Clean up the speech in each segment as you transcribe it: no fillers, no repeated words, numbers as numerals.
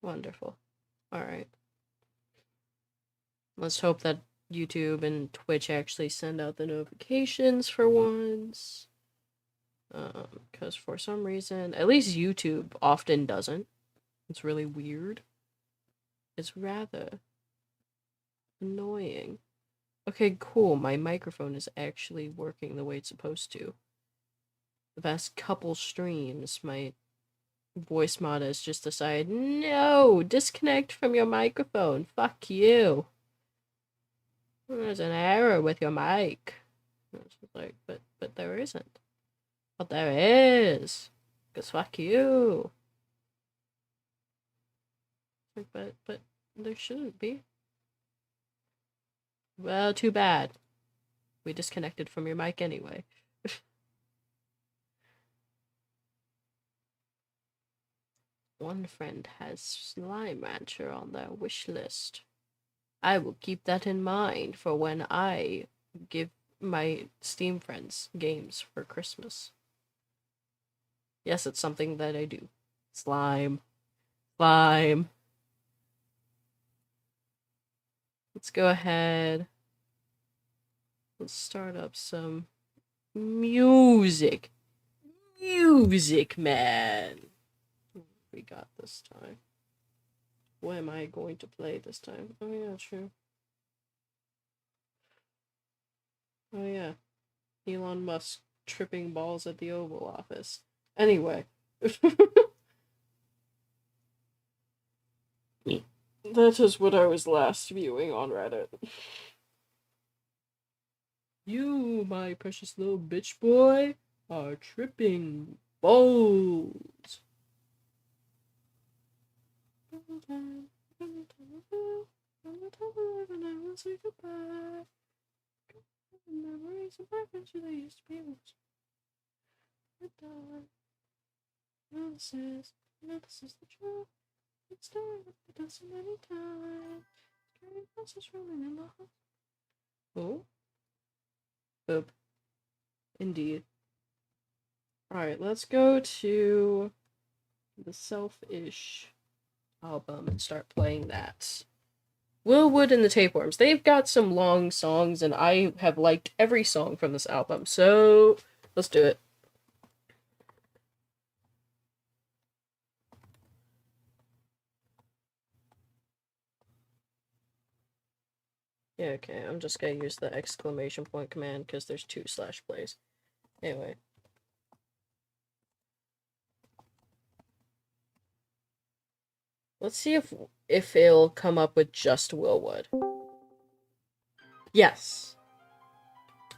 Wonderful. Alright. Let's hope that YouTube and Twitch actually send out the notifications for once. Because for some reason, at least YouTube often doesn't. It's really weird. It's rather annoying. Okay, cool. My microphone is actually working the way it's supposed to. The past couple streams, my voice mod has just decided, no, disconnect from your microphone. Fuck you. There's an error with your mic. It's like, but there isn't. But there is. Cause fuck you. But there shouldn't be. Well, too bad. We disconnected from your mic anyway. One friend has Slime Rancher on their wish list. I will keep that in mind for when I give my Steam friends games for Christmas. Yes, it's something that I do. Slime. Slime. Let's go ahead. Let's start up some music. Music, man. We got this time. What am I going to play this time? Oh yeah, true. Oh yeah. Elon Musk tripping balls at the Oval Office. Anyway. That is what I was last viewing on Reddit. You, my precious little bitch boy, are tripping balls. Say goodbye. Memories of my friendship they used to be with. This is the truth. It's done. It does so many times. Carrying process rolling in the house. Oh. Boop. Indeed. Alright, let's go to the Selfish album and start playing that. Willwood and the Tapeworms. They've got some long songs, and I have liked every song from this album, so let's do it. Yeah, okay, I'm just gonna use the exclamation point command because there's 2 slash plays. Anyway. Let's see if it'll come up with just Willwood. Yes.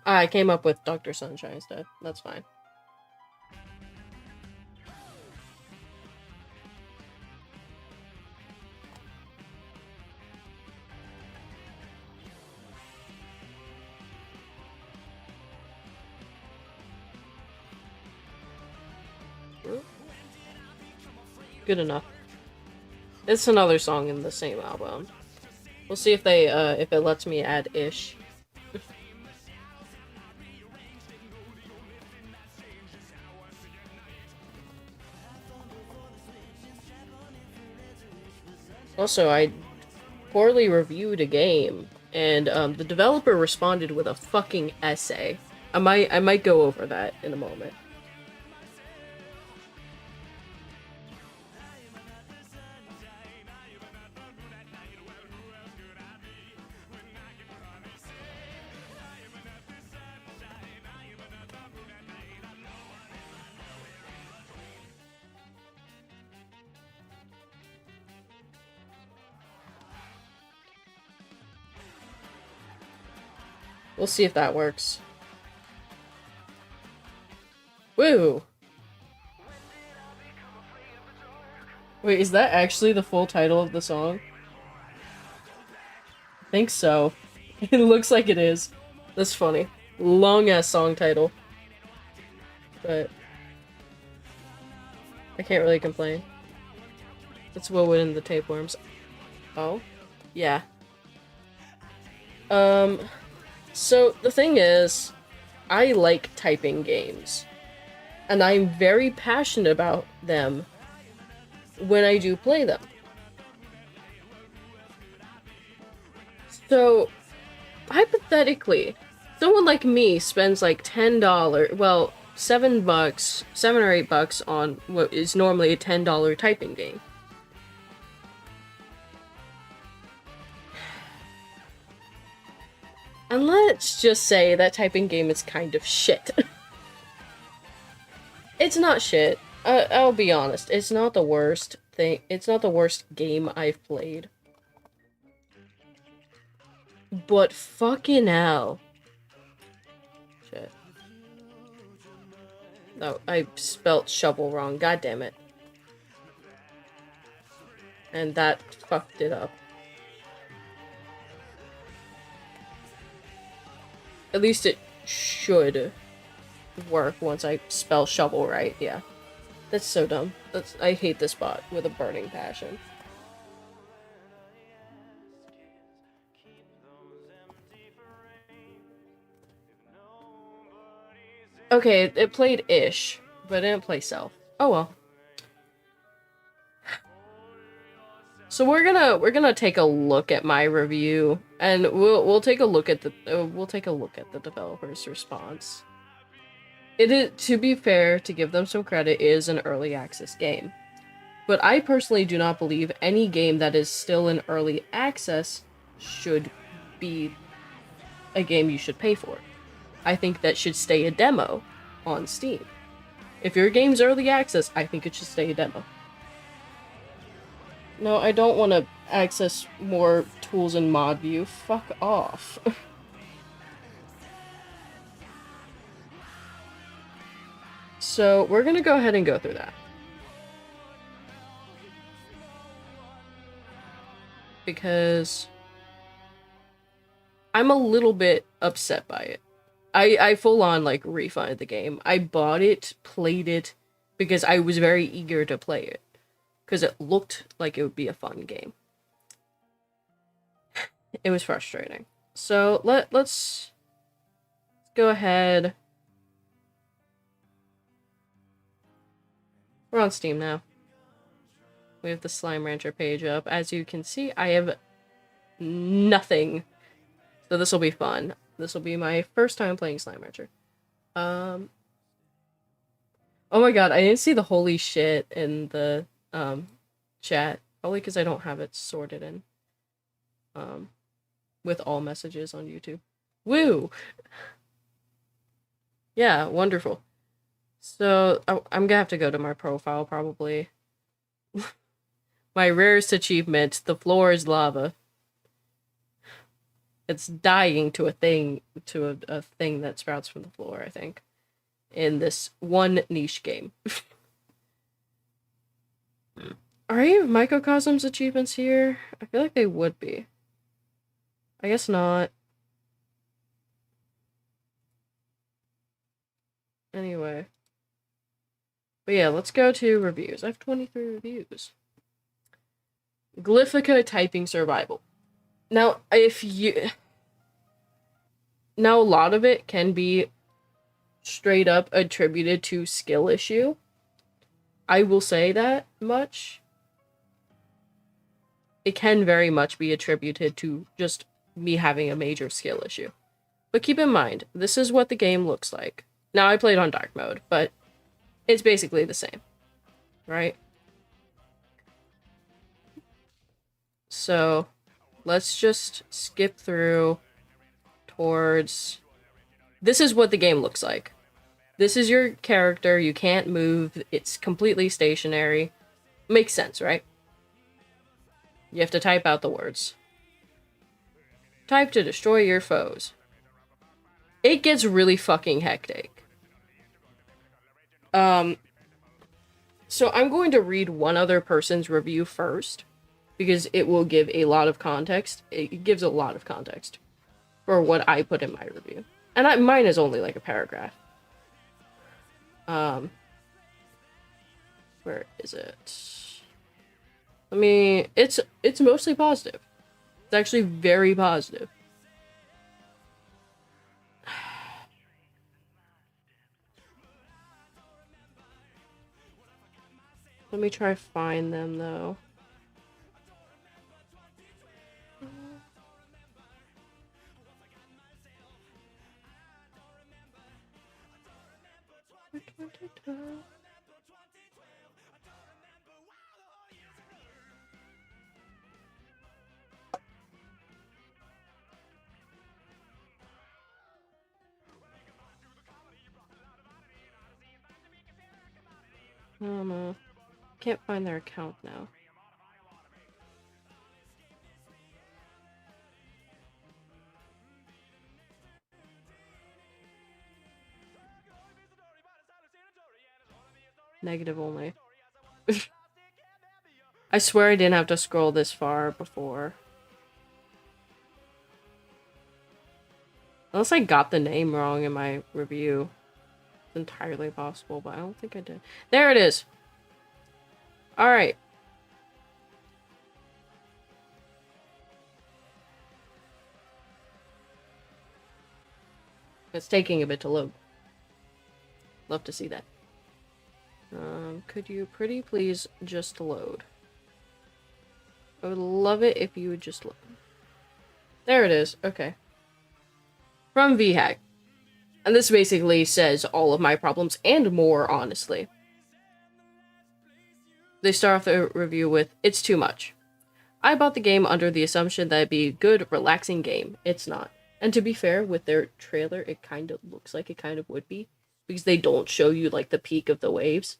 I came up with Dr. Sunshine instead. That's fine. Good enough. It's another song in the same album. We'll see if they, if it lets me add ish. Also, I poorly reviewed a game, and the developer responded with a fucking essay. I might go over that in a moment. We'll see if that works. Woo! Wait, is that actually the full title of the song? I think so. It looks like it is. That's funny. Long-ass song title. But I can't really complain. It's Willwood and the Tapeworms. Oh? Yeah. So the thing is, I like typing games. And I'm very passionate about them when I do play them. So, hypothetically, someone like me spends like $10, well, $7, $7 or $8 on what is normally a $10 typing game. And let's just say that typing game is kind of shit. It's not shit. I'll be honest. It's not the worst thing. It's not the worst game I've played. But fucking hell. Shit. No, I spelt shovel wrong. God damn it. And that fucked it up. At least it should work once I spell shovel right. Yeah. That's so dumb. I hate this bot with a burning passion. Okay, it played ish, but it didn't play self. Oh well. So we're gonna take a look at my review, and we'll take a look at the developer's response. It is, to be fair, to give them some credit, is an early access game. But I personally do not believe any game that is still in early access should be a game you should pay for. I think that should stay a demo on Steam. If your game's early access, I think it should stay a demo. No, I don't want to access more tools in mod view. Fuck off. So we're gonna go ahead and go through that. Because I'm a little bit upset by it. I full on like refunded the game. I bought it, played it, because I was very eager to play it. Because it looked like it would be a fun game. It was frustrating. So let's go ahead. We're on Steam now. We have the Slime Rancher page up. As you can see, I have nothing. So this will be fun. This will be my first time playing Slime Rancher. Oh my god, I didn't see the holy shit in the chat. Probably because I don't have it sorted in. With all messages on YouTube. Woo! Yeah, wonderful. So, I'm gonna have to go to my profile, probably. My rarest achievement, the floor is lava. It's dying to a thing that sprouts from the floor, I think. In this one niche game. Are any of Microcosm's achievements here? I feel like they would be. I guess not. Anyway. But yeah, let's go to reviews. I have 23 reviews. Glyphica typing survival. Now, now a lot of it can be straight up attributed to skill issue. I will say that much. It can very much be attributed to just me having a major skill issue. But keep in mind, this is what the game looks like. Now, I played on dark mode, but it's basically the same, right? So, let's just skip through towards... This is what the game looks like. This is your character, you can't move, it's completely stationary. Makes sense, right? You have to type out the words. Type to destroy your foes. It gets really fucking hectic. So I'm going to read one other person's review first, because it will give a lot of context. It gives a lot of context for what I put in my review. And mine is only like a paragraph. Where is it? It's mostly positive. It's actually very positive. Let me try find them though. 2012. Can't find their account now. Negative only. I swear I didn't have to scroll this far before. Unless I got the name wrong in my review. It's entirely possible, but I don't think I did. There it is! Alright. It's taking a bit to load. Love to see that. Could you pretty please just load? I would love it if you would just load. There it is. Okay. From VHack. And this basically says all of my problems and more, honestly. They start off the review with, "It's too much. I bought the game under the assumption that it'd be a good, relaxing game. It's not. And to be fair, with their trailer, it kind of looks like it kind of would be. Because they don't show you, like, the peak of the waves.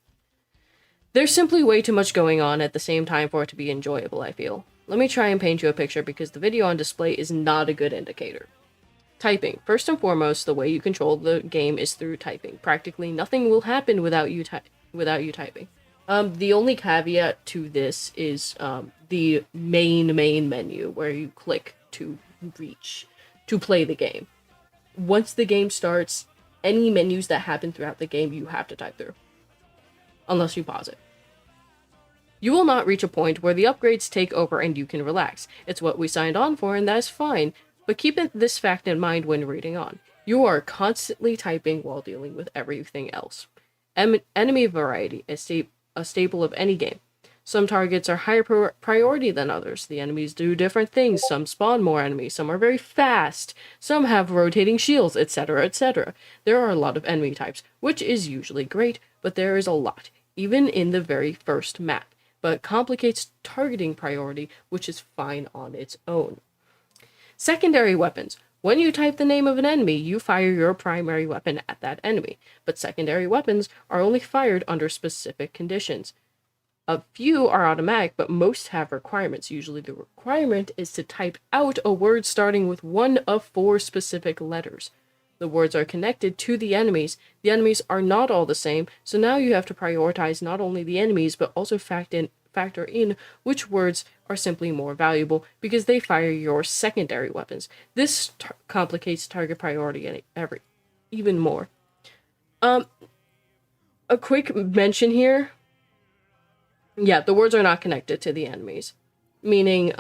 There's simply way too much going on at the same time for it to be enjoyable, I feel. Let me try and paint you a picture because the video on display is not a good indicator. Typing. First and foremost, the way you control the game is through typing. Practically nothing will happen without you typing. The only caveat to this is the main menu where you click to play the game. Once the game starts, any menus that happen throughout the game you have to type through. Unless you pause it. You will not reach a point where the upgrades take over and you can relax. It's what we signed on for and that's fine, but keep this fact in mind when reading on. You are constantly typing while dealing with everything else. Enemy variety is a staple of any game. Some targets are higher priority than others. The enemies do different things. Some spawn more enemies. Some are very fast. Some have rotating shields, etc., etc. There are a lot of enemy types, which is usually great, but there is a lot, even in the very first map. But it complicates targeting priority, which is fine on its own. Secondary weapons. When you type the name of an enemy, you fire your primary weapon at that enemy, but secondary weapons are only fired under specific conditions. A few are automatic, but most have requirements. Usually the requirement is to type out a word starting with one of 4 specific letters. The words are connected to the enemies. The enemies are not all the same, so now you have to prioritize not only the enemies, but also factor in which words are simply more valuable because they fire your secondary weapons. This complicates target priority even more. A quick mention here. Yeah, the words are not connected to the enemies. Meaning,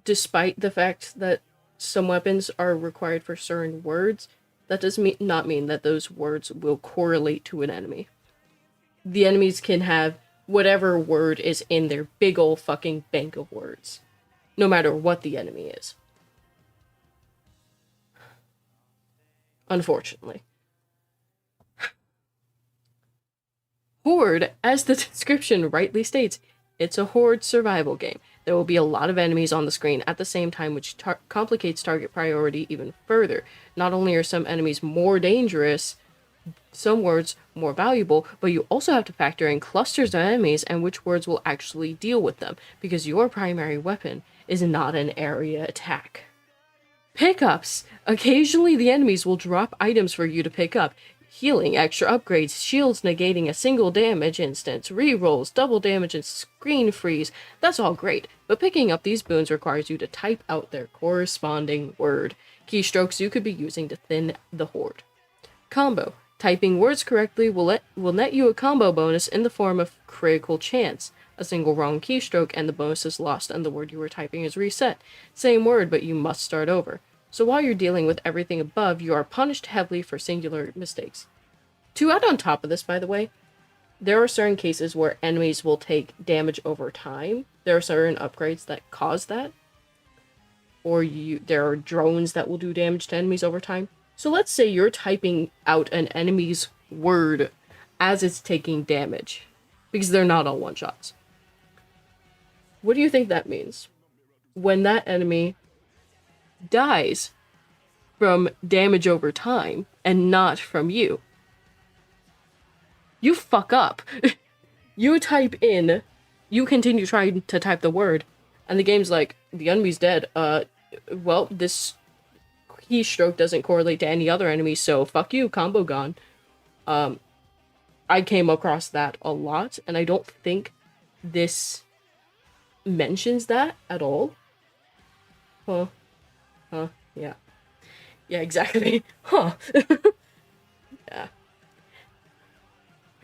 despite the fact that some weapons are required for certain words, that does not mean that those words will correlate to an enemy. The enemies can have whatever word is in their big ol' fucking bank of words, no matter what the enemy is. Unfortunately. Horde, as the description rightly states, it's a horde survival game. There will be a lot of enemies on the screen at the same time, which complicates target priority even further. Not only are some enemies more dangerous, some words more valuable, but you also have to factor in clusters of enemies and which words will actually deal with them, because your primary weapon is not an area attack. Pickups! Occasionally the enemies will drop items for you to pick up. Healing, extra upgrades, shields negating a single damage instance, rerolls, double damage, and screen freeze. That's all great, but picking up these boons requires you to type out their corresponding word. Keystrokes you could be using to thin the horde. Combo. Typing words correctly will net you a combo bonus in the form of critical chance. A single wrong keystroke and the bonus is lost and the word you were typing is reset. Same word, but you must start over. So while you're dealing with everything above, you are punished heavily for singular mistakes. To add on top of this, by the way, there are certain cases where enemies will take damage over time. There are certain upgrades that cause that. Or there are drones that will do damage to enemies over time. So let's say you're typing out an enemy's word as it's taking damage, because they're not all one-shots. What do you think that means? When that enemy dies from damage over time and not from you, you fuck up. You type in, you continue trying to type the word, and the game's like, the enemy's dead. Well, this keystroke doesn't correlate to any other enemy, so fuck you, combo gone. I came across that a lot, and I don't think this mentions that at all. Huh. Yeah. Yeah, exactly. Huh. Yeah.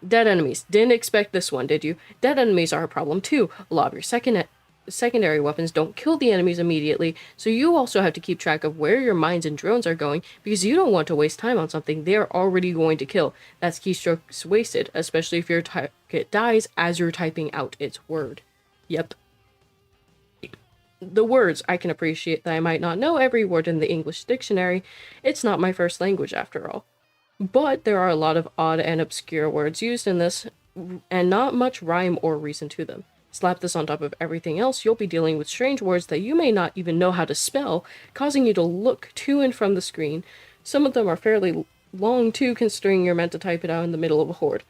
Dead enemies. Didn't expect this one, did you? Dead enemies are a problem too. A lot of your secondary weapons don't kill the enemies immediately, so you also have to keep track of where your mines and drones are going, because you don't want to waste time on something they are already going to kill. That's keystrokes wasted, especially if your target dies as you're typing out its word. Yep. The words, I can appreciate that I might not know every word in the English dictionary. It's not my first language after all. But there are a lot of odd and obscure words used in this, and not much rhyme or reason to them. Slap this on top of everything else, you'll be dealing with strange words that you may not even know how to spell, causing you to look to and from the screen. Some of them are fairly long too, considering you're meant to type it out in the middle of a horde.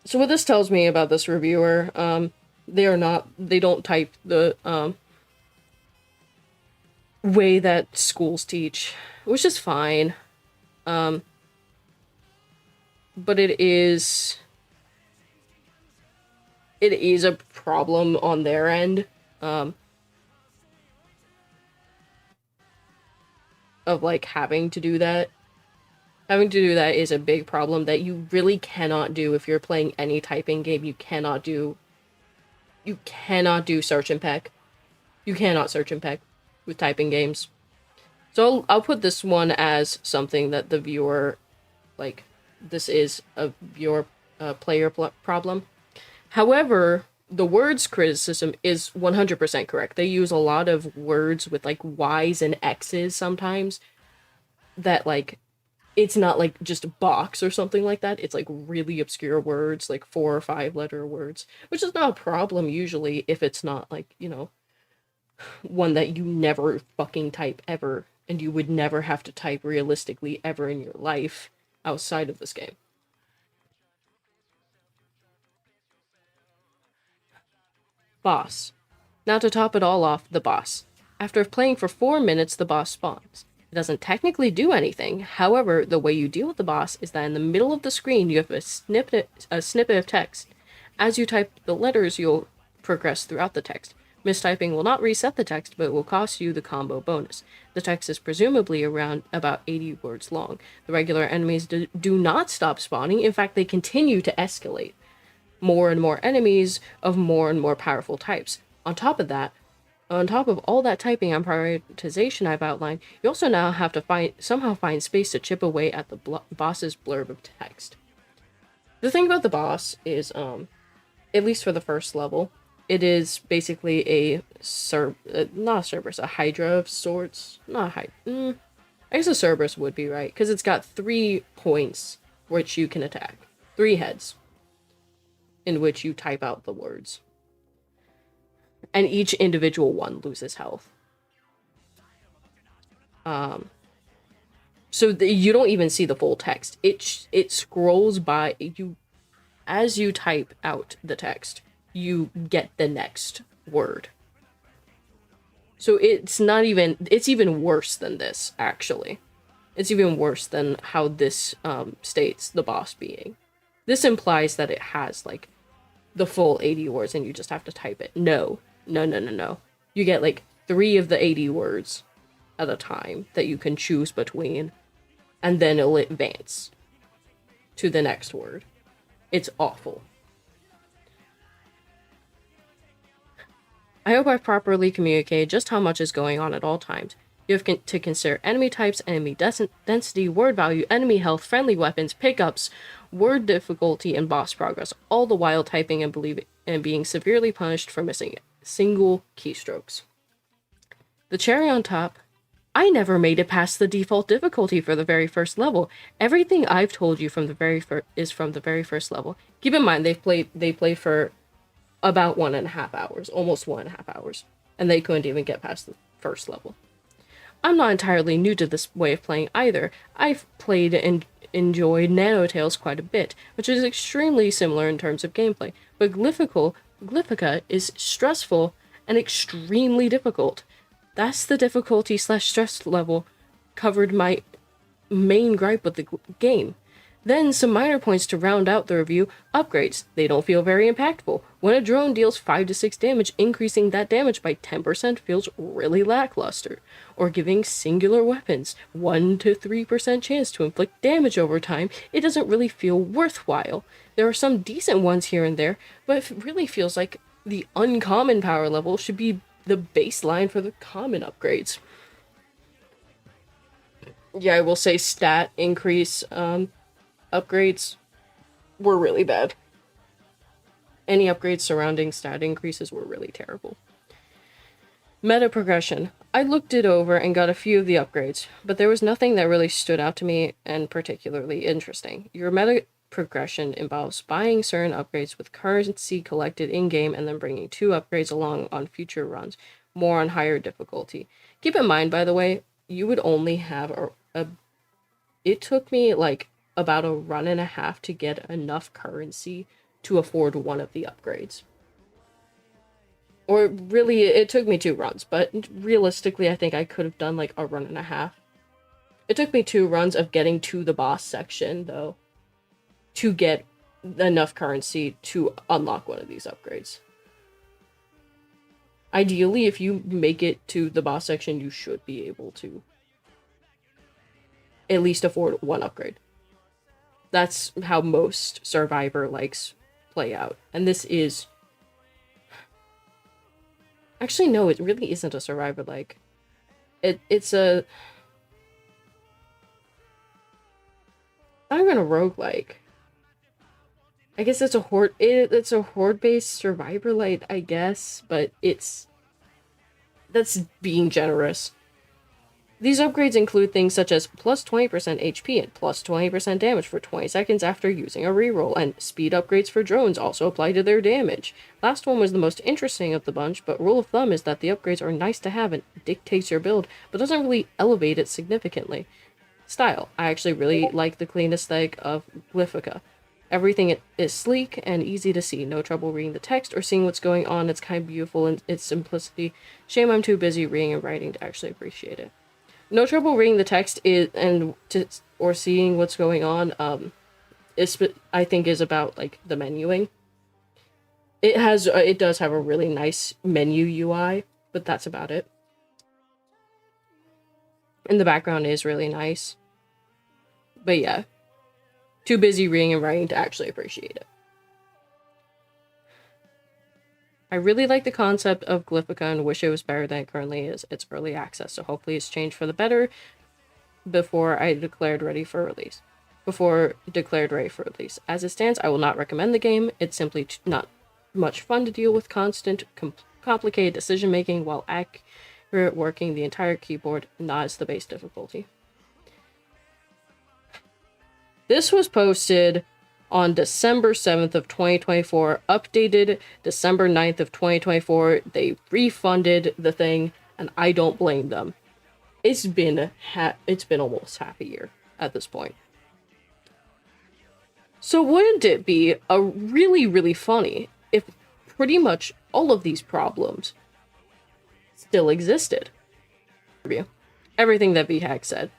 So what this tells me about this reviewer, they don't type the way that schools teach, which is fine. But it is a problem on their end, of like having to do that. Having to do that is a big problem that you really cannot do if you're playing any typing game. You cannot do search and peck. You cannot search and peck with typing games. So I'll put this one as something that the viewer, like, this is a viewer player problem. However, the words criticism is 100% correct. They use a lot of words with like Y's and X's sometimes that like, it's not like just box or something like that. It's like really obscure words, like 4 or 5 letter words, which is not a problem usually if it's not like, you know, one that you never fucking type ever, and you would never have to type realistically ever in your life outside of this game. Boss. Now to top it all off, the boss. After playing for 4 minutes, the boss spawns. It doesn't technically do anything. However, the way you deal with the boss is that in the middle of the screen you have a snippet of text. As you type the letters, you'll progress throughout the text. Mistyping will not reset the text, but will cost you the combo bonus. The text is presumably around about 80 words long. The regular enemies do not stop spawning. In fact, they continue to escalate. More and more enemies of more and more powerful types. On top of all that typing and prioritization I've outlined, you also now have to somehow find space to chip away at the boss's blurb of text. The thing about the boss is, at least for the first level, it is basically not a Cerberus, a Hydra of sorts. Not a Hydra. I guess a Cerberus would be right, because it's got 3 points which you can attack. 3 heads in which you type out the words. And each individual one loses health. So you don't even see the full text. It scrolls by you as you type out the text. You get the next word. So it's even worse than this, actually. It's even worse than how this states the boss being. This implies that it has like the full 80 words and you just have to type it. No. You get like 3 of the 80 words at a time that you can choose between, and then it'll advance to the next word. It's awful. I hope I've properly communicated just how much is going on at all times. You have to consider enemy types, enemy density, word value, enemy health, friendly weapons, pickups, word difficulty, and boss progress, all the while typing and being severely punished for missing single keystrokes. The cherry on top I never made it past the default difficulty for the very first level. Everything I've told you from the very is from the very first level. Keep in mind they played for about 1.5 hours, almost 1.5 hours, and they couldn't even get past the first level. I'm not entirely new to this way of playing either. I've played and enjoyed Nanotales quite a bit, which is extremely similar in terms of gameplay, but Glyphica is stressful and extremely difficult. That's the difficulty / stress level covered my main gripe with the game. Then some minor points to round out the review. Upgrades. They don't feel very impactful. When a drone deals 5 to 6 damage, increasing that damage by 10% feels really lackluster. Or giving singular weapons 1 to 3% chance to inflict damage over time, it doesn't really feel worthwhile. There are some decent ones here and there, but it really feels like the uncommon power level should be the baseline for the common upgrades. Yeah, I will say stat increase, upgrades were really bad. Any upgrades surrounding stat increases were really terrible. Meta progression. I looked it over and got a few of the upgrades, but there was nothing that really stood out to me and particularly interesting. Your meta progression involves buying certain upgrades with currency collected in-game and then bringing 2 upgrades along on future runs, more on higher difficulty. Keep in mind, by the way, you would only have it took me like about a run and a half to get enough currency to afford one of the upgrades. Or really, it took me 2 runs, but realistically, I think I could have done like a run and a half. It took me 2 runs of getting to the boss section, though, to get enough currency to unlock one of these upgrades. Ideally, if you make it to the boss section, you should be able to at least afford 1 upgrade. That's how most Survivor likes play out. And this is... Actually, no, it really isn't a Survivor-like. It's a... Not even a roguelike. I guess it's a horde-based Survivor-like, I guess, but that's being generous. These upgrades include things such as plus 20% HP and plus 20% damage for 20 seconds after using a reroll, and speed upgrades for drones also apply to their damage. Last one was the most interesting of the bunch, but rule of thumb is that the upgrades are nice to have and dictates your build, but doesn't really elevate it significantly. Style. I actually really like the clean aesthetic of Glyphica. Everything is sleek and easy to see. No trouble reading the text or seeing what's going on. It's kind of beautiful in its simplicity. Shame I'm too busy reading and writing to actually appreciate it. No trouble reading the text or seeing what's going on. I think is about like the menuing. It does have a really nice menu UI, but that's about it. And the background is really nice. But yeah, too busy reading and writing to actually appreciate it. I really like the concept of Glyphica and wish it was better than it currently is. It's early access, so hopefully it's changed for the better before declared ready for release. As it stands, I will not recommend the game. It's simply not much fun to deal with constant, complicated decision-making while accurate working the entire keyboard, not as the base difficulty. This was posted on December 7th of 2024, updated December 9th of 2024. They refunded the thing, and I don't blame them. It's been almost half a year at this point. So wouldn't it be a really, really funny if pretty much all of these problems still existed? Everything that VHack said.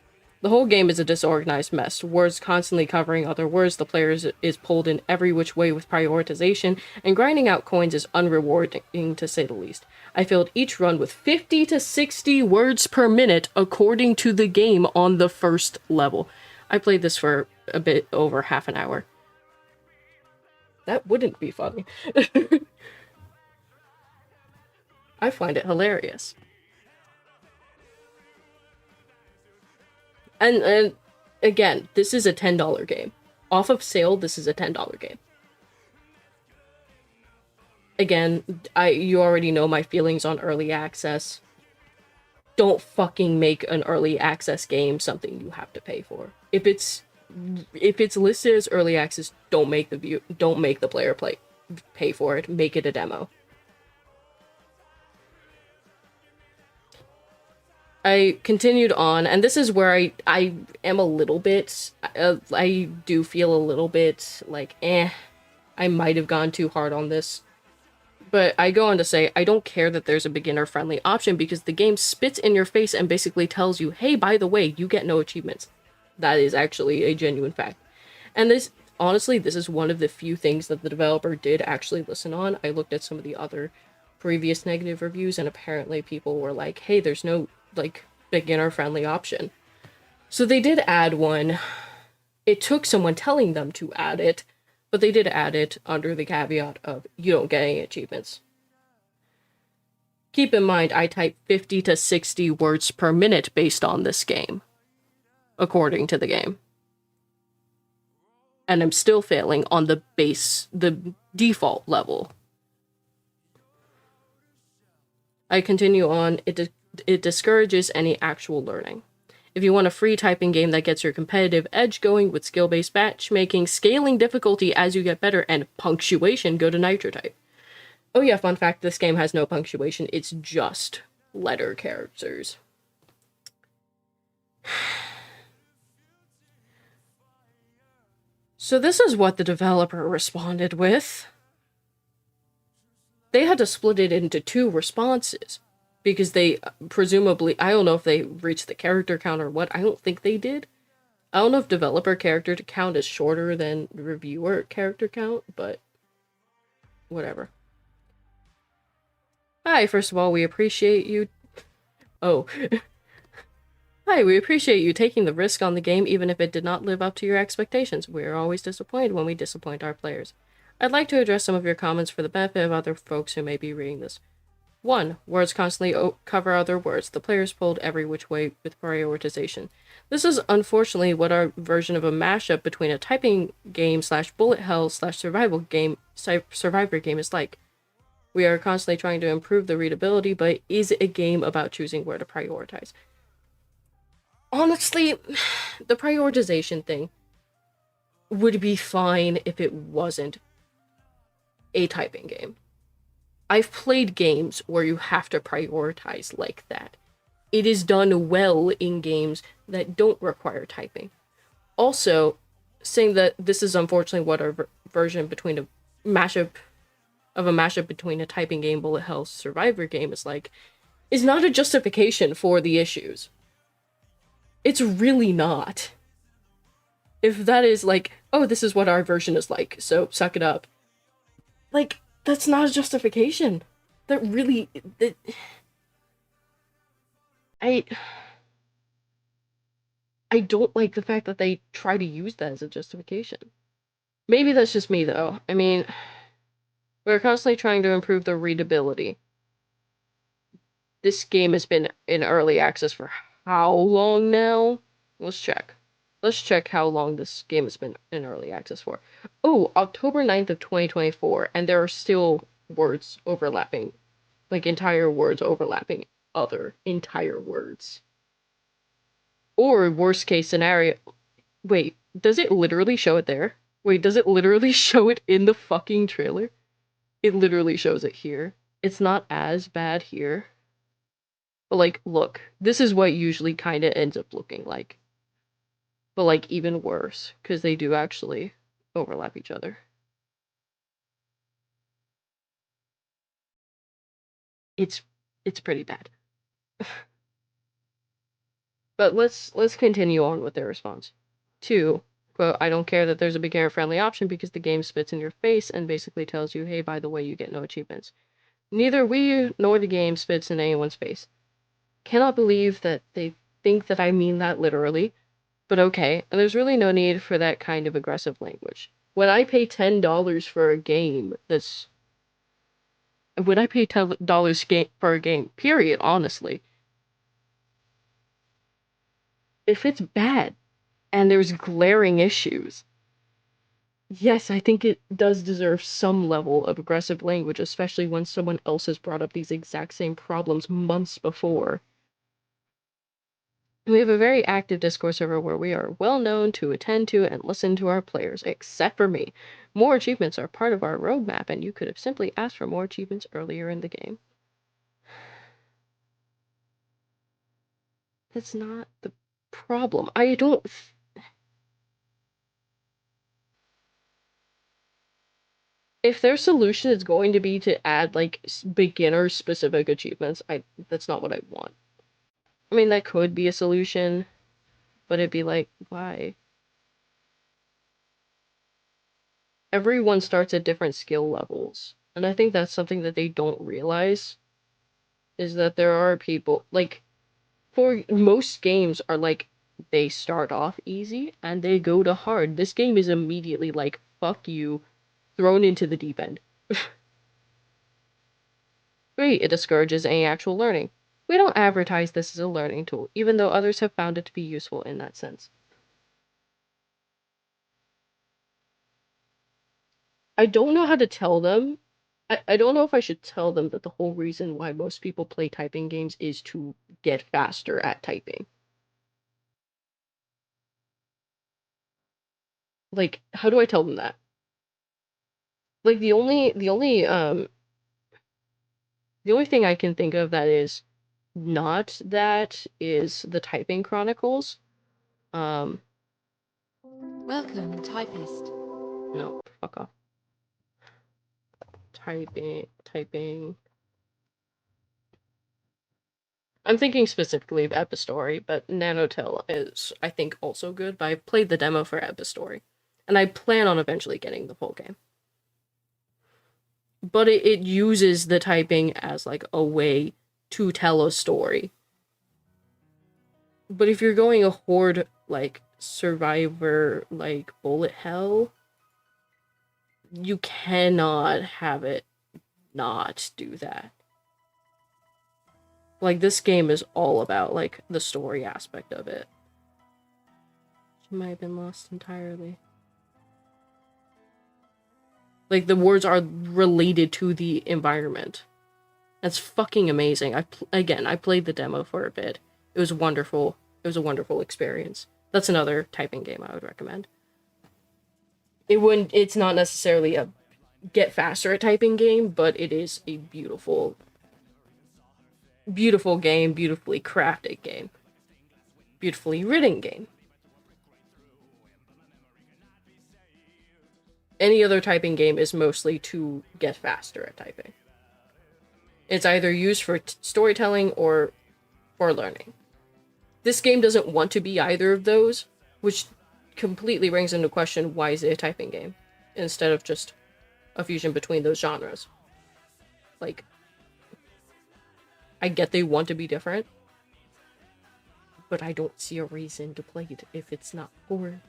The whole game is a disorganized mess, words constantly covering other words, the player is pulled in every which way with prioritization, and grinding out coins is unrewarding to say the least. I filled each run with 50 to 60 words per minute according to the game on the first level. I played this for a bit over half an hour. That wouldn't be funny. I find it hilarious. And again, this is a $10 game. Off of sale, this is a $10 game. Again, you already know my feelings on early access. don't fucking make an early access game something you have to pay for. If it's listed as early access, don't make the player pay for it. Make it a demo. I continued on, and this is where I am a little bit, I do feel a little bit like, I might have gone too hard on this. But I go on to say, I don't care that there's a beginner-friendly option because the game spits in your face and basically tells you, hey, by the way, you get no achievements. That is actually a genuine fact. And this, honestly, this is one of the few things that the developer did actually listen on. I looked at some of the other previous negative reviews, and apparently people were like, hey, there's no, like, beginner-friendly option. So they did add one. It took someone telling them to add it, but they did add it under the caveat of you don't get any achievements. Keep in mind, I type 50 to 60 words per minute based on this game, according to the game. And I'm still failing on the default level. I continue on, it discourages any actual learning. If you want a free typing game that gets your competitive edge going with skill-based matchmaking, scaling difficulty as you get better, and punctuation, go to NitroType. Oh yeah, fun fact, this game has no punctuation, it's just letter characters. So this is what the developer responded with. They had to split it into 2 responses. Because they, presumably, I don't know if they reached the character count or what, I don't think they did. I don't know if developer character count is shorter than reviewer character count, but whatever. Hi, first of all, we appreciate you... Oh. Hi, we appreciate you taking the risk on the game even if it did not live up to your expectations. We are always disappointed when we disappoint our players. I'd like to address some of your comments for the benefit of other folks who may be reading this. 1. Words constantly cover other words. The players pulled every which way with prioritization. This is unfortunately what our version of a mashup between a typing game / bullet hell / survival game survivor game is like. We are constantly trying to improve the readability, but is a game about choosing where to prioritize. Honestly, the prioritization thing would be fine if it wasn't a typing game. I've played games where you have to prioritize like that. It is done well in games that don't require typing. Also, saying that this is unfortunately what our version between a mashup between a typing game, bullet hell, survivor game is like, is not a justification for the issues. It's really not. If that is like, oh, this is what our version is like, so suck it up. Like, that's not a justification. That really... I don't like the fact that they try to use that as a justification. Maybe that's just me, though. I mean, we're constantly trying to improve the readability. This game has been in early access for how long now? Let's check. Let's check how long this game has been in early access for. Oh, October 9th of 2024, and there are still words overlapping. Like, entire words overlapping other entire words. Or, worst case scenario... Wait, does it literally show it there? Wait, does it literally show it in the fucking trailer? It literally shows it here. It's not as bad here. But, like, look. This is what usually kind of ends up looking like. But, like, even worse. Because they do actually overlap each other. It's pretty bad. But let's continue on with their response. 2, quote, I don't care that there's a beginner-friendly option because the game spits in your face and basically tells you, hey, by the way, you get no achievements. Neither we nor the game spits in anyone's face. Cannot believe that they think that I mean that literally, but okay, and there's really no need for that kind of aggressive language. When I pay $10 for a game that's... When I pay $10 for a game, period, honestly, if it's bad and there's glaring issues, yes, I think it does deserve some level of aggressive language, especially when someone else has brought up these exact same problems months before. We have a very active Discord server where we are well known to attend to and listen to our players, except for me. More achievements are part of our roadmap, and you could have simply asked for more achievements earlier in the game. That's not the problem. I don't... If their solution is going to be to add, like, beginner-specific achievements, that's not what I want. I mean, that could be a solution, but it'd be like, why? Everyone starts at different skill levels, and I think that's something that they don't realize, is that there are people, like, for most games are like, they start off easy, and they go to hard. This game is immediately like, fuck you, thrown into the deep end. Great, it discourages any actual learning. We don't advertise this as a learning tool, even though others have found it to be useful in that sense. I don't know how to tell them. I don't know if I should tell them that the whole reason why most people play typing games is to get faster at typing. Like, how do I tell them that? Like, the only thing I can think of that is not that is the Typing Chronicles. Welcome, typist. No, fuck off. Typing. I'm thinking specifically of Epistory, but Nanotail is, I think, also good, but I played the demo for Epistory. And I plan on eventually getting the full game. But it uses the typing as, like, a way to tell a story. But if you're going a horde, like, survivor, like, bullet hell, you cannot have it not do that. Like, this game is all about, like, the story aspect of it. She might have been lost entirely. Like, the words are related to the environment. That's fucking amazing. I played the demo for a bit. It was wonderful. It was a wonderful experience. That's another typing game I would recommend. It's not necessarily a get faster at typing game, but it is a beautiful game, beautifully crafted game, beautifully written game. Any other typing game is mostly to get faster at typing. It's either used for storytelling or for learning. This game doesn't want to be either of those, which completely brings into question why is it a typing game instead of just a fusion between those genres. Like, I get they want to be different, but I don't see a reason to play it if it's not for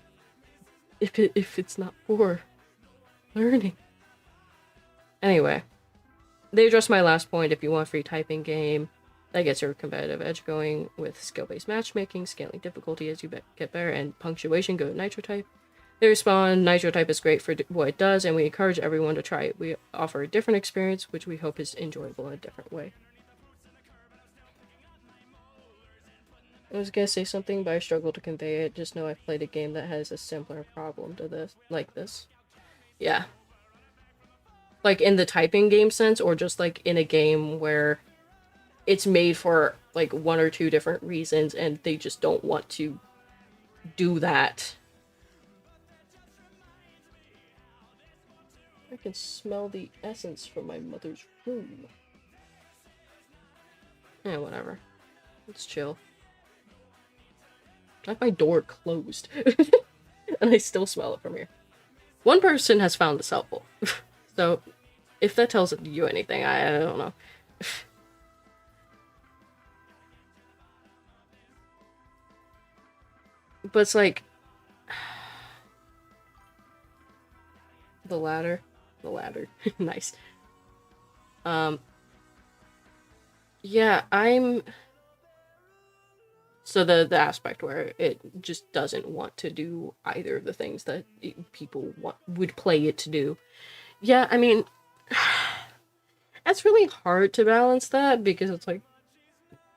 learning. Anyway, they address my last point. If you want a free typing game that gets your competitive edge going with skill-based matchmaking, scaling difficulty as you get better, and punctuation, go to NitroType. They respond, NitroType is great for what it does, and we encourage everyone to try it. We offer a different experience, which we hope is enjoyable in a different way. I was gonna say something, but I struggle to convey it. Just know I've played a game that has a similar problem to this, like this. Yeah. Like, in the typing game sense, or just, like, in a game where it's made for, like, one or two different reasons, and they just don't want to do that. I can smell the essence from my mother's room. Yeah, whatever. Let's chill. I have my door closed. And I still smell it from here. One person has found this helpful. So, if that tells you anything, I don't know. But it's like... The ladder. Nice. Yeah, I'm... So the aspect where it just doesn't want to do either of the things that people would play it to do. Yeah, I mean, that's really hard to balance that, because it's like,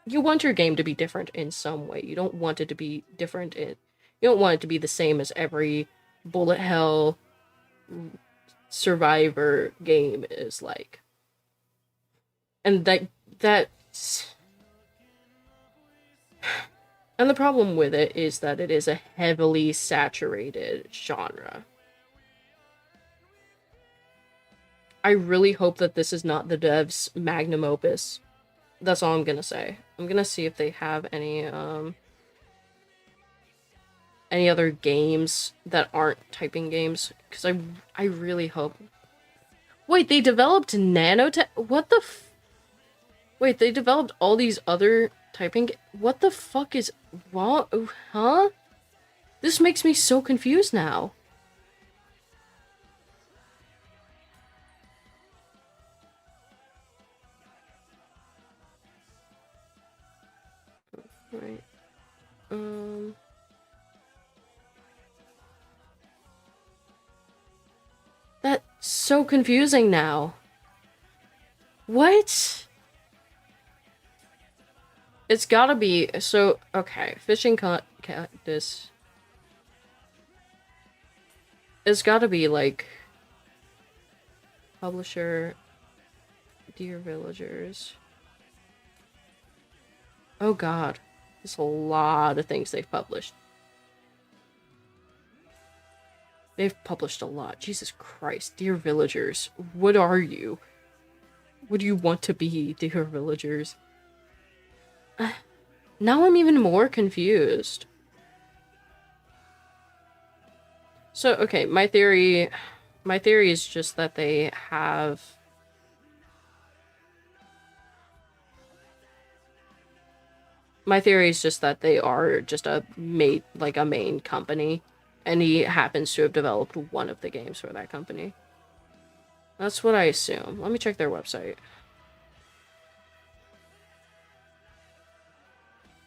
you want your game to be different in some way. You don't want it to be different in... You don't want it to be the same as every bullet hell survivor game is like. And that's... And the problem with it is that it is a heavily saturated genre. I really hope that this is not the devs' magnum opus. That's all I'm gonna say. I'm gonna see if they have any other games that aren't typing games, because I really hope... Wait, they developed nanotech? What the f... Wait, they developed all these other typing... What the fuck is... What? Huh? This makes me so confused now. Right. That's so confusing now. What? It's gotta be... So, okay. Fishing Cactus. It's gotta be, like... Publisher... Dear Villagers. Oh god. There's a lot of things they've published. They've published a lot. Jesus Christ. Dear Villagers. What are you? What do you want to be, Dear Villagers? Now I'm even more confused. So, okay, my theory is just that they have... My theory is just that they are just a main company, and he happens to have developed one of the games for that company. That's what I assume. Let me check their website.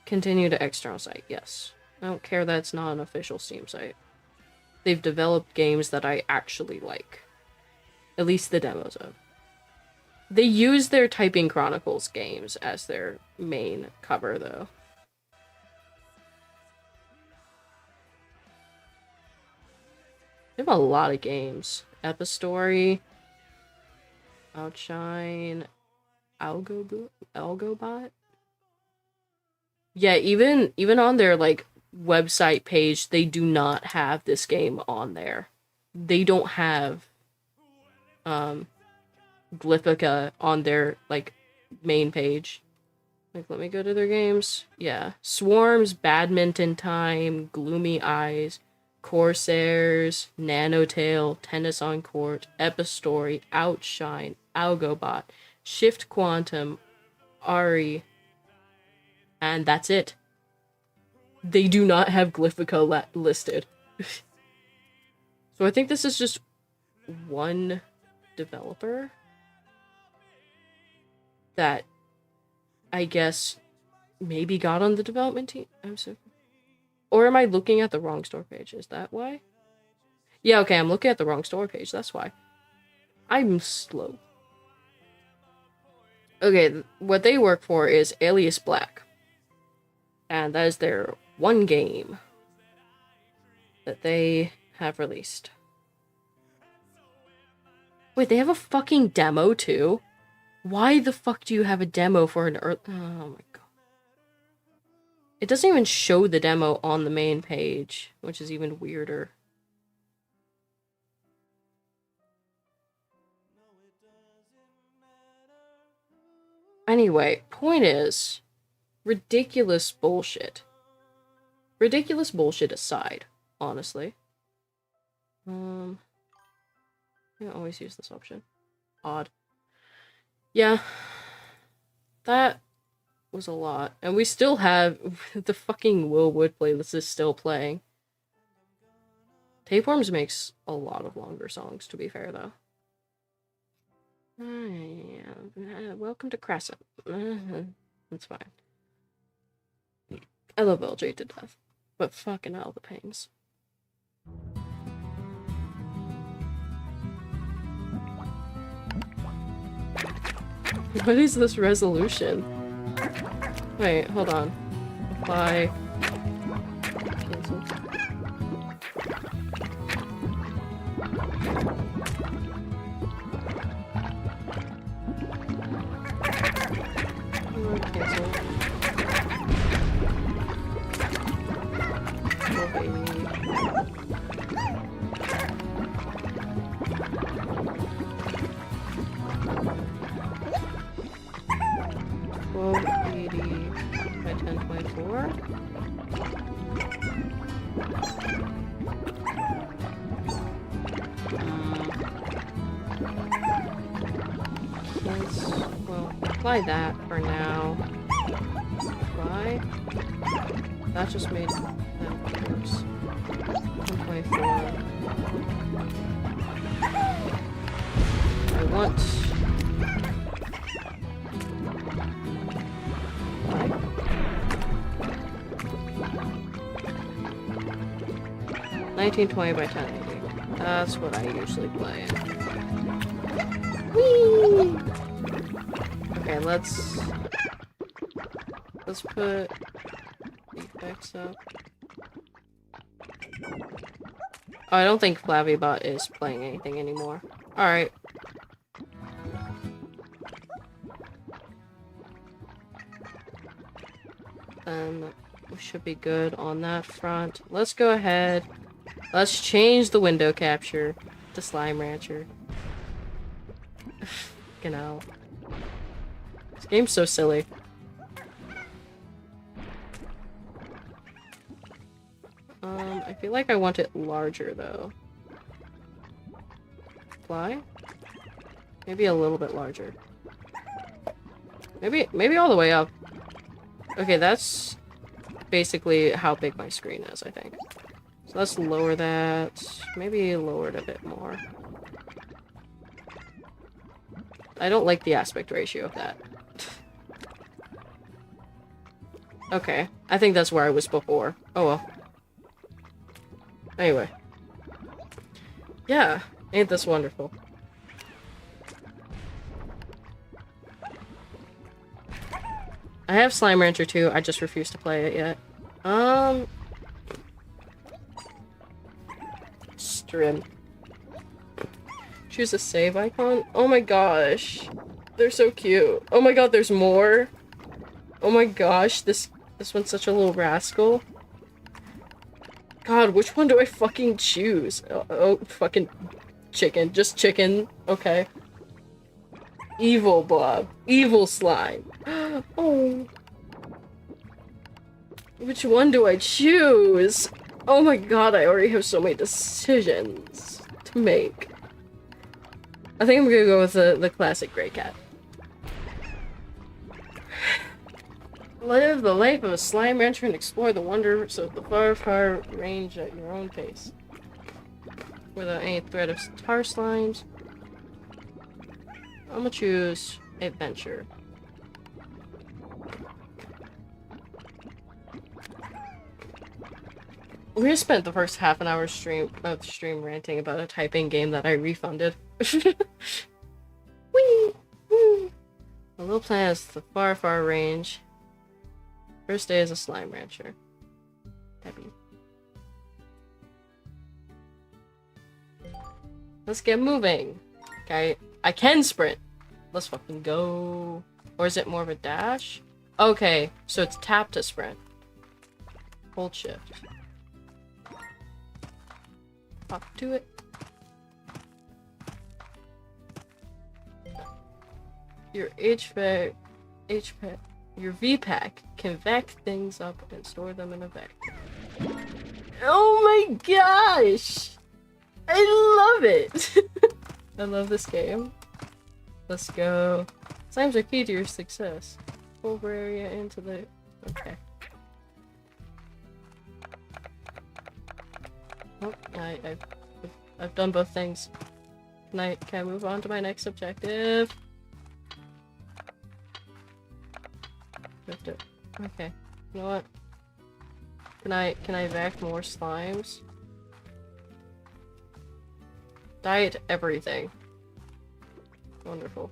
Continue to external site, yes. I don't care that it's not an official Steam site. They've developed games that I actually like. At least the demos of. They use their Typing Chronicles games as their main cover, though. They have a lot of games. Epistory, Outshine, Algobot. Yeah, even on their like website page, they do not have this game on there. They don't have Glyphica on their like main page. Like, let me go to their games. Yeah, Swarms, Badminton Time, Gloomy Eyes, Corsairs, Nanotale, Tennis on Court, Epistory, Outshine, Algobot, Shift Quantum, Ari, and that's it. They do not have Glyphica listed. So I think this is just one developer that I guess maybe got on the development team. I'm so... Or am I looking at the wrong store page? Is that why? Yeah, okay, I'm looking at the wrong store page. That's why. I'm slow. Okay, what they work for is Alias Black. And that is their one game that they have released. Wait, they have a fucking demo too? Why the fuck do you have a demo for an earth? Oh my god. It doesn't even show the demo on the main page, which is even weirder. Anyway, point is, ridiculous bullshit. Ridiculous bullshit aside, honestly. I always use this option. Odd. Yeah. That was a lot. And we still have the fucking Will Wood playlist is still playing. Tapeworms makes a lot of longer songs, to be fair, though. Welcome to Crescent. That's fine. I love LJ to death. But fucking hell, the pangs. What is this resolution? Wait, hold on. Apply. Cancel. Cancel. Oh, baby. By 1024. Well, apply that for now. Apply. That just made that worse. 124. I want. 1920 by 1080. That's what I usually play in. Whee! Okay, let's put effects up. Oh, I don't think Flavibot is playing anything anymore. Alright. Then we should be good on that front. Let's go ahead. Let's change the window capture to Slime Rancher. Genau. This game's so silly. I feel like I want it larger though. Fly? Maybe a little bit larger. Maybe all the way up. Okay, that's basically how big my screen is, I think. So let's lower that. Maybe lower it a bit more. I don't like the aspect ratio of that. Okay, I think that's where I was before. Oh well. Anyway. Yeah, ain't this wonderful. I have Slime Rancher 2, I just refuse to play it yet. Strim. Choose a save icon? Oh my gosh. They're so cute. Oh my god, there's more. Oh my gosh, this one's such a little rascal. God, which one do I fucking choose? Oh, fucking chicken. Just chicken. Okay. Evil blob. Evil slime. Oh. Which one do I choose? Oh my god, I already have so many decisions to make. I think I'm gonna go with the classic gray cat. Live the life of a slime rancher and explore the wonders of the far, far range at your own pace. Without any threat of tar slimes. I'm gonna choose adventure. We just spent the first half an hour stream ranting about a typing game that I refunded. Whee! Woo! A little planet is the far, far range. First day as a slime rancher. Debbie. Let's get moving. Okay, I can sprint. Let's fucking go. Or is it more of a dash? Okay, so it's tap to sprint. Hold shift. Hop to it. Your your VPAC can vac things up and store them in a vector. Oh my gosh! I love it! I love this game. Let's go. Slimes are key to your success. Over area into the... Okay. Oh, I've done both things. Can I move on to my next objective? Okay. You know what? Can I vac more slimes? Diet everything. Wonderful.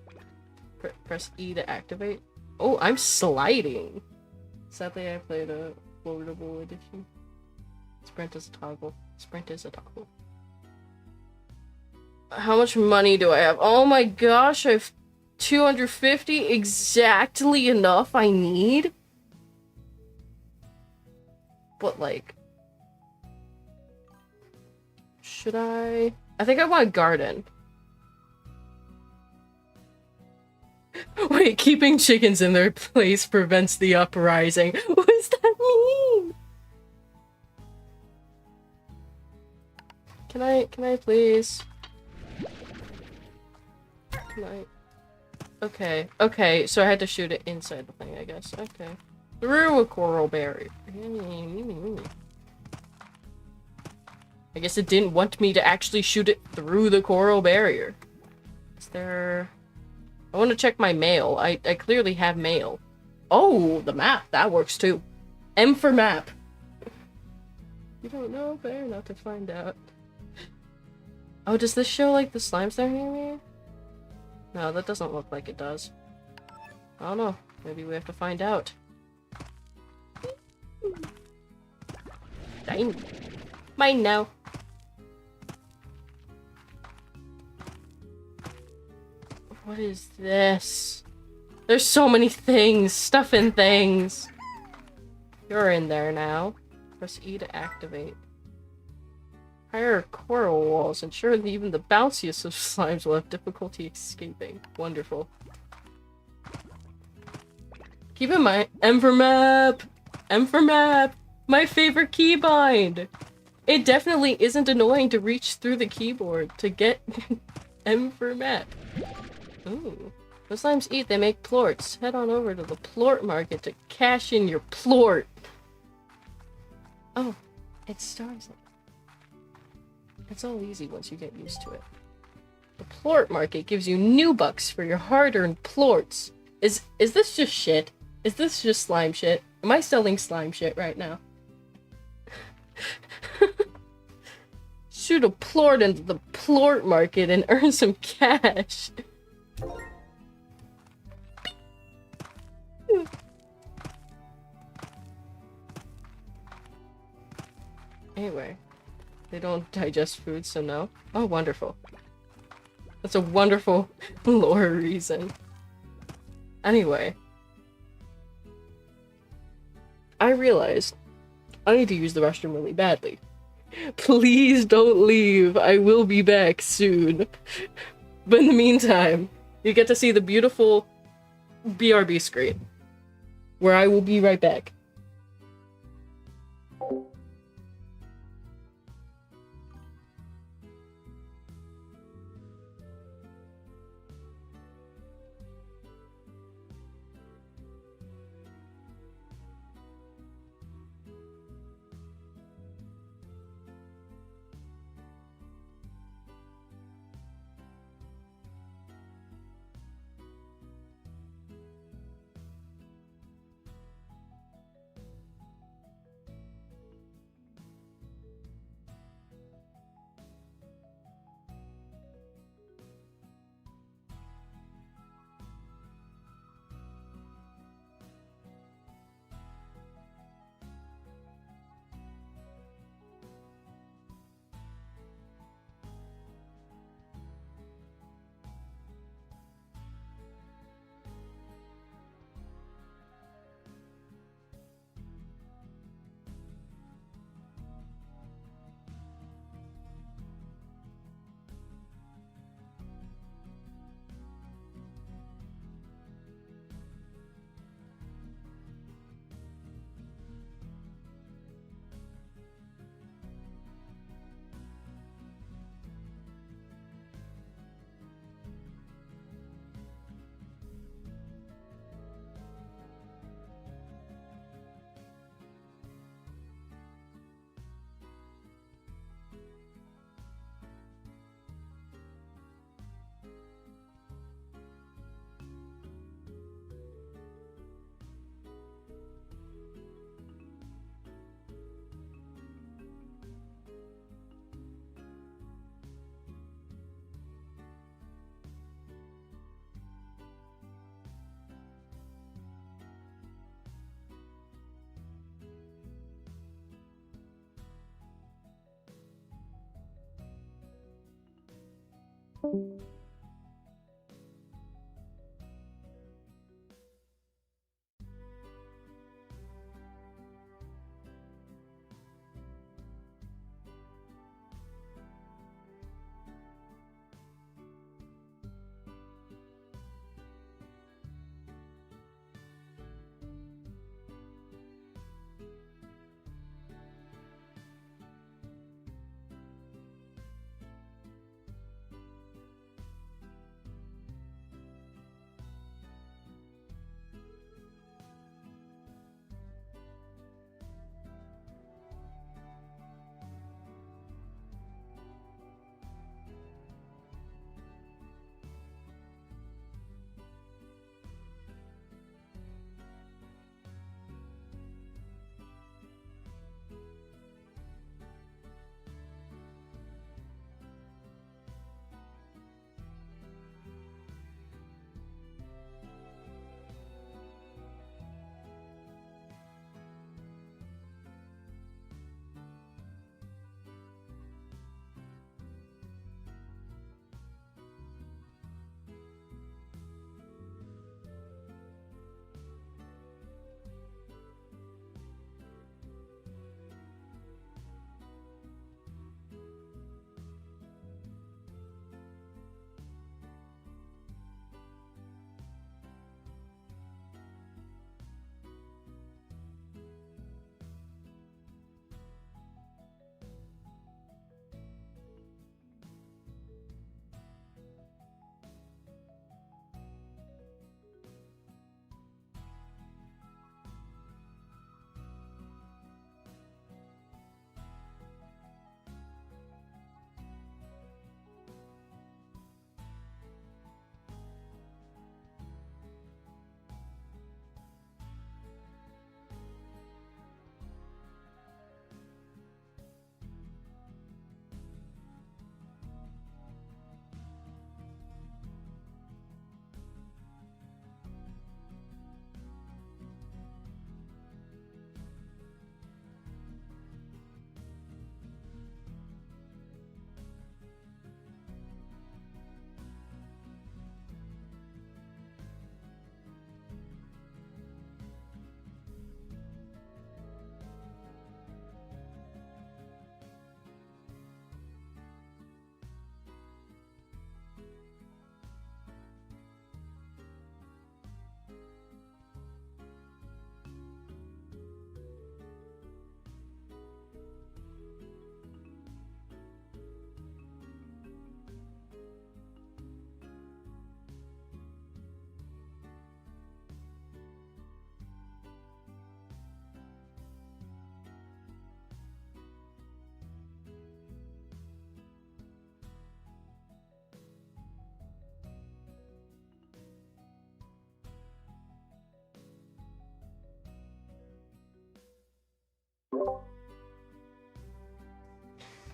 Press E to activate. Oh, I'm sliding. Sadly, I played a floatable edition. Sprint is a toggle. Sprint is a toggle. How much money do I have? Oh my gosh, I have 250, exactly enough I need. But like, should I? I think I want a garden. Wait, keeping chickens in their place prevents the uprising. What does that mean? Can I please? Can I? Okay, so I had to shoot it inside the thing, I guess. Okay. Through a coral barrier. I guess it didn't want me to actually shoot it through the coral barrier. Is there... I want to check my mail. I clearly have mail. Oh, the map. That works too. M for map. You don't know, better not to find out. Oh, does this show like the slimes that are near me? No, that doesn't look like it does. I don't know. Maybe we have to find out. Dang. Mine now. What is this? There's so many things. Stuff and things. You're in there now. Press E to activate. Higher coral walls. Ensure that even the bounciest of slimes will have difficulty escaping. Wonderful. Keep in mind, M for map! M for map! My favorite keybind! It definitely isn't annoying to reach through the keyboard to get M for map. Ooh. When slimes eat, they make plorts. Head on over to the plort market to cash in your plort. Oh, it stars. It's all easy once you get used to it. The plort market gives you new bucks for your hard-earned plorts. Is this just shit? Is this just slime shit? Am I selling slime shit right now? Shoot a plort into the plort market and earn some cash. Anyway, they don't digest food, so no. Oh, wonderful. That's a wonderful lore reason. Anyway. I realized I need to use the restroom really badly. Please don't leave. I will be back soon. But in the meantime, you get to see the beautiful BRB screen. Where I will be right back.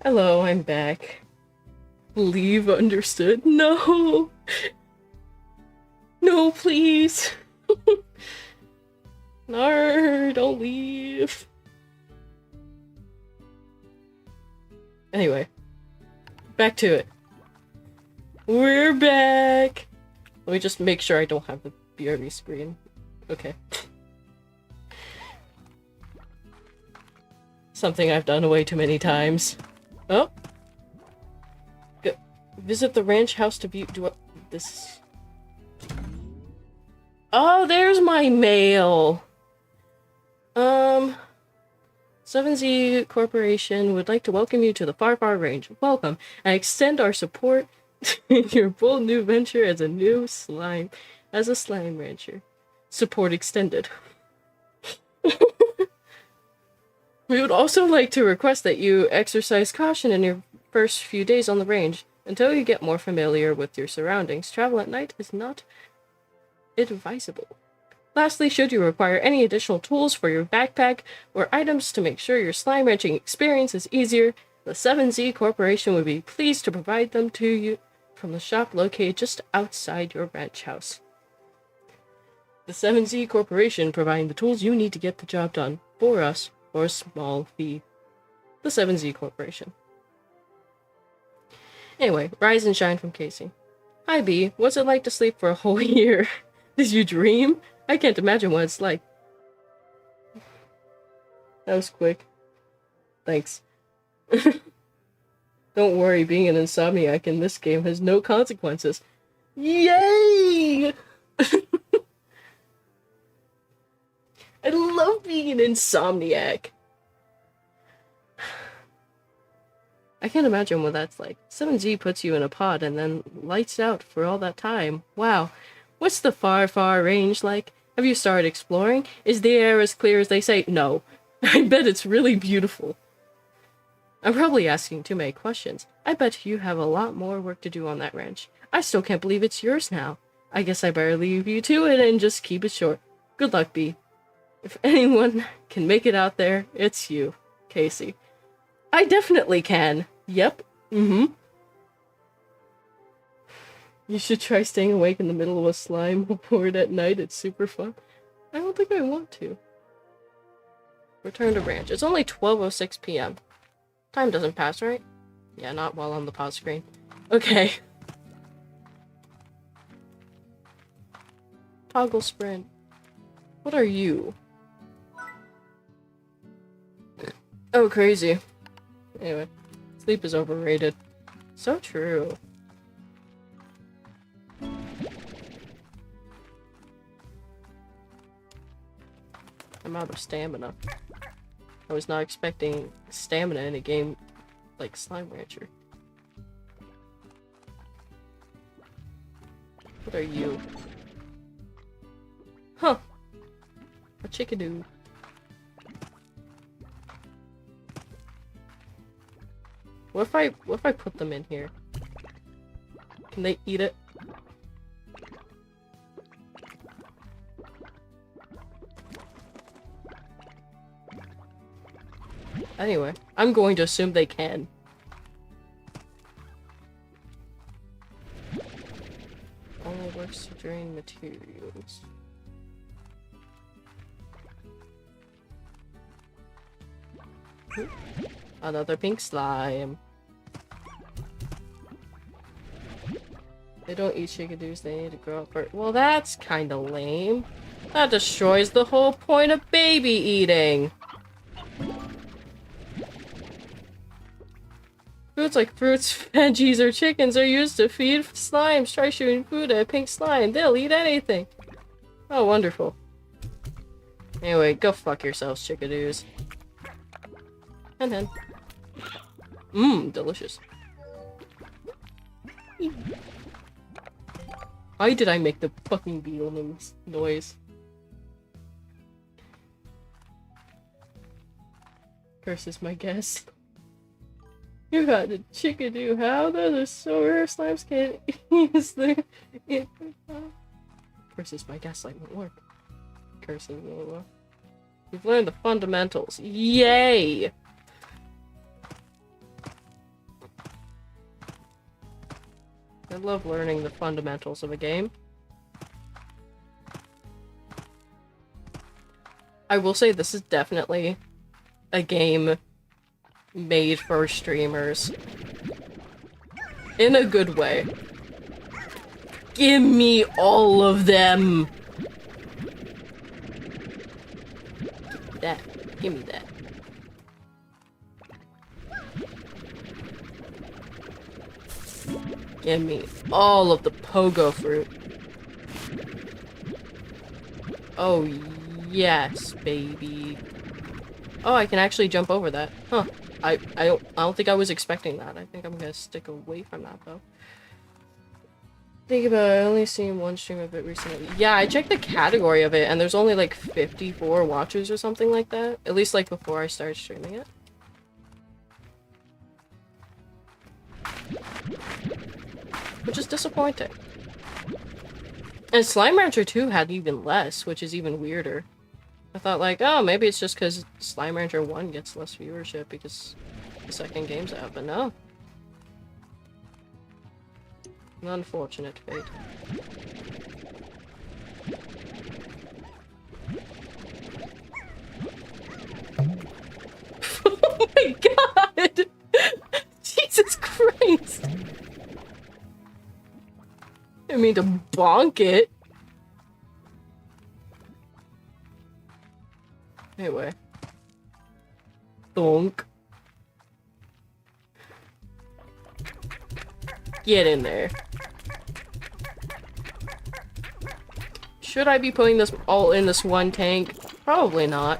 Hello, I'm back. Leave understood? No! No, please! No, don't leave. Anyway, back to it. We're back! Let me just make sure I don't have the BRB screen. Okay. Something I've done way too many times. Oh! Visit the ranch house to view- this... Oh, there's my mail! 7Z Corporation would like to welcome you to the Far Far Range. Welcome, and extend our support in your bold new venture as a slime rancher. Support extended. We would also like to request that you exercise caution in your first few days on the range. Until you get more familiar with your surroundings, travel at night is not advisable. Lastly, should you require any additional tools for your backpack or items to make sure your slime ranching experience is easier, the 7Z Corporation would be pleased to provide them to you from the shop located just outside your ranch house. The 7Z Corporation providing the tools you need to get the job done for us for a small fee. The 7Z Corporation. Anyway, rise and shine from Casey. Hi, B. What's it like to sleep for a whole year? Did you dream? I can't imagine what it's like. That was quick. Thanks. Don't worry, being an insomniac in this game has no consequences. Yay! I love being an insomniac. I can't imagine what that's like. 7G puts you in a pod and then lights out for all that time. Wow. What's the far, far range like? Have you started exploring? Is the air as clear as they say? No. I bet it's really beautiful. I'm probably asking too many questions. I bet you have a lot more work to do on that ranch. I still can't believe it's yours now. I guess I better leave you to it and just keep it short. Good luck, B. If anyone can make it out there, it's you, Casey. I definitely can. Yep. You should try staying awake in the middle of a slime board at night. It's super fun. I don't think I want to. Return to ranch. It's only 12:06 p.m. Time doesn't pass, right? Yeah, not while on the pause screen. Okay. Toggle sprint. What are you? Oh, crazy. Anyway, sleep is overrated. So true. I'm out of stamina. I was not expecting stamina in a game like Slime Rancher. What are you? Huh. A chickadoo. What if I put them in here? Can they eat it? Anyway, I'm going to assume they can. Only works to drain materials. Another pink slime. They don't eat chickadoos, they need to grow up first. Well, that's kinda lame. That destroys the whole point of baby eating. Foods like fruits, veggies, or chickens are used to feed slimes. Try shooting food at a pink slime. They'll eat anything. Oh, wonderful. Anyway, go fuck yourselves, chickadoos. Hen. Mmm, delicious. Why did I make the fucking beetle noise? Curses my guess. You got a chickadoo. How? Those are so rare. Slimes can't use their... Curses my gaslight won't work. Curses won't work. You've learned the fundamentals. Yay! I love learning the fundamentals of a game. I will say this is definitely a game made for streamers. In a good way. Give me all of them! That. Give me that. Give me all of the pogo fruit. Oh, yes, baby. Oh, I can actually jump over that. Huh. I don't think I was expecting that. I think I'm gonna stick away from that, though. Think about it, I only seen one stream of it recently. Yeah, I checked the category of it, and there's only like 54 watchers or something like that. At least like before I started streaming it. Which is disappointing. And Slime Rancher 2 had even less, which is even weirder. I thought like, oh, maybe it's just because Slime Rancher 1 gets less viewership because the second game's out, but no. An unfortunate fate. Oh my god! Jesus Christ! I mean to bonk it. Anyway. Donk. Get in there. Should I be putting this all in this one tank? Probably not.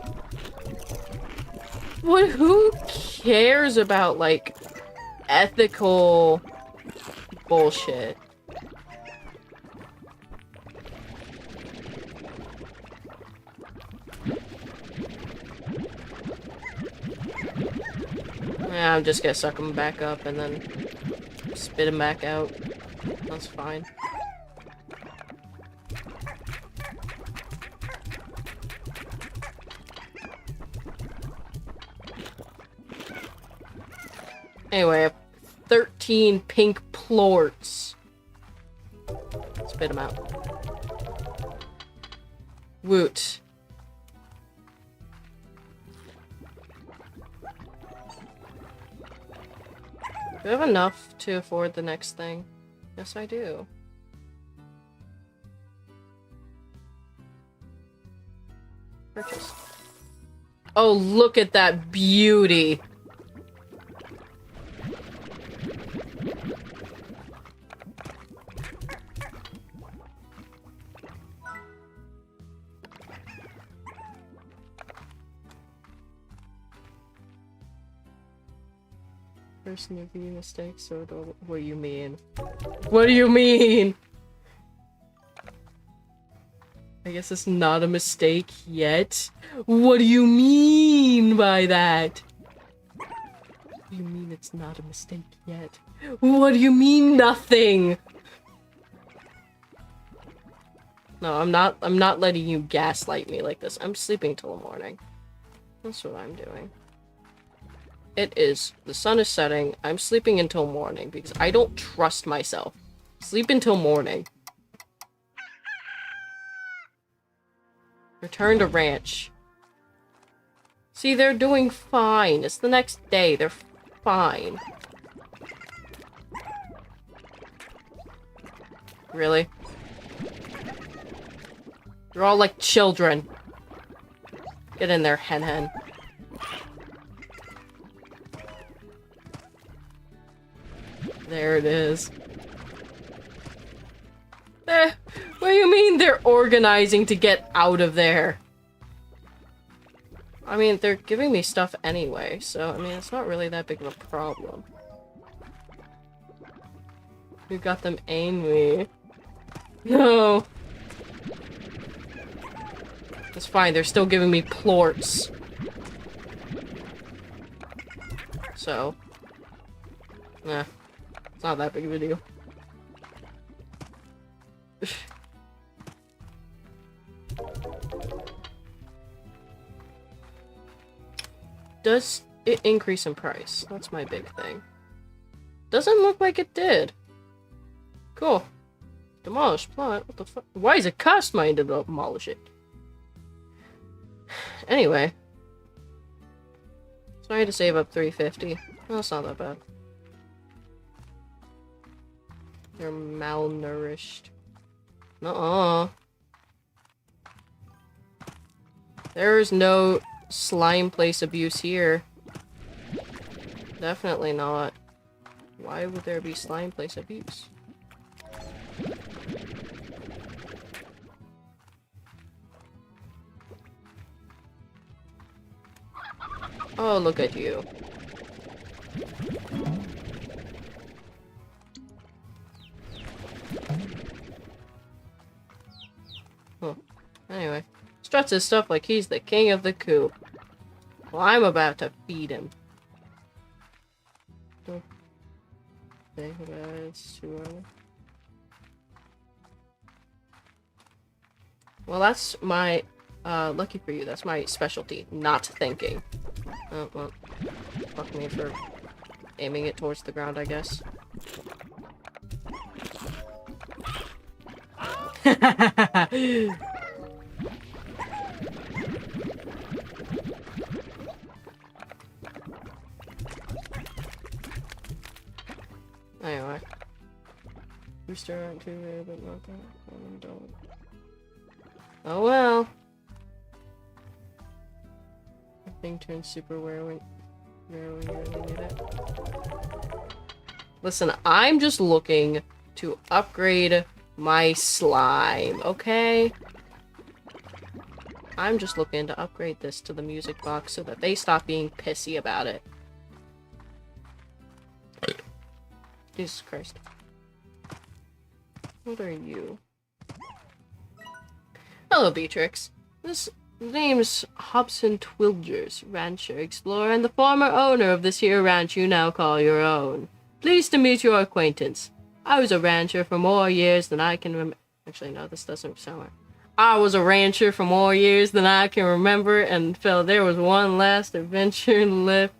What? Who cares about, like, ethical bullshit? Yeah, I'm just gonna suck them back up and then spit them back out. That's fine. Anyway, I have 13 pink plorts. Spit them out. Woot. Do I have enough to afford the next thing? Yes, I do. Purchase. Oh, look at that beauty! Person of the mistake, so what do you mean? What do you mean? I guess it's not a mistake yet. What do you mean by that? What do you mean it's not a mistake yet? What do you mean nothing? No, I'm not letting you gaslight me like this. I'm sleeping till the morning. That's what I'm doing. It is. The sun is setting. I'm sleeping until morning because I don't trust myself. Sleep until morning. Return to ranch. See, they're doing fine. It's the next day. They're fine. Really? They're all like children. Get in there, hen hen. There it is. What do you mean they're organizing to get out of there? I mean, they're giving me stuff anyway, so, I mean, it's not really that big of a problem. You got them angry. No. It's fine, they're still giving me plorts. So. Nah. It's not that big of a deal. Does it increase in price? That's my big thing. Doesn't look like it did. Cool. Demolish plot? What the fuck? Why does it cost money to demolish it? Anyway. So I had to save up $350. Well, that's not that bad. They're malnourished. Nuh-uh. There's no slime place abuse here. Definitely not. Why would there be slime place abuse? Oh, look at you. Huh. Anyway. Struts his stuff like he's the king of the coop. Well, I'm about to feed him. Okay, that's too early. Well, that's my, lucky for you, that's my specialty. Not thinking. Oh, well. Fuck me for aiming it towards the ground, I guess. Anyway. Booster aren't too rare, but not that common, don't. Oh well. The thing turns super rare when you really need it. Listen, I'm just looking to upgrade my slime, okay? I'm just looking to upgrade this to the music box so that they stop being pissy about it. Jesus Christ. What are you? Hello, Beatrix. This name's Hobson Twilgers, rancher, explorer, and the former owner of this here ranch you now call your own. Pleased to meet your acquaintance. I was a rancher for more years than I can remember. Actually, no, this doesn't sound right. I was a rancher for more years than I can remember and felt there was one last adventure left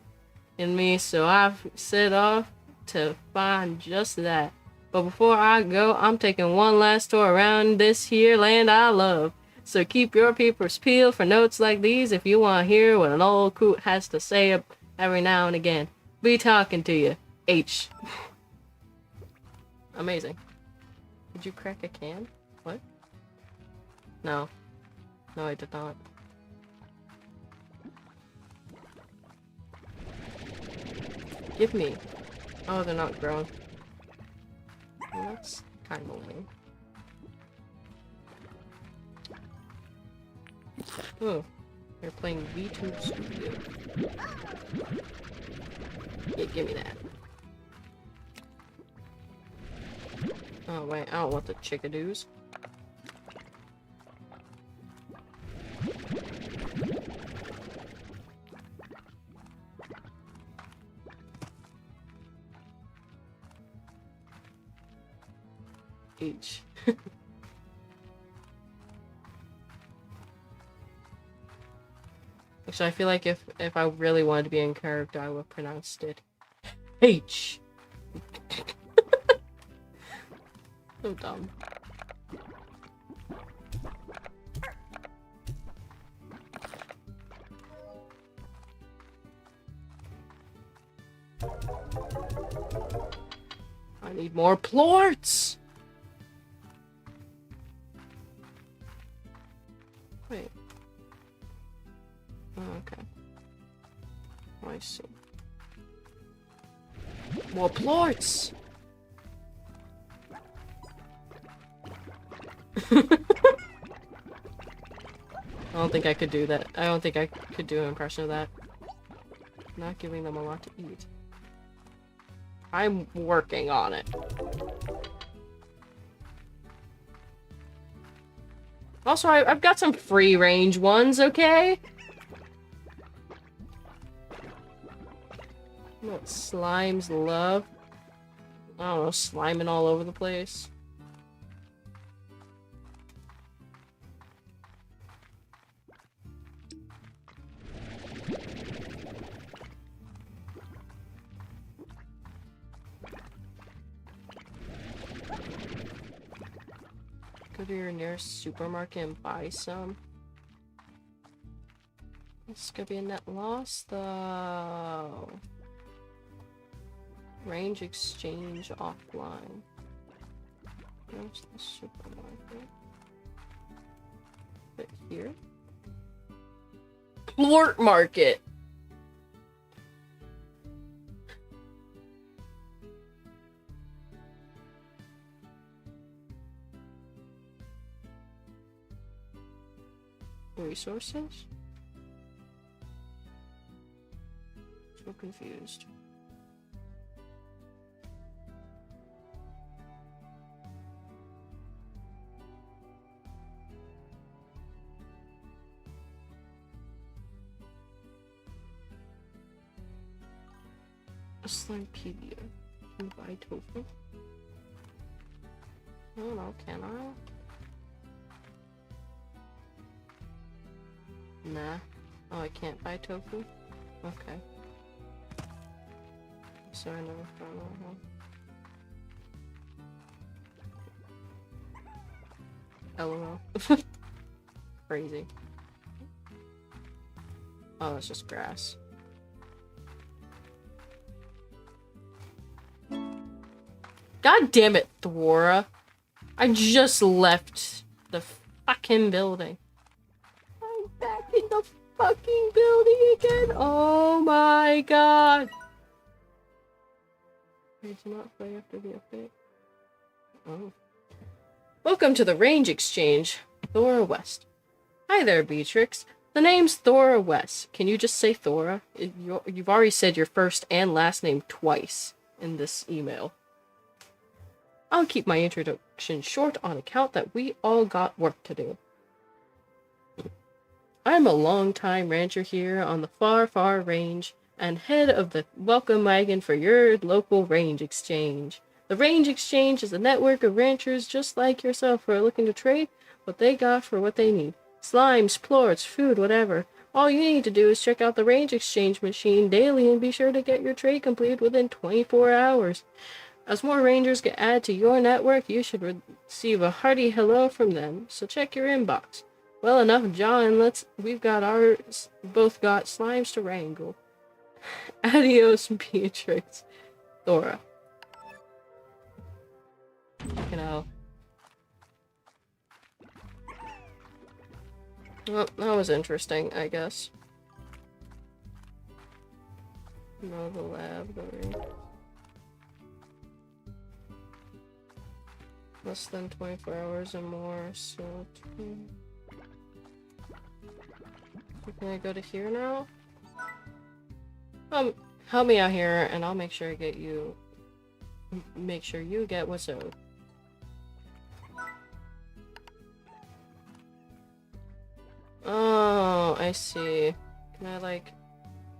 in me, so I've set off to find just that. But before I go, I'm taking one last tour around this here land I love. So keep your peepers peeled for notes like these if you want to hear what an old coot has to say every now and again. Be talking to you. H. Amazing. Did you crack a can? What? No. No, I did not. Give me. Oh, they're not grown. Well, that's kind of lame. Oh, they're playing VTube Studio. Yeah, give me that. Oh wait, I don't want the chickadoos. H. Actually, I feel like if I really wanted to be in character, I would have pronounced it H. So dumb. I need more plorts! Wait. Oh, okay. Oh, I see. More plorts! I don't think I could do that. I don't think I could do an impression of that. Not giving them a lot to eat. I'm working on it. Also, I've got some free-range ones, okay? What slimes love? I don't know, sliming all over the place. Go to your nearest supermarket and buy some. This could be a net loss, though. Range exchange offline. Where's the supermarket? Is it here? Plort market! Resources? So confused. Slimepedia. Can you buy tofu? I don't know, can I? Nah. Oh, I can't buy tofu? Okay. So I never found that one. LOL. Crazy. Oh, that's just grass. God damn it, Thora. I just left the fucking building. I'm back in the fucking building again. Oh my god. Wait, do not play after the update. Oh. Welcome to the Range Exchange, Thora West. Hi there, Beatrix. The name's Thora West. Can you just say Thora? You've already said your first and last name twice in this email. I'll keep my introduction short on account that we all got work to do. I'm a long-time rancher here on the far, far range and head of the welcome wagon for your local range exchange. The Range Exchange is a network of ranchers just like yourself who are looking to trade what they got for what they need. Slimes, plorts, food, whatever. All you need to do is check out the Range Exchange machine daily and be sure to get your trade completed within 24 hours. As more rangers get added to your network, you should receive a hearty hello from them, so check your inbox. Well enough, John, we've got both got slimes to wrangle. Adios, Beatrix. Thora. You know. Well, that was interesting, I guess. No, the laboratory. Less than 24 hours or more, so... Can I go to here now? Help me out here, and I'll make sure I get you... Make sure you get what's owed. Oh, I see. Can I, like,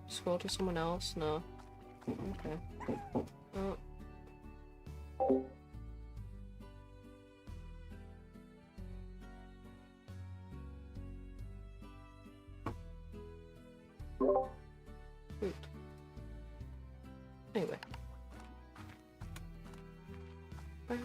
scroll to someone else? No. Okay. Oh. Shoot. Anyway. Oh,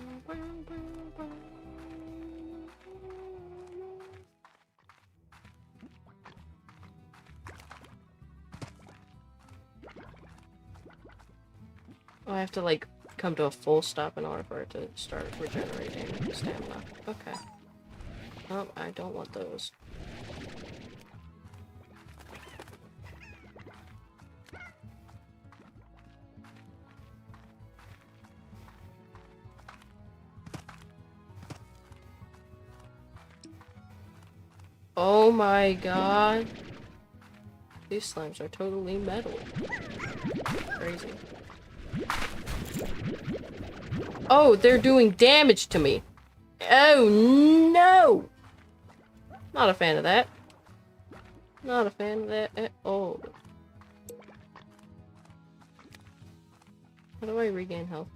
I have to, like, come to a full stop in order for it to start regenerating stamina. Okay. Oh, I don't want those. Oh my god. These slimes are totally metal. Crazy. Oh, they're doing damage to me. Oh no! Not a fan of that. Not a fan of that at all. How do I regain health?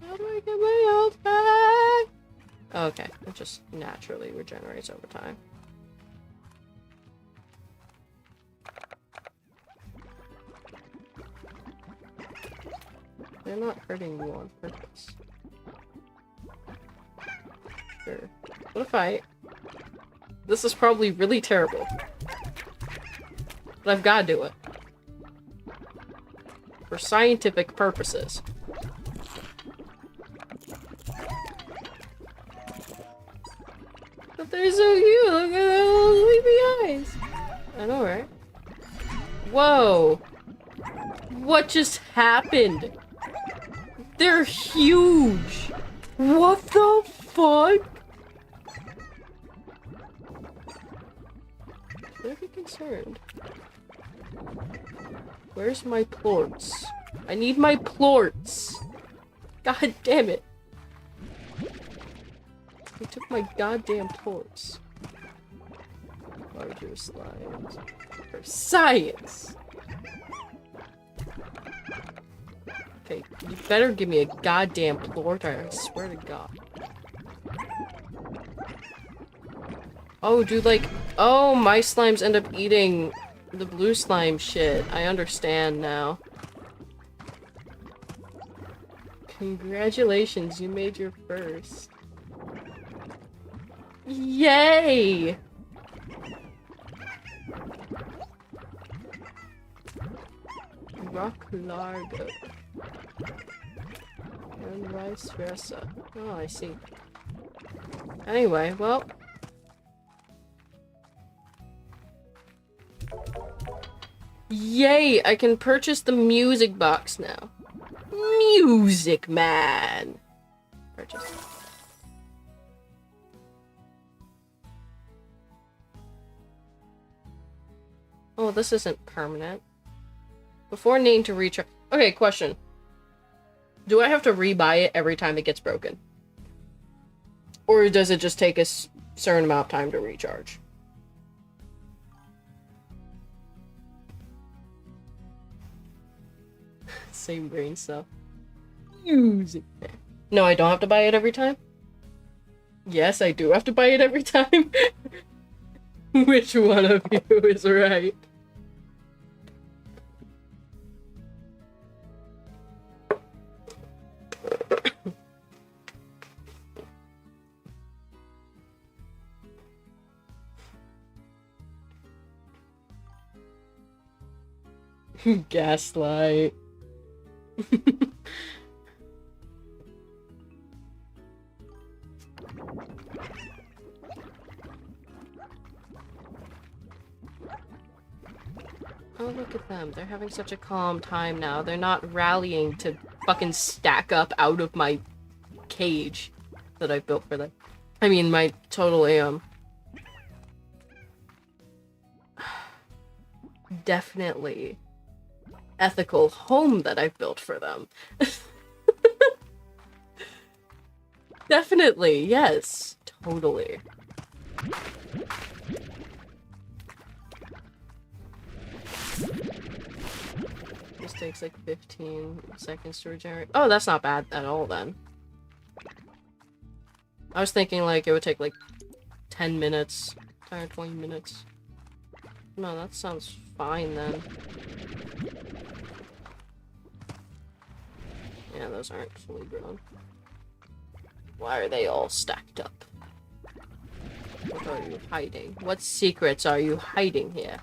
How do I get my health back? Okay, it just naturally regenerates over time. They're not hurting you on purpose. Sure. What if I... This is probably really terrible. But I've gotta do it. For scientific purposes. But they're so cute! Look at those sleepy eyes! I know, right? Whoa! What just happened? They're huge! What the fuck? Should I be concerned? Where's my plorts? I need my plorts! God damn it! They took my goddamn plorts. Larger slimes. For science! Okay, you better give me a goddamn plort, I swear to god. Oh, dude, like... Oh, my slimes end up eating the blue slime shit. I understand now. Congratulations, you made your first. Yay! Rock Largo. vice versa. Oh, I see. Anyway, well. Yay! I can purchase the music box now. Music Man! Purchase. Oh, this isn't permanent. Before needing to recharge. Okay, question. Do I have to rebuy it every time it gets broken? Or does it just take a certain amount of time to recharge? Same brain stuff. Music. No, I don't have to buy it every time? Yes, I do have to buy it every time. Which one of you is right? Gaslight. Oh, look at them. They're having such a calm time now. They're not rallying to fucking stack up out of my cage that I built for them. I mean, my total definitely ethical home that I've built for them. Definitely, yes. Totally. This takes like 15 seconds to regenerate. Oh, that's not bad at all then. I was thinking like it would take like 10 minutes, 10 or 20 minutes. No, that sounds fine then. Yeah, those aren't fully grown. Why are they all stacked up? What are you hiding? What secrets are you hiding here?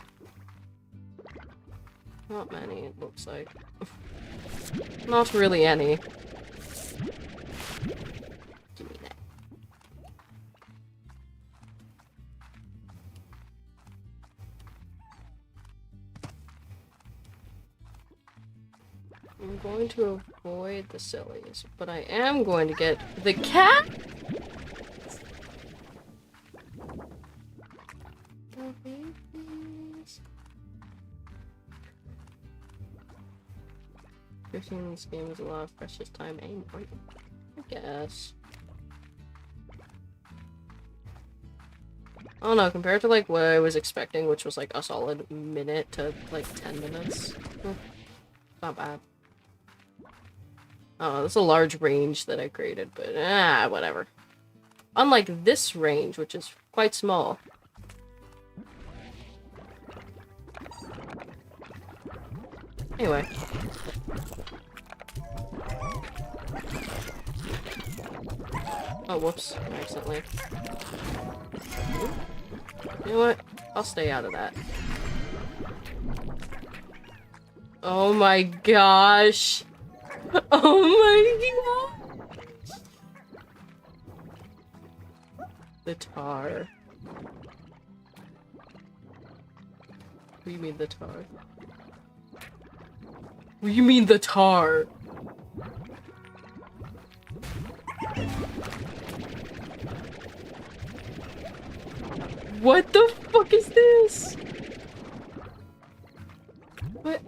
Not many, it looks like. Not really any. Give me that. I'm going to avoid the sillies, but I am going to get the cat! Babies. 15 in this game is a lot of precious time anymore, I guess. I don't know, compared to like what I was expecting, which was like a solid minute to like 10 minutes. Not bad. Oh, that's a large range that I created, but whatever. Unlike this range, which is quite small. Anyway. Oh, whoops. Accidentally. You know what? I'll stay out of that. Oh my gosh. Oh my gosh. The tar. What do you mean the tar? What do you mean the tar? What the fuck is this? What?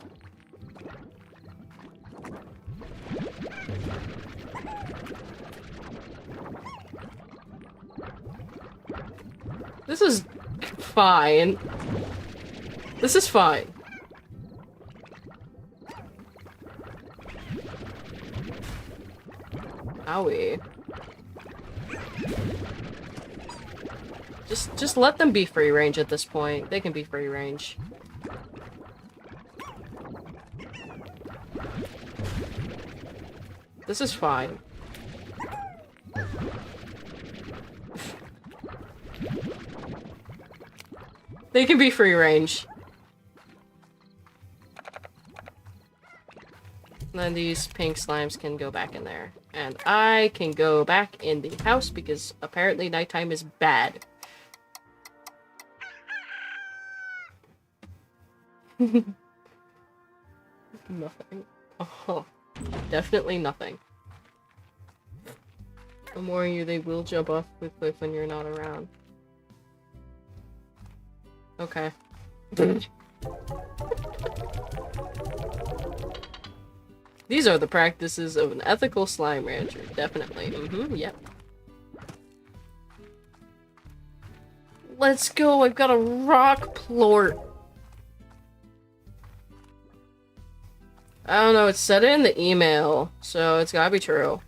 This is fine. This is fine. Owie. Just let them be free range at this point. They can be free range. This is fine. They can be free range. then these pink slimes can go back in there. And I can go back in the house because apparently nighttime is bad. Nothing. Oh, definitely nothing. I'm warning you, they will jump off the cliff when you're not around. Okay. These are the practices of an ethical slime rancher. Definitely. Yep. Let's go! I've got a rock plort! I don't know, it said it in the email, so it's gotta be true.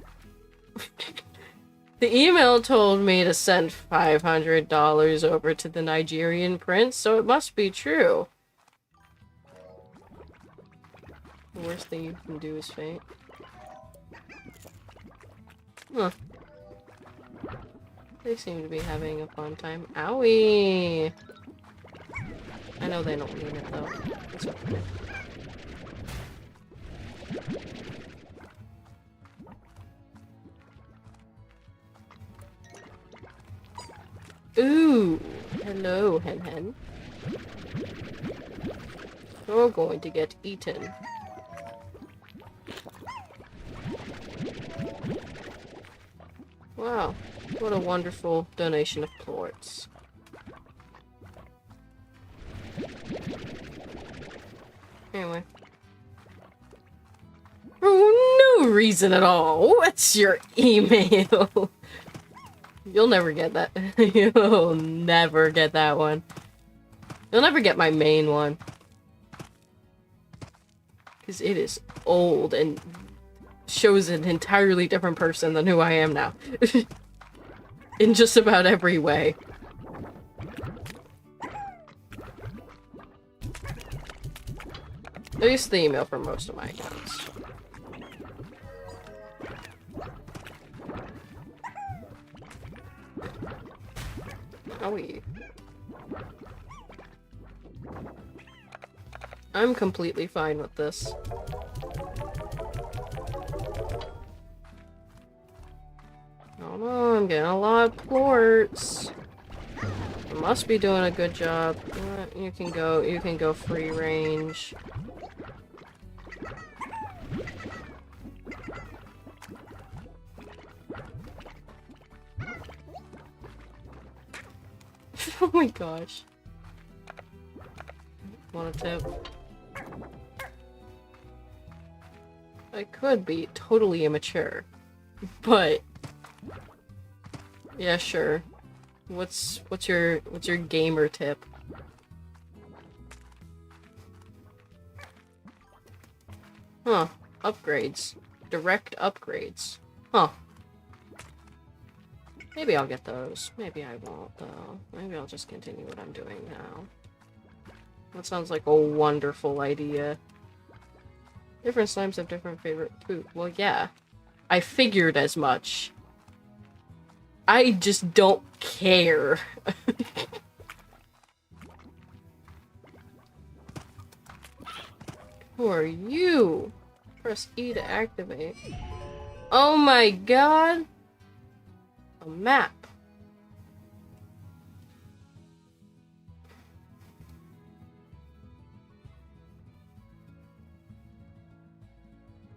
The email told me to send $500 over to the Nigerian prince, so it must be true. The worst thing you can do is faint. Huh. They seem to be having a fun time. Owie! I know they don't mean it, though. It's okay. Ooh! Hello, Hen Hen. You're going to get eaten. Wow, what a wonderful donation of plorts. Anyway. For no reason at all. What's your email? You'll never get that. You'll never get that one. You'll never get my main one. Because it is old and shows an entirely different person than who I am now. In just about every way. I use the email for most of my accounts. Owie. I'm completely fine with this. Oh no, I'm getting a lot of plorts. I must be doing a good job. You can go free range. Oh my gosh. Want a tip? I could be totally immature, but yeah, sure. What's your gamer tip? Huh. Upgrades. Direct upgrades. Huh. Maybe I'll get those. Maybe I won't, though. Maybe I'll just continue what I'm doing now. That sounds like a wonderful idea. Different slimes have different favorite food. Well, yeah. I figured as much. I just don't care. Who are you? Press E to activate. Oh my god! A map.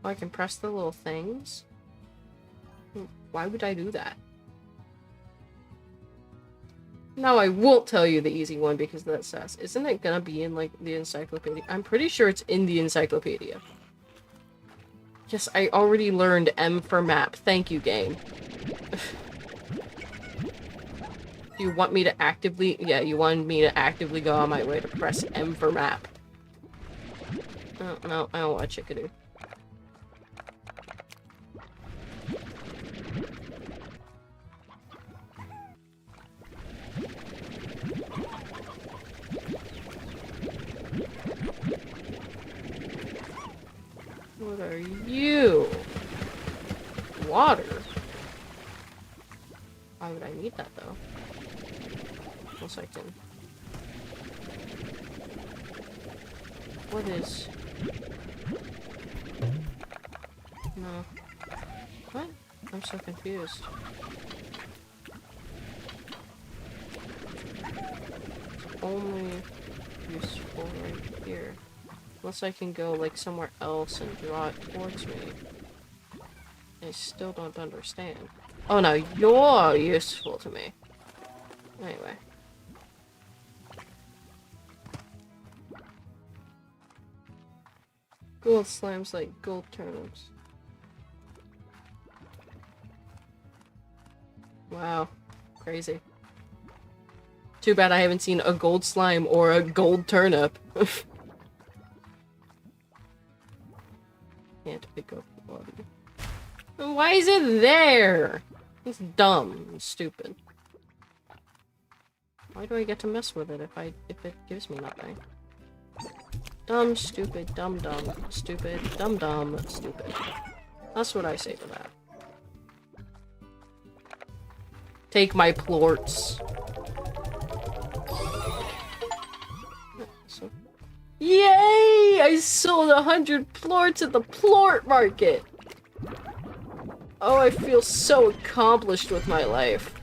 Oh, I can press the little things? Why would I do that? No, I won't tell you the easy one because that's sass. Isn't it gonna be in, like, the encyclopedia? I'm pretty sure it's in the encyclopedia. Yes, I already learned M for map. Thank you, game. You want me to actively... Yeah, you want me to actively go on my way to press M for map. Oh, no, I don't want a chickadee. What are you? Water? Why would I need that, though? Unless I can... What is... No. What? I'm so confused. It's only useful right here. Unless I can go, like, somewhere else and draw it towards me. I still don't understand. Oh no, you're useful to me. Anyway. Gold slimes like gold turnips. Wow. Crazy. Too bad I haven't seen a gold slime or a gold turnip. Can't pick up water. Why is it there? It's dumb and stupid. Why do I get to mess with it if it gives me nothing? Dumb, stupid, dumb, stupid, dumb, stupid. That's what I say to that. Take my plorts. Yay! I sold 100 plorts at the plort market! Oh, I feel so accomplished with my life.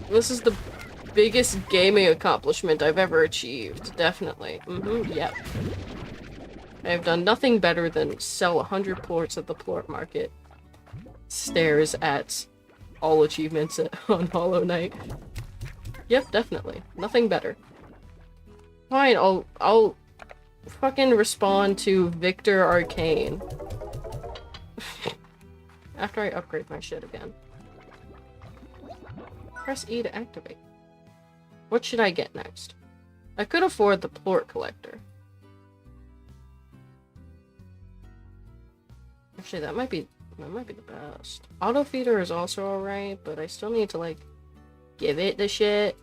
This is the biggest gaming accomplishment I've ever achieved. Definitely. Yep. I have done nothing better than sell 100 plorts at the plort market. Stares at all achievements on Hollow Knight. Yep, definitely. Nothing better. Fine, I'll fucking respond to Victor Arcane. After I upgrade my shit again. Press E to activate. What should I get next? I could afford the plort collector. Actually, that might be the best. Auto feeder is also alright, but I still need to, like, give it the shit.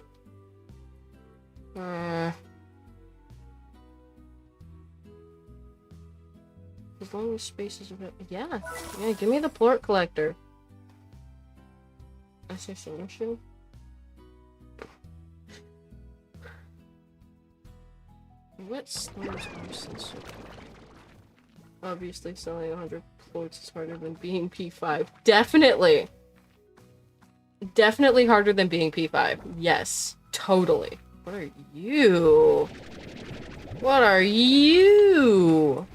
As long as space is a bit. Yeah, give me the plort collector. I see solution. What slurs are sensitive? Obviously, selling 100 plorts is harder than being P5. Definitely! Definitely harder than being P5. Yes, totally. What are you? What are you?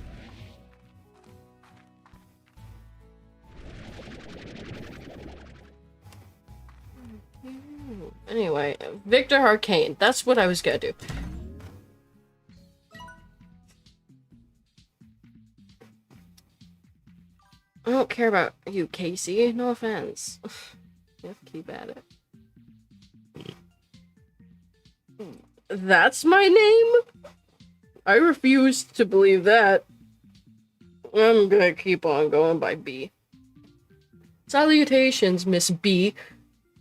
Anyway, Victor Arcane. That's what I was gonna do. I don't care about you, Casey. No offense. You have to keep at it. That's my name? I refuse to believe that. I'm gonna keep on going by B. Salutations, Miss B.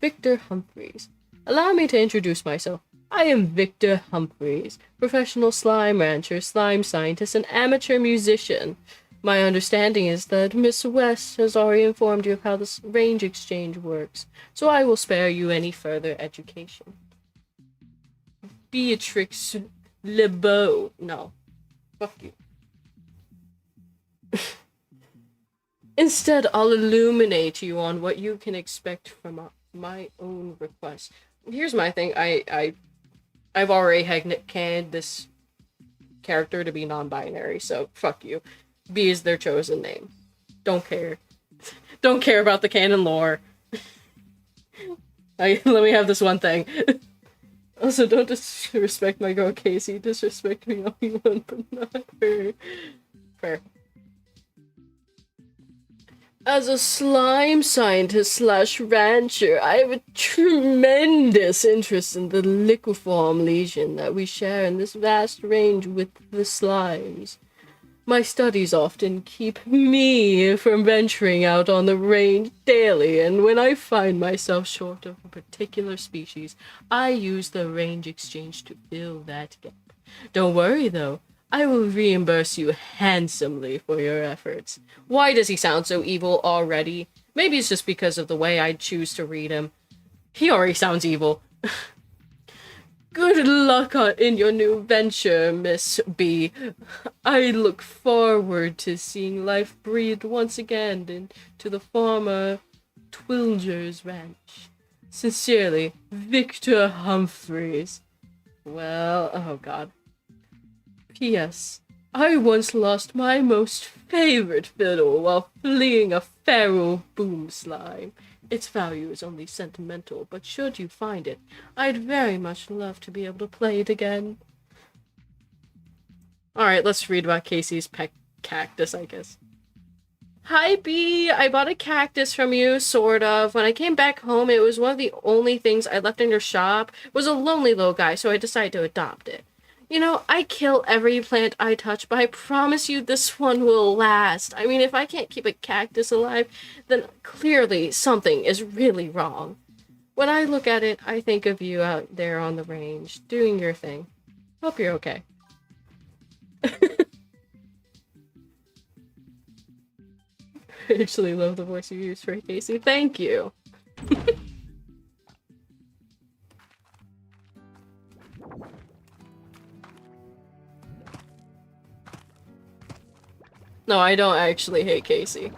Victor Humphreys. Allow me to introduce myself. I am Victor Humphreys, professional slime rancher, slime scientist, and amateur musician. My understanding is that Miss West has already informed you of how this range exchange works, so I will spare you any further education. Beatrix LeBeau. No. Fuck you. Instead, I'll illuminate you on what you can expect from my own request. Here's my thing. I've already canned this character to be non-binary, so fuck you. B is their chosen name. Don't care. Don't care about the canon lore. Let me have this one thing. Also, don't disrespect my girl Casey. Disrespect me all you want, but not her. Fair. As a slime scientist / rancher, I have a tremendous interest in the liquiform lesion that we share in this vast range with the slimes. My studies often keep me from venturing out on the range daily, and when I find myself short of a particular species, I use the range exchange to fill that gap. Don't worry, though. I will reimburse you handsomely for your efforts. Why does he sound so evil already? Maybe it's just because of the way I choose to read him. He already sounds evil. Good luck in your new venture, Miss B. I look forward to seeing life breathed once again into the former Twilger's ranch. Sincerely, Victor Humphreys. Well, oh god. P.S. I once lost my most favorite fiddle while fleeing a feral boom slime. Its value is only sentimental, but should you find it, I'd very much love to be able to play it again. Alright, let's read about Casey's cactus, I guess. Hi, B! I bought a cactus from you, sort of. When I came back home, it was one of the only things I left in your shop. It was a lonely little guy, so I decided to adopt it. You know, I kill every plant I touch, but I promise you this one will last. I mean, if I can't keep a cactus alive, then clearly something is really wrong. When I look at it, I think of you out there on the range, doing your thing. Hope you're okay. I actually love the voice you use for Casey. Thank you. No, I don't actually hate Casey.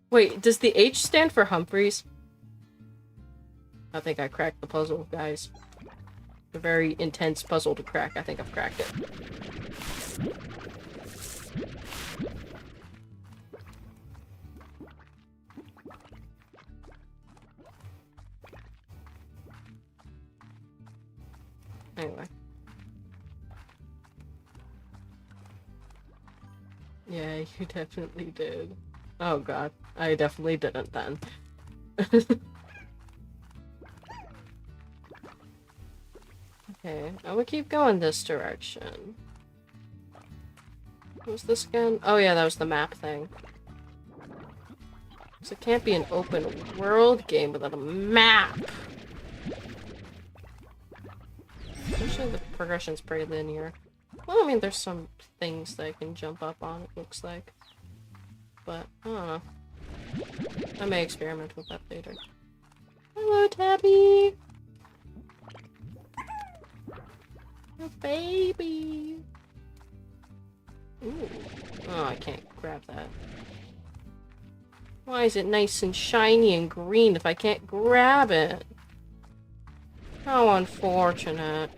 Wait, does the H stand for Humphreys? I think I cracked the puzzle, guys. A very intense puzzle to crack. I think I've cracked it. Anyway. Yeah, you definitely did. Oh god, I definitely didn't then. Okay, I'm gonna keep going this direction. What was this again? Oh yeah, that was the map thing. So it can't be an open world game without a map. Usually the progression's pretty linear. Well, I mean, there's some things that I can jump up on, it looks like. But, I don't know. I may experiment with that later. Hello, Tabby! Oh, baby! Ooh. Oh, I can't grab that. Why is it nice and shiny and green if I can't grab it? How unfortunate.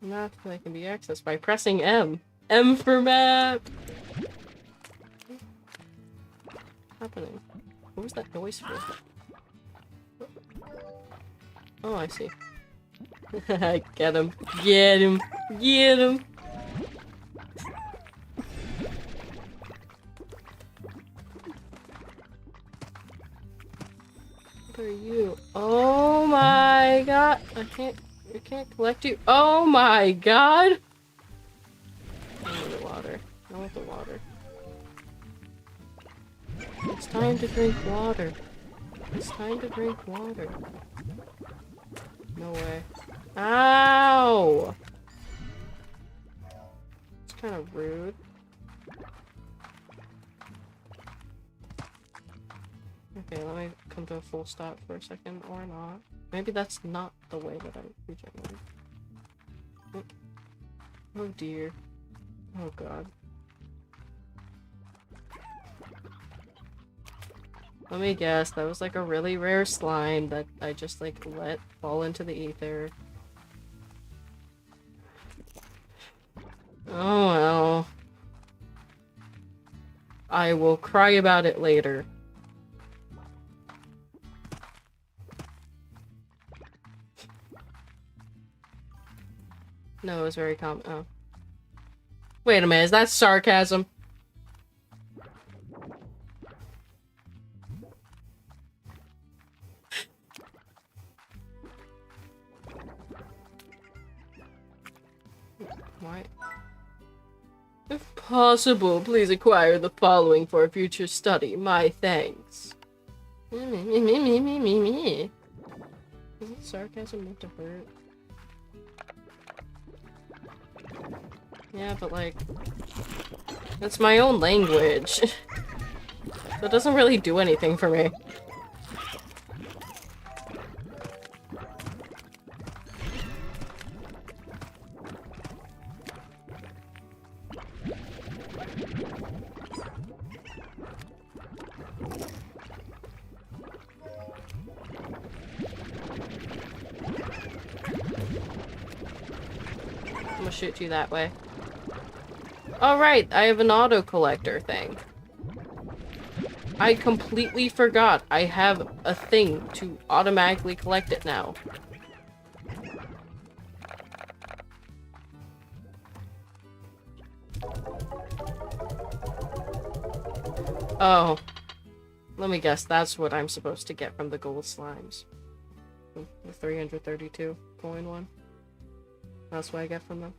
Map that can be accessed by pressing M. M for map! What's happening? What was that noise for? Oh, I see. Get him. Get him. Get him. What are you? Oh my god. I can't collect you. Oh my god. I need the water. I want the water. It's time to drink water. It's time to drink water. No way. Ow! It's kind of rude. Okay, let me come to a full stop for a second, or not. Maybe that's not the way that I regenerate. Oh dear. Oh god. Let me guess, that was like a really rare slime that I just like let fall into the ether. Oh well. I will cry about it later. No, it was very common. Oh. Wait a minute, is that sarcasm? Why? If possible, please acquire the following for future study. My thanks. Isn't sarcasm meant to hurt? Yeah, but like... It's my own language. So it doesn't really do anything for me. I'm gonna shoot you that way. Oh right, I have an auto collector thing. I completely forgot I have a thing to automatically collect it now. Oh. Let me guess, that's what I'm supposed to get from the gold slimes. The 332 coin one. That's what I get from them.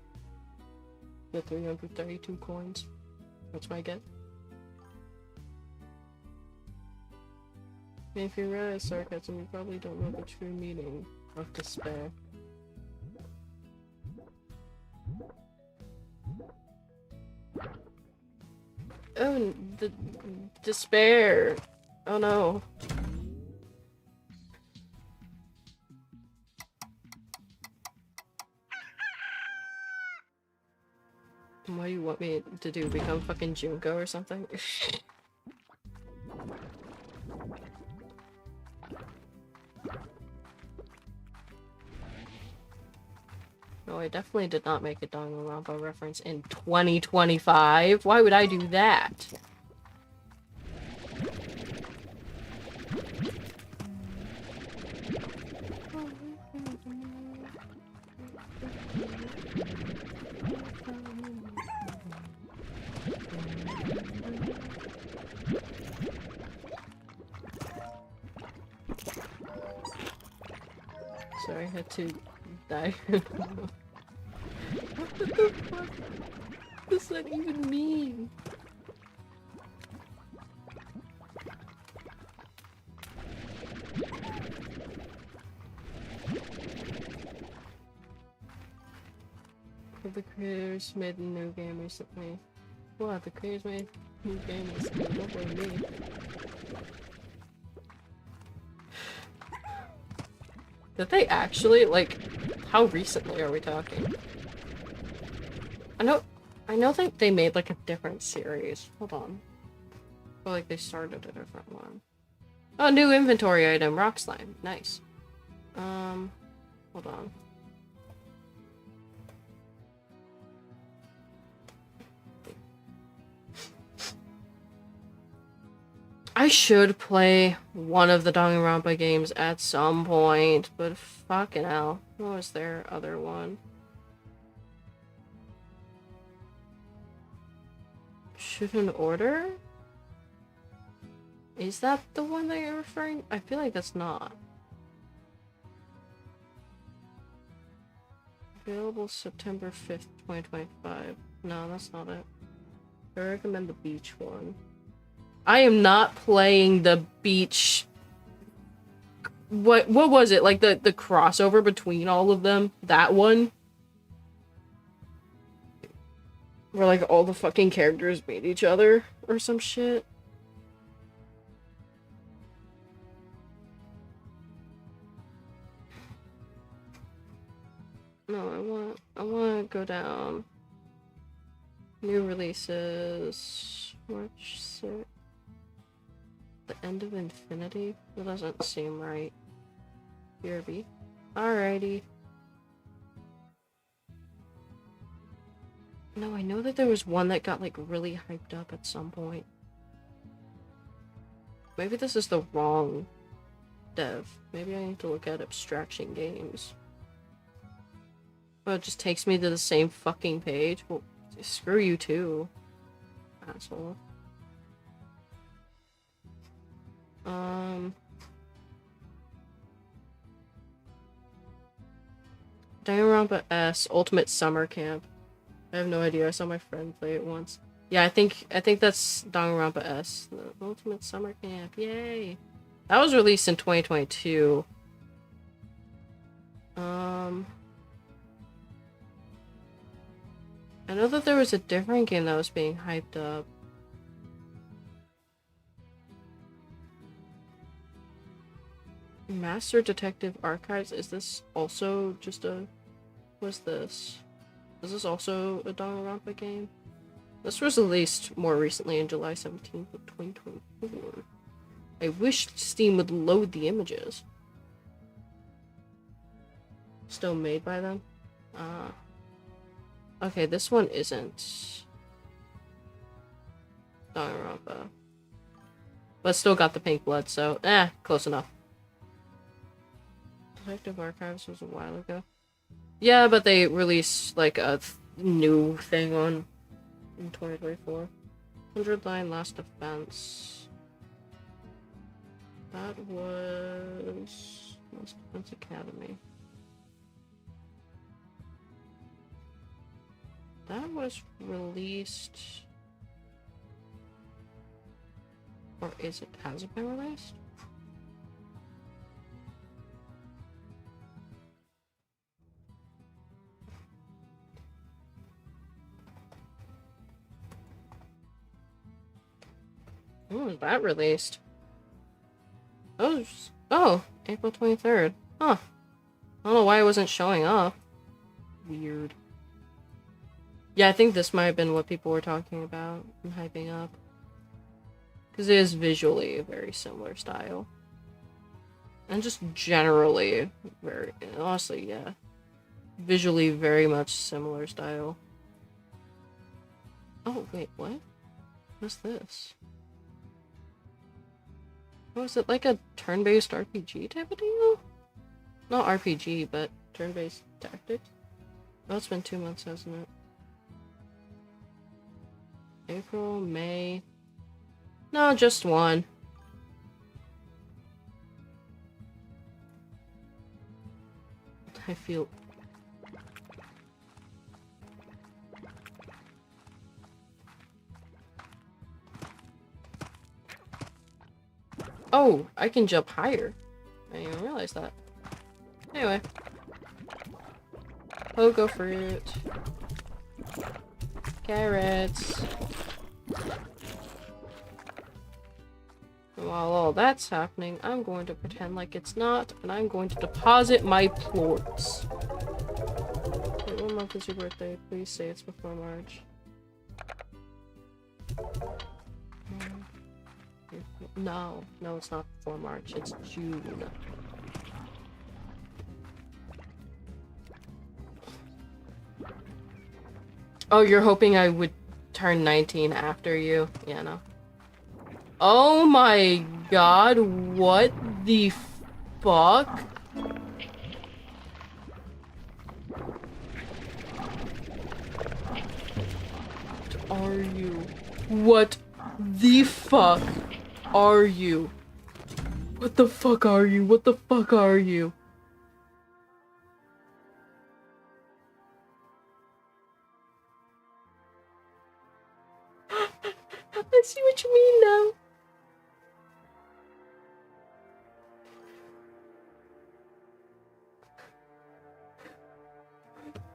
The 332 coins. That's what I get. If you realize sarcasm, you probably don't know the true meaning of despair. Oh, the despair. Oh no. What do you want me to do? Become fucking Junko or something? No, I definitely did not make a Danganronpa reference in 2025. Why would I do that? Sorry, I had to die. What the fuck does that even mean? The creators made a new game recently. What? The creators made a new game recently? Don't blame me. Did they actually? Like, how recently are we talking? I know that they made like a different series. Hold on. Or like they started a different one. Oh, new inventory item, rock slime. Nice. Hold on. I should play one of the Danganronpa games at some point, but fucking hell. What was their other one? Shouldn't Order? Is that the one that you're referring? I feel like that's not. Available September 5th, 2025. No, that's not it. I recommend the beach one. I am not playing the beach. What was it? Like the crossover between all of them? That one? Where like all the fucking characters meet each other or some shit? No, I wanna go down. New releases. March 6th. The End of Infinity? That doesn't seem right. BRB. Alrighty. No, I know that there was one that got like really hyped up at some point. Maybe this is the wrong dev. Maybe I need to look at Abstraction Games. Oh, it just takes me to the same fucking page? Well, screw you too, asshole. Danganronpa S Ultimate Summer Camp. I have no idea. I saw my friend play it once. Yeah, I think that's Danganronpa S. The Ultimate Summer Camp. Yay! That was released in 2022. I know that there was a different game that was being hyped up. Master Detective Archives, is this also just a... what's this? Is this also a Danganronpa game? This was released more recently in July 17th of 2024. I wish Steam would load the images. Still made by them? Okay, this one isn't Danganronpa. But still got the pink blood, so close enough. Detective Archives was a while ago. Yeah, but they released like a new thing in 2024. 100 Line Last Defense. That was Last Defense Academy. That was released, or has it been released? When was that released? Oh, April 23rd. Huh. I don't know why it wasn't showing up. Weird. Yeah, I think this might have been what people were talking about and hyping up. Because it is visually a very similar style. And just generally very, honestly, yeah. Visually very much similar style. Oh, wait, what? What's this? Oh, is it like a turn-based RPG type of deal? Not RPG, but turn-based tactics? Oh, it's been 2 months, hasn't it? April, May... No, just one. I feel... Oh, I can jump higher. I didn't even realize that. Anyway. Pogo fruit. Carrots. And while all that's happening, I'm going to pretend like it's not, and I'm going to deposit my plorts. Wait, what month is your birthday? Please say it's before March. No, it's not before March. It's June. Oh, you're hoping I would turn 19 after you? Yeah, no. Oh my god, what the fuck? What are you? What the fuck are you? What the fuck are you? What the fuck are you? I see what you mean now.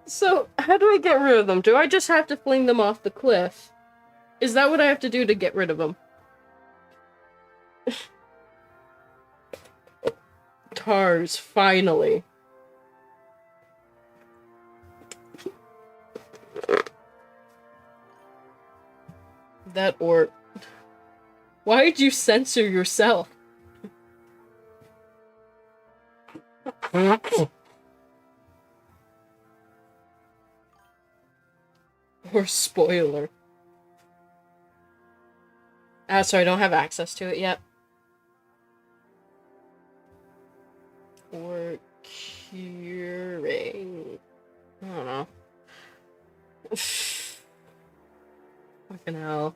So, how do I get rid of them? Do I just have to fling them off the cliff? Is that what I have to do to get rid of them? Tars, finally. That orc. Why did you censor yourself? Or spoiler. Sorry, I don't have access to it yet. Or curing. I don't know. Fucking hell.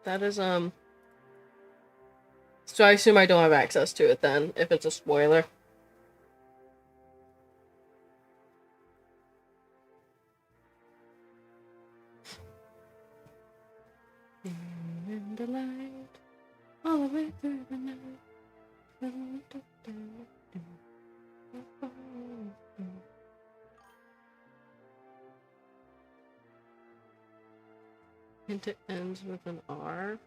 That is, So I assume I don't have access to it then, if it's a spoiler. In the light, all the way through the night. Hint it ends with an R.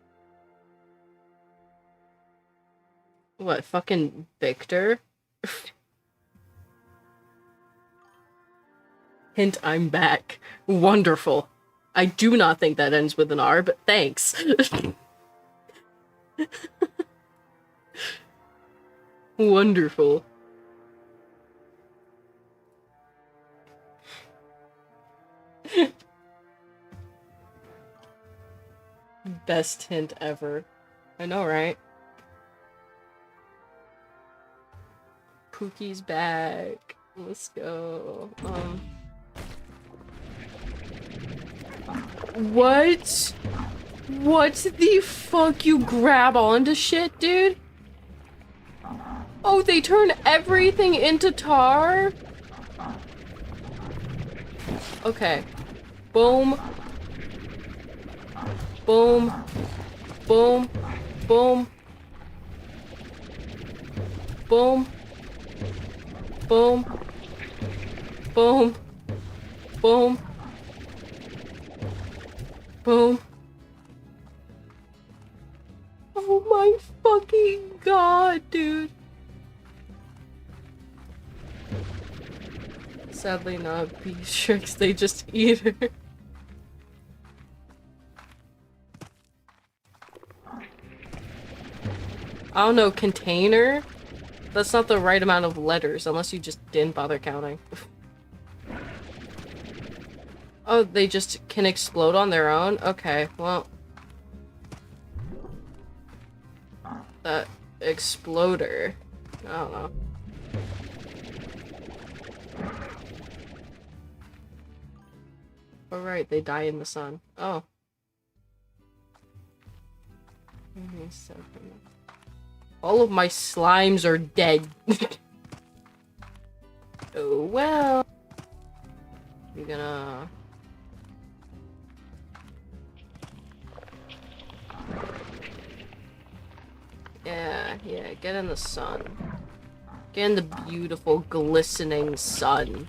What, fucking Victor? Hint, I'm back. Wonderful. I do not think that ends with an R, but thanks. Wonderful. Best hint ever. I know, right? Pookie's back. Let's go. What? What the fuck? You grab onto shit, dude? Oh, they turn everything into tar? Okay. Boom. Boom. Boom. Boom. Boom. Boom. Boom. Boom. Boom. Oh my fucking god, dude. Sadly not Beatrix, they just eat her. I don't know, container? That's not the right amount of letters, unless you just didn't bother counting. Oh, they just can explode on their own? Okay, well... That exploder. I don't know. Oh right, they die in the sun. Oh. All of my slimes are dead. Oh well. You're gonna... Yeah, get in the sun. Get in the beautiful, glistening sun.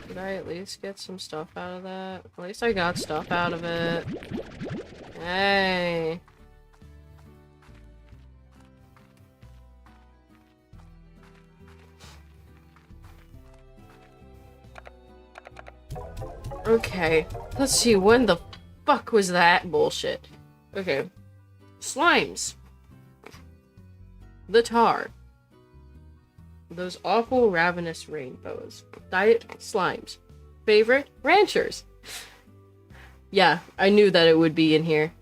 Did I at least get some stuff out of that? At least I got stuff out of it. Hey. Okay, let's see, when the fuck was that bullshit? Okay. Slimes. The tar. Those awful ravenous rainbows. Diet slimes. Favorite? Ranchers. Yeah, I knew that it would be in here.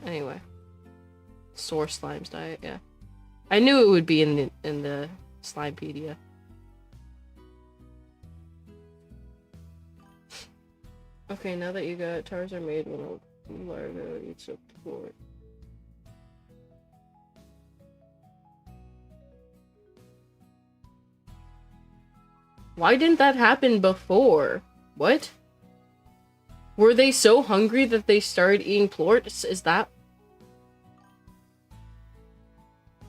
Anyway. Source slimes diet, yeah. I knew it would be in the Slimepedia. Okay, now that you got it, tars are made when a larva eats a plort. Why didn't that happen before? What? Were they so hungry that they started eating plorts? Is that...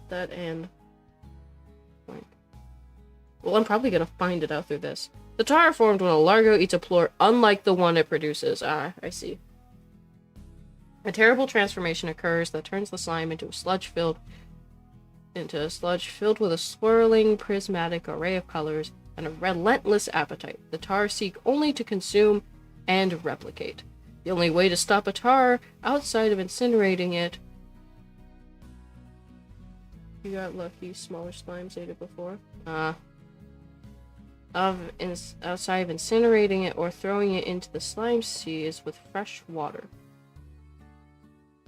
That and... Well, I'm probably gonna find it out through this. The tar formed when a largo eats a plort, unlike the one it produces. Ah, I see. A terrible transformation occurs that turns the slime into a sludge filled with a swirling, prismatic array of colors and a relentless appetite. The tar seek only to consume and replicate. The only way to stop a tar outside of incinerating it... You got lucky, smaller slimes ate it before. Outside of incinerating it or throwing it into the slime sea is with fresh water.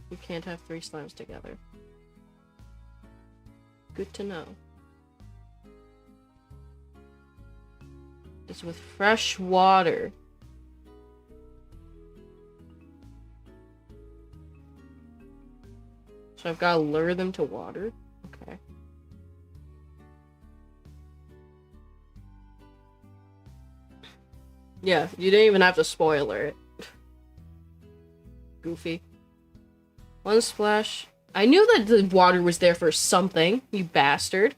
You can't have 3 slimes together. Good to know. It's with fresh water. So I've got to lure them to water? Okay. Yeah, you didn't even have to spoiler it. Goofy. One splash. I knew that the water was there for something, you bastard.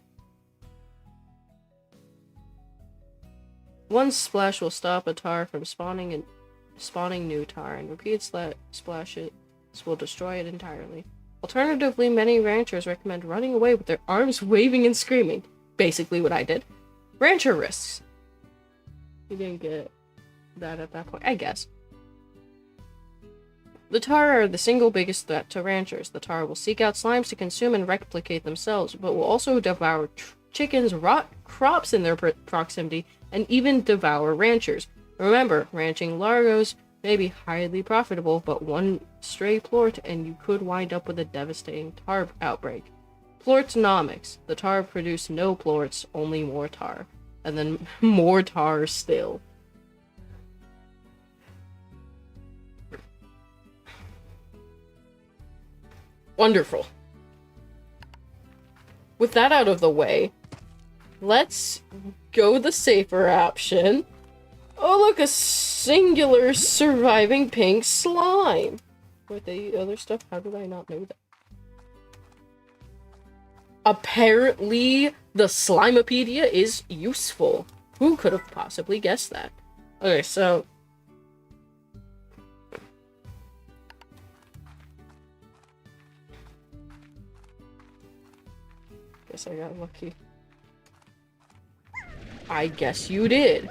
One splash will stop a tar from spawning new tar, and repeated splashes will destroy it entirely. Alternatively, many ranchers recommend running away with their arms waving and screaming. Basically what I did. Rancher risks. You didn't get that at that point, I guess. The tar are the single biggest threat to ranchers. The tar will seek out slimes to consume and replicate themselves, but will also devour chickens, rot crops in their proximity, and even devour ranchers. Remember, ranching largos may be highly profitable, but one stray plort and you could wind up with a devastating tar outbreak. Plortnomics. The tar produce no plorts, only more tar. And then more tar still. Wonderful. With that out of the way, let's go the safer option. Oh, look, a singular surviving pink slime. With the other stuff, how did I not know that? Apparently, the Slimepedia is useful. Who could have possibly guessed that? Okay, so... guess I got lucky. I guess you did.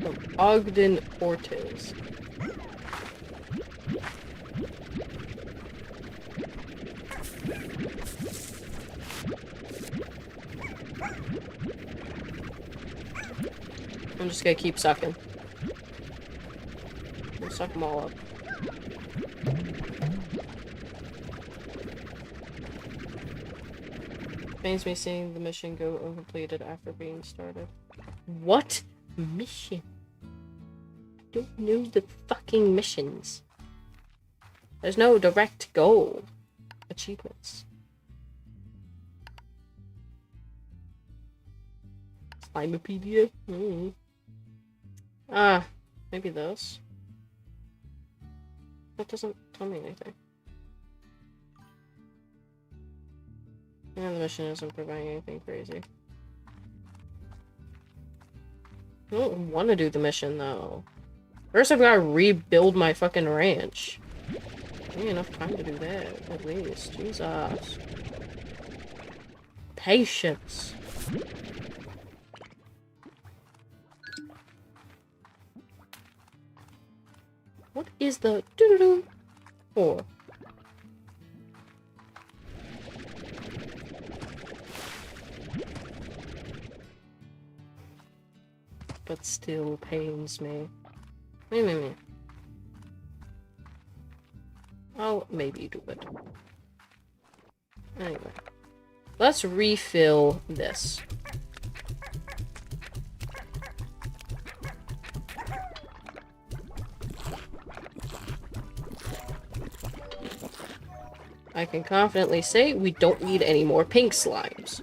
From Ogden Ortiz. I'm just gonna keep sucking. I'll suck them all up. Pains me seeing the mission go uncompleted after being started. What mission? Don't know the fucking missions. There's no direct goal. Achievements. Slimepedia? Ah, maybe those. That doesn't tell me anything. Yeah, the mission isn't providing anything crazy. I don't want to do the mission, though. First, I've got to rebuild my fucking ranch. I need enough time to do that, at least. Jesus. Patience. What is the doo-doo-doo for? But still pains me. Wait. I'll maybe do it. Anyway. Let's refill this. I can confidently say we don't need any more pink slimes.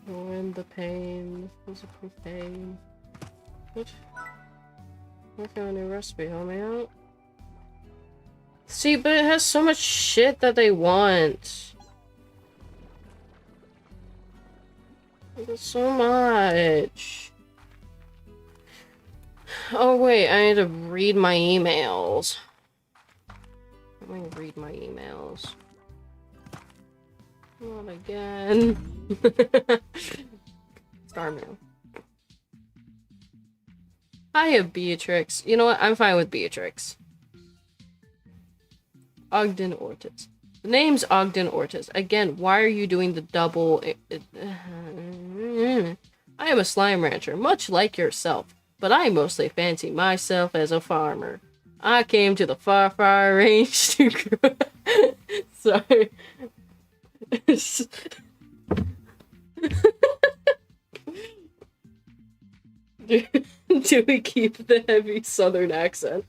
When the pain, physical pain. What? Working on a new recipe, help me out. See, but it has so much shit that they want. There's so much. Oh wait, I need to read my emails. Let me read my emails. Not again. Starmail. Hiya, Beatrix. You know what? I'm fine with Beatrix. Ogden Ortiz. The name's Ogden Ortiz. Again, why are you doing the double... I am a slime rancher, much like yourself, but I mostly fancy myself as a farmer. I came to the far range to grow... Sorry. Do we keep the heavy southern accent?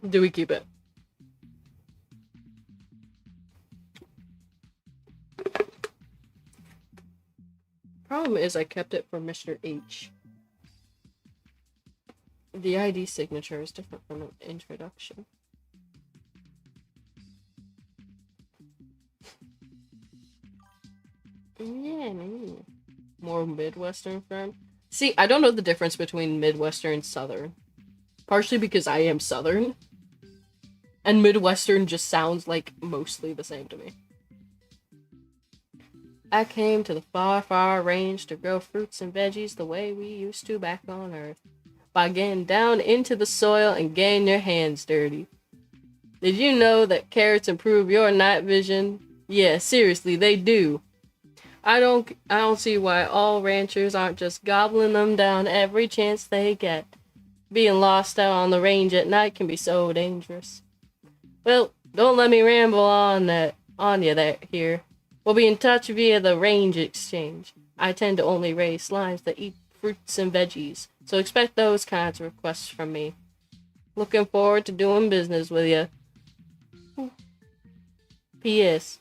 Do we keep it? Problem is I kept it for Mr. H. The ID signature is different from an introduction. Yeah, man. More Midwestern friend. See, I don't know the difference between Midwestern and Southern. Partially because I am Southern. And Midwestern just sounds like mostly the same to me. I came to the far, far range to grow fruits and veggies the way we used to back on Earth. By getting down into the soil and getting your hands dirty. Did you know that carrots improve your night vision? Yeah, seriously, they do. I don't see why all ranchers aren't just gobbling them down every chance they get. Being lost out on the range at night can be so dangerous. Well, don't let me ramble on you here. We'll be in touch via the range exchange. I tend to only raise slimes that eat fruits and veggies, so expect those kinds of requests from me. Looking forward to doing business with you. P.S.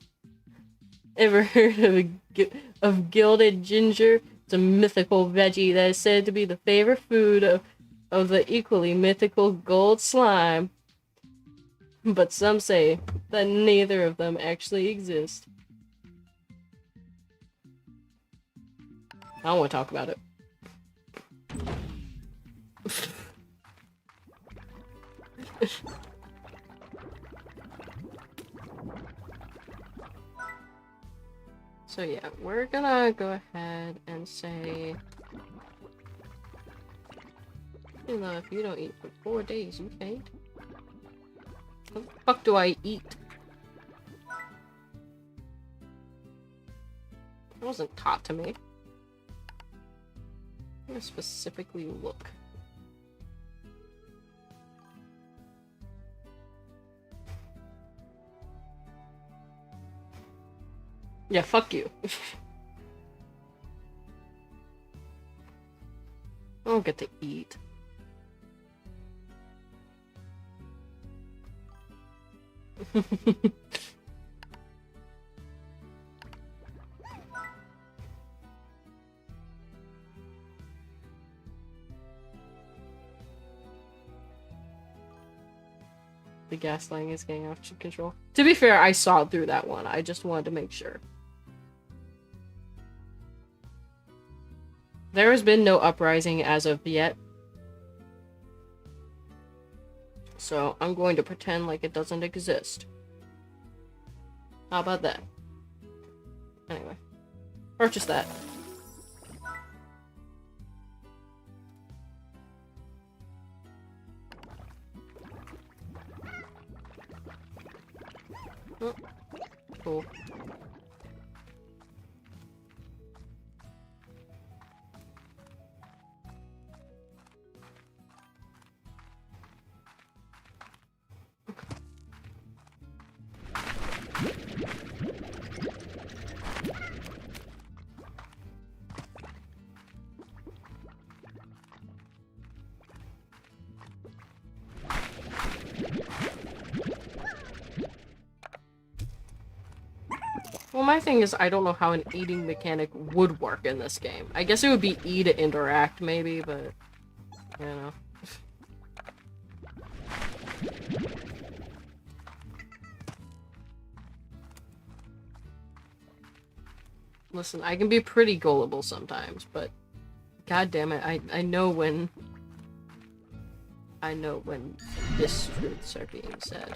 Ever heard of gilded ginger? It's a mythical veggie that is said to be the favorite food of the equally mythical gold slime. But some say that neither of them actually exist. I don't want to talk about it. So yeah, we're gonna go ahead and say, you know, if you don't eat for 4 days, you faint. What the fuck do I eat? It wasn't taught to me. I'm gonna specifically look. Yeah, fuck you. I don't get to eat. The gaslighting is getting out of control. To be fair, I saw through that one. I just wanted to make sure. There has been no uprising as of yet. So I'm going to pretend like it doesn't exist. How about that? Anyway. Purchase that. Oh, cool. Well, my thing is, I don't know how an eating mechanic would work in this game. I guess it would be E to interact, maybe, but, you know. Listen, I can be pretty gullible sometimes, but god damn it, I know when distruths are being said.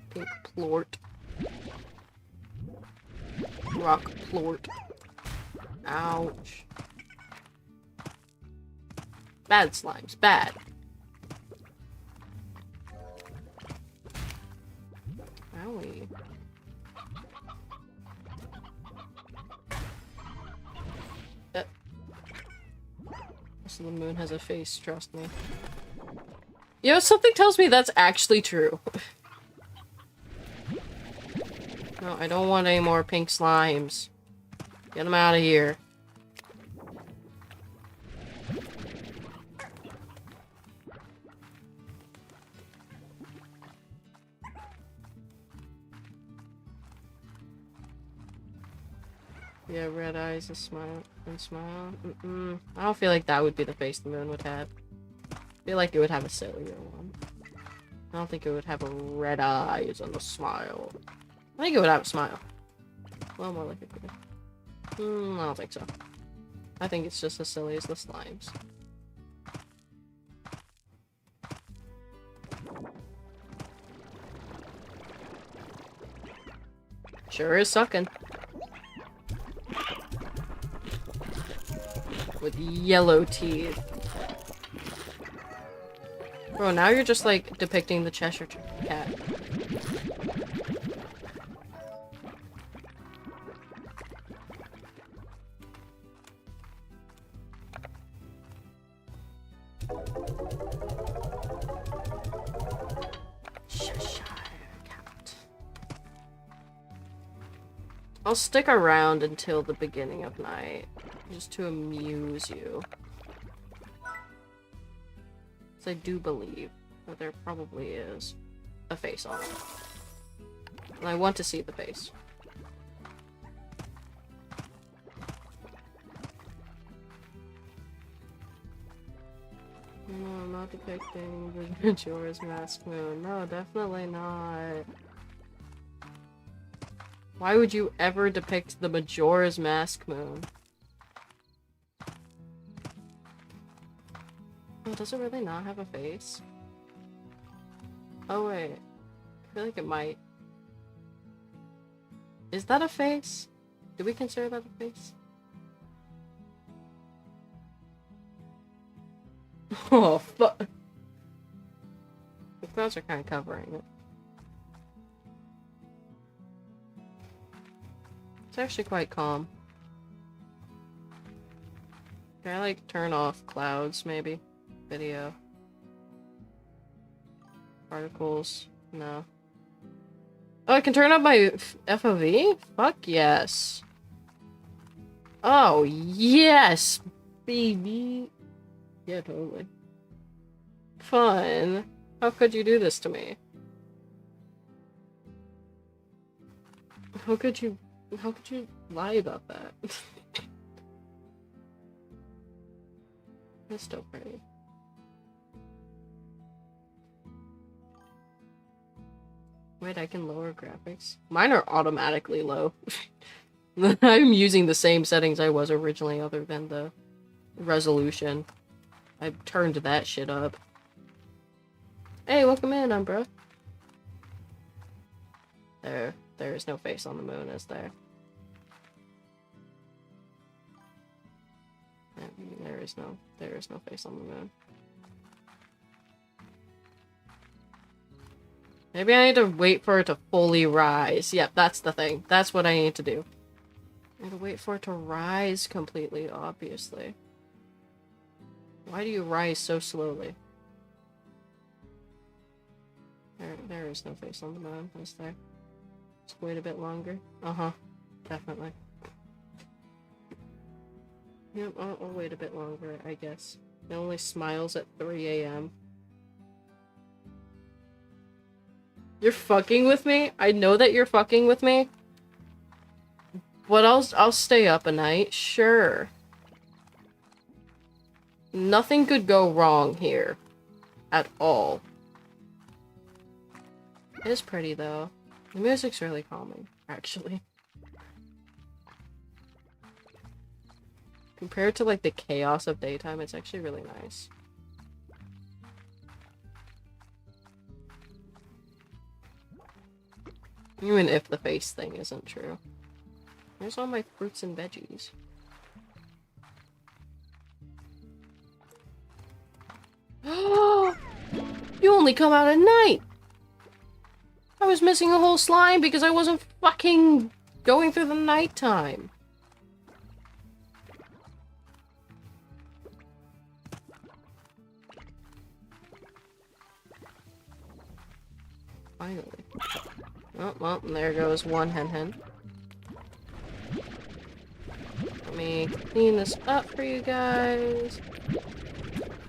Pink plort. Rock plort. Ouch. Bad slimes. Bad. Owie. So the moon has a face, trust me. You know, something tells me that's actually true. No, I don't want any more pink slimes. Get them out of here. Yeah, red eyes and smile. I don't feel like that would be the face the moon would have. I feel like it would have a sillier one. I don't think it would have a red eyes and a smile. I think it would have a smile. Well, more like it could. I don't think so. I think it's just as silly as the slimes. Sure is sucking. With yellow teeth. Bro, now you're just like depicting the Cheshire Cat. Cheshire Cat. I'll stick around until the beginning of night, just to amuse you. So I do believe that there probably is a face on it. And I want to see the face. No, I'm not depicting the Majora's Mask moon. No, definitely not. Why would you ever depict the Majora's Mask moon? Oh, does it really not have a face? Oh wait. I feel like it might. Is that a face? Do we consider that a face? Oh, fuck. The clouds are kind of covering it. It's actually quite calm. Can I, like, turn off clouds, maybe? Video. Particles. No. Oh, I can turn up my FOV? Fuck yes. Oh, yes, baby. Yeah, totally. Fun. How could you do this to me? How could you lie about that? That's still pretty. Wait, I can lower graphics? Mine are automatically low. I'm using the same settings I was originally other than the resolution. I turned that shit up. Hey, welcome in, Umbra. There is no face on the moon, is there? There is no face on the moon. Maybe I need to wait for it to fully rise. Yep, that's the thing. That's what I need to do. I need to wait for it to rise completely, obviously. Why do you rise so slowly? There is no face on the moon, is there? Just wait a bit longer. Uh-huh. Definitely. Yep, I'll wait a bit longer, I guess. It only smiles at 3 a.m. You're fucking with me? I know that you're fucking with me. But I'll stay up a night, sure. Nothing could go wrong here. At all. It is pretty, though. The music's really calming, actually. Compared to, like, the chaos of daytime, it's actually really nice. Even if the face thing isn't true. There's all my fruits and veggies. You only come out at night! I was missing a whole slime because I wasn't fucking going through the nighttime. Finally. Oh, well, there goes one hen. Let me clean this up for you guys.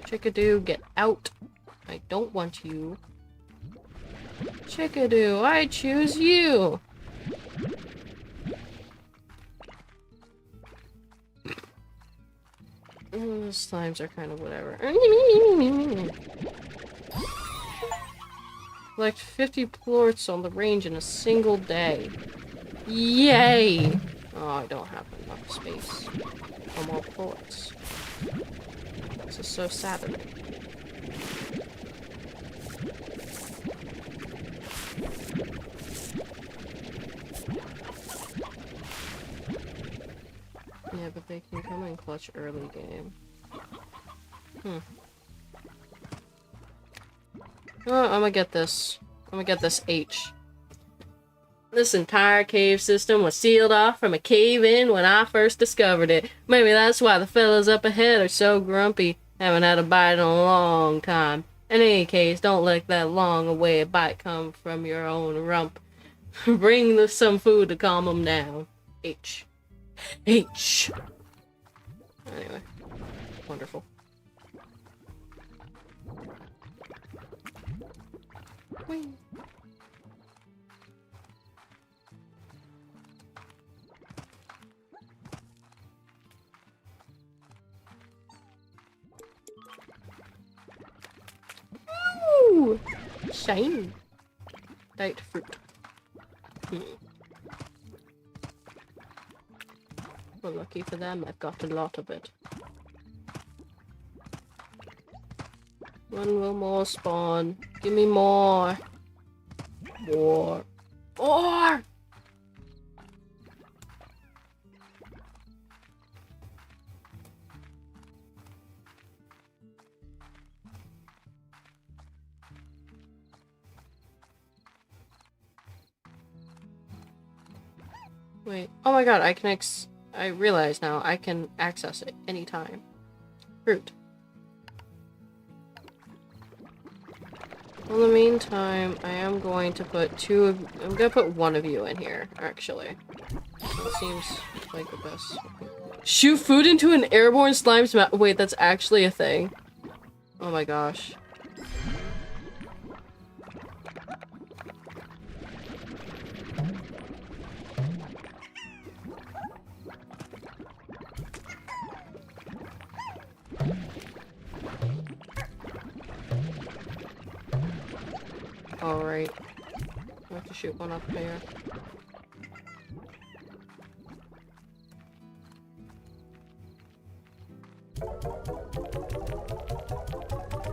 Chickadoo, get out. I don't want you. Chickadoo, I choose you! Slimes are kind of whatever. Collect 50 plorts on the range in a single day. Yay! Oh, I don't have enough space for more plorts. This is so saddening. Yeah, but they can come in clutch early game. Oh, I'm gonna get this. I'm gonna get this H. This entire cave system was sealed off from a cave-in when I first discovered it. Maybe that's why the fellas up ahead are so grumpy. Haven't had a bite in a long time. In any case, don't let that long-awaited bite come from your own rump. Bring some food to calm them down. H. H. Anyway. Wonderful. Whee. Ooh! Shiny. Date fruit. Well, lucky for them, I've got a lot of it. When will more spawn? Give me more. More. More! Wait. Oh my god, I realize now I can access it anytime. Fruit. In the meantime, I am going to put I'm gonna put one of you in here, actually. That seems like the best. Shoot food into an airborne slime's mouth. Wait, that's actually a thing. Oh my gosh. Alright. I have to shoot one up there.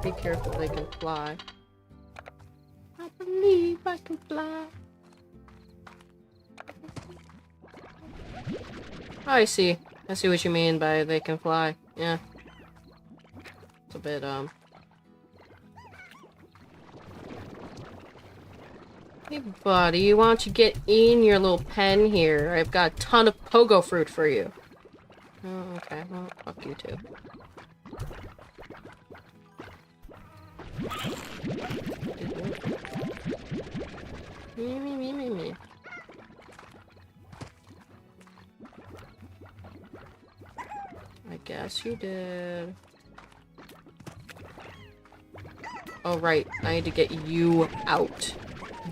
Be careful, they can fly. I believe I can fly. I see. I see what you mean by they can fly. Yeah. It's a bit, Hey buddy, why don't you get in your little pen here? I've got a ton of pogo fruit for you. Oh, okay. Well, fuck you too. Me. I guess you did. Oh, right. I need to get you out.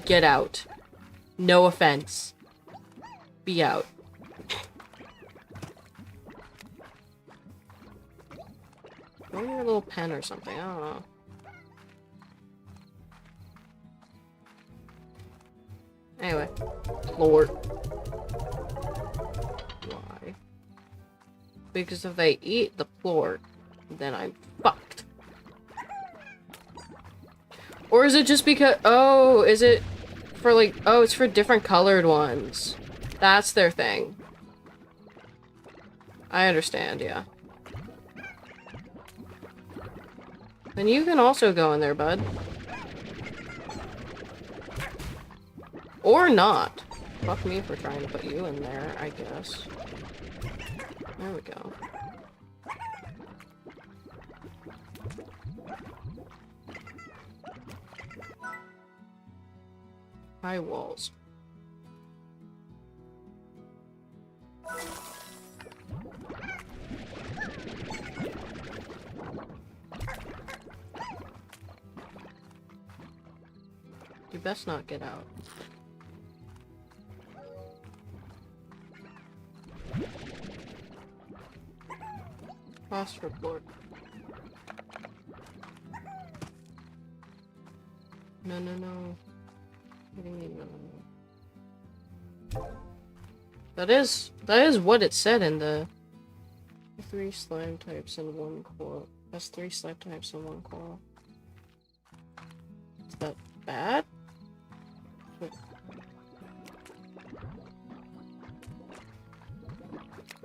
Get out. No offense. Be out. Throw your little pen or something. I don't know. Anyway. Lord. Why? Because if they eat the plort, then I'm fucked. Or is it just because- oh, is it for like- oh, it's for different colored ones. That's their thing. I understand, yeah. Then you can also go in there, bud. Or not. Fuck me for trying to put you in there, I guess. There we go. High walls. You best not get out. Phosphor board. No, no, no. What do you mean, no, no, no? That is what it said in the 3 slime types in 1 coral. That's 3 slime types in 1 coral. Is that bad?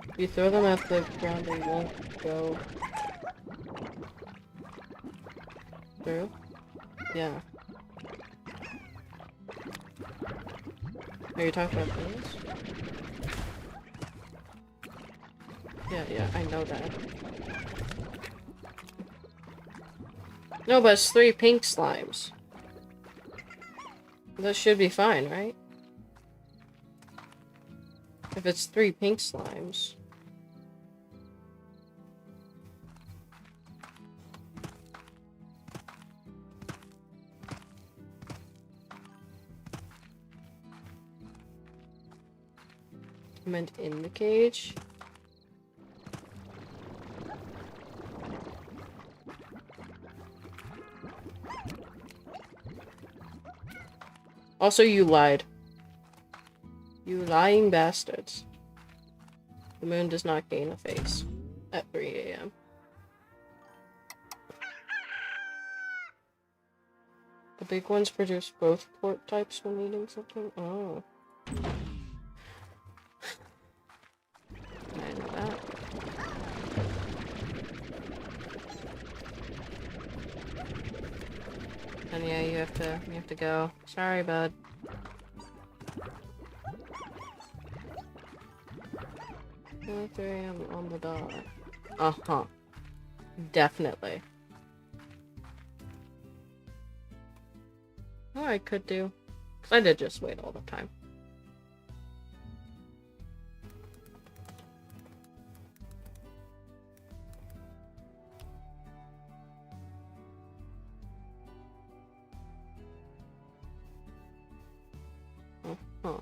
If you throw them at the ground, they won't go through. Yeah. Are you talking about those? Yeah, I know that. No, but it's 3 pink slimes. That should be fine, right? If it's 3 pink slimes. I meant in the cage. Also, you lied. You lying bastards. The moon does not gain a face at 3 a.m. The big ones produce both port types when eating something? Oh. I know that. And yeah, you have to go. Sorry, bud. Only 3 a.m. on the dot. Uh-huh. Definitely. Oh, I could do. Because I did just wait all the time. Uh-huh.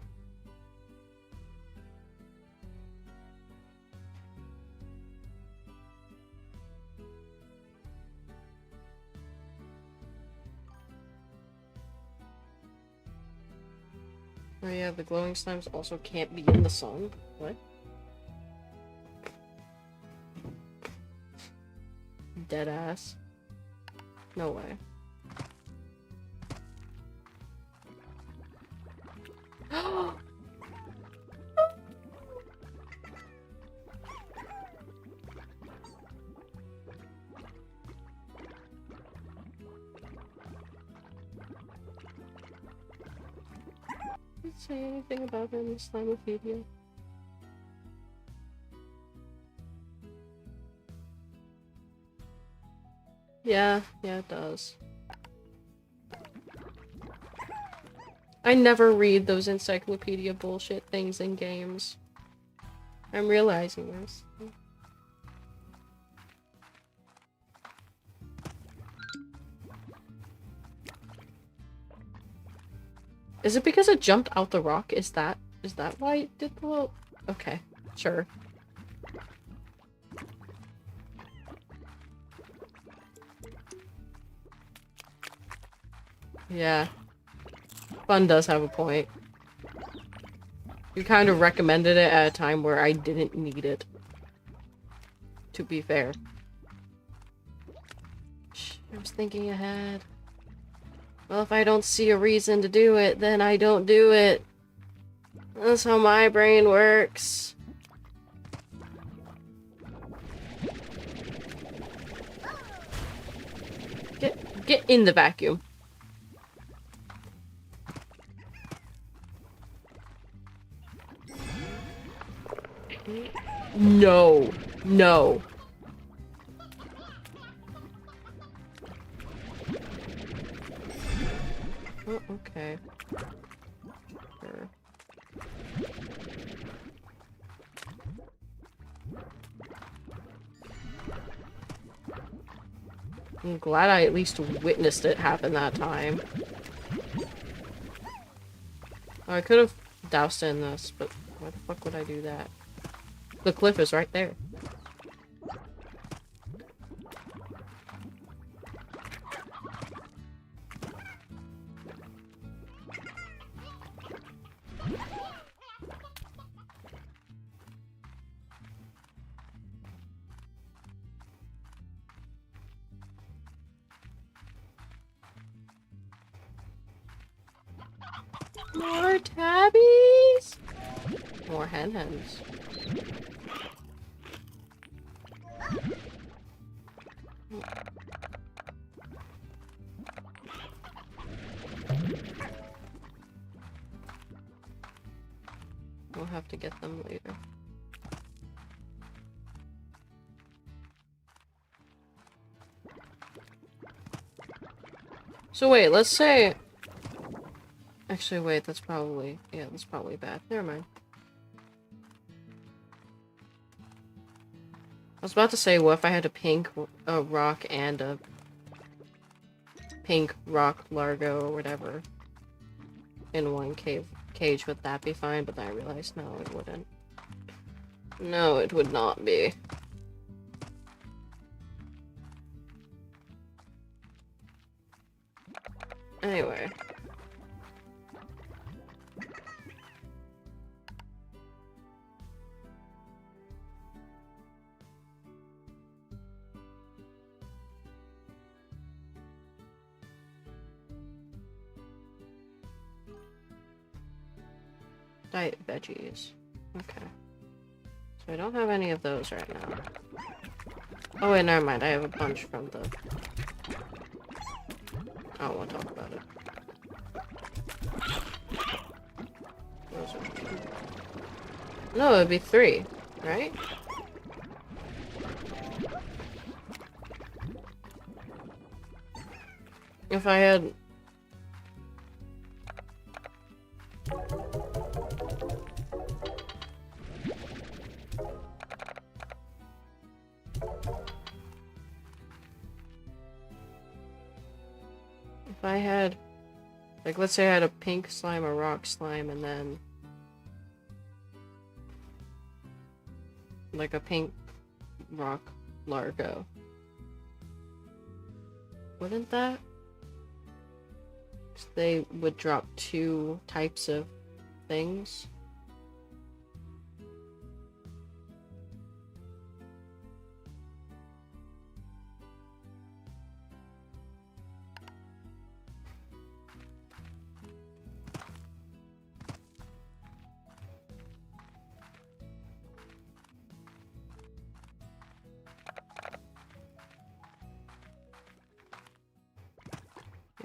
Oh yeah, the glowing slimes also can't be in the sun. What? Dead ass. No way. Did it say anything about it in the Slimopedia? Yeah, it does. I never read those encyclopedia bullshit things in games. I'm realizing this. Is it because it jumped out the rock? Is that why it did the little... Okay, sure. Yeah. Fun does have a point. You kind of recommended it at a time where I didn't need it. To be fair. I was thinking ahead. Well, if I don't see a reason to do it, then I don't do it. That's how my brain works. Get in the vacuum. No. No. Oh, okay. Sure. I'm glad I at least witnessed it happen that time. Oh, I could have doused in this, but why the fuck would I do that? The cliff is right there. More tabbies! More hen-hens. We'll have to get them later. So wait, let's say... Actually, wait, that's probably... Yeah, that's probably bad. Never mind. I was about to say, what if I had a pink rock and a pink rock largo or whatever in one cage, would that be fine? But then I realized, no, it wouldn't. No, it would not be. Anyway. Diet veggies. Okay. So I don't have any of those right now. Oh wait, never mind. I have a bunch from the... I don't want to talk about it. Those are 2. No, it'd be 3, right? If I had... If I had... Like, let's say I had a pink slime, a rock slime, and then... like a pink rock largo. Wouldn't that? 'Cause they would drop 2 types of things.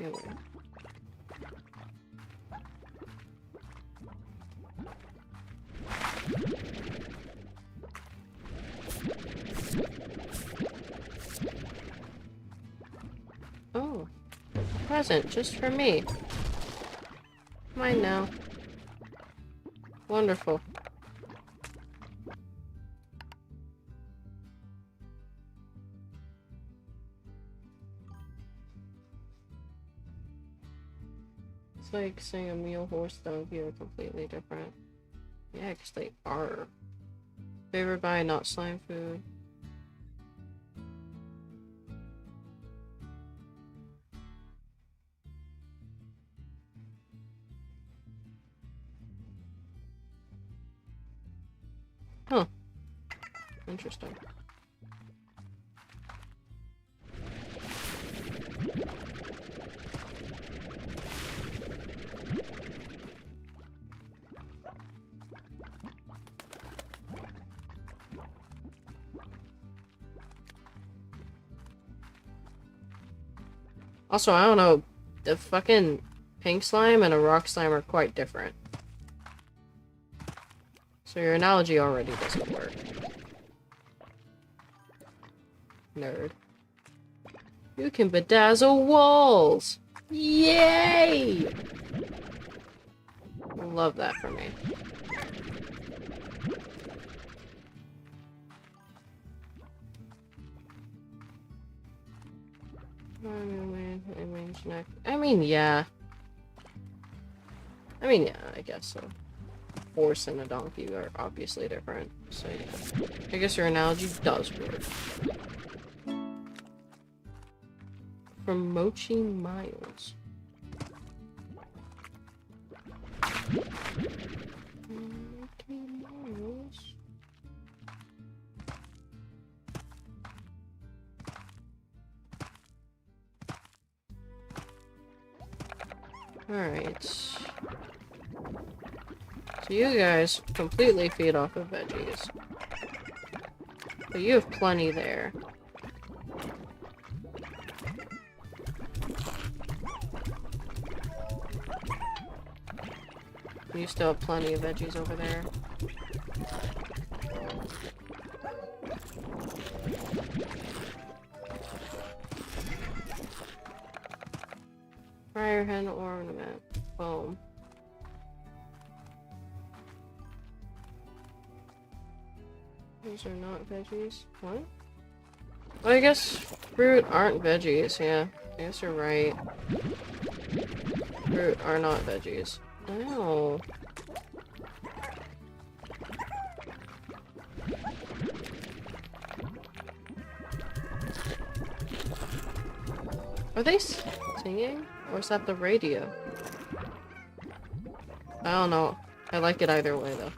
Yeah, wait. Oh, present just for me. Mine now. Wonderful. It's like saying a mule, horse, donkey are completely different. Yeah, because they are. Favored by not slime food. Huh. Interesting. Also, I don't know, the fucking pink slime and a rock slime are quite different. So your analogy already doesn't work. Nerd. You can bedazzle walls! Yay! love that for me. I mean, yeah. I guess so. Horse and a donkey are obviously different, so yeah. I guess your analogy does work. From Mochi Miles. Mochi Miles. Alright. So you guys completely feed off of veggies. But you have plenty there. You still have plenty of veggies over there. Fire hen ornament. Boom. These are not veggies. What? Well, I guess fruit aren't veggies, yeah. I guess you're right. Fruit are not veggies. Oh. Are they singing? Or is that the radio? I don't know. I like it either way, though.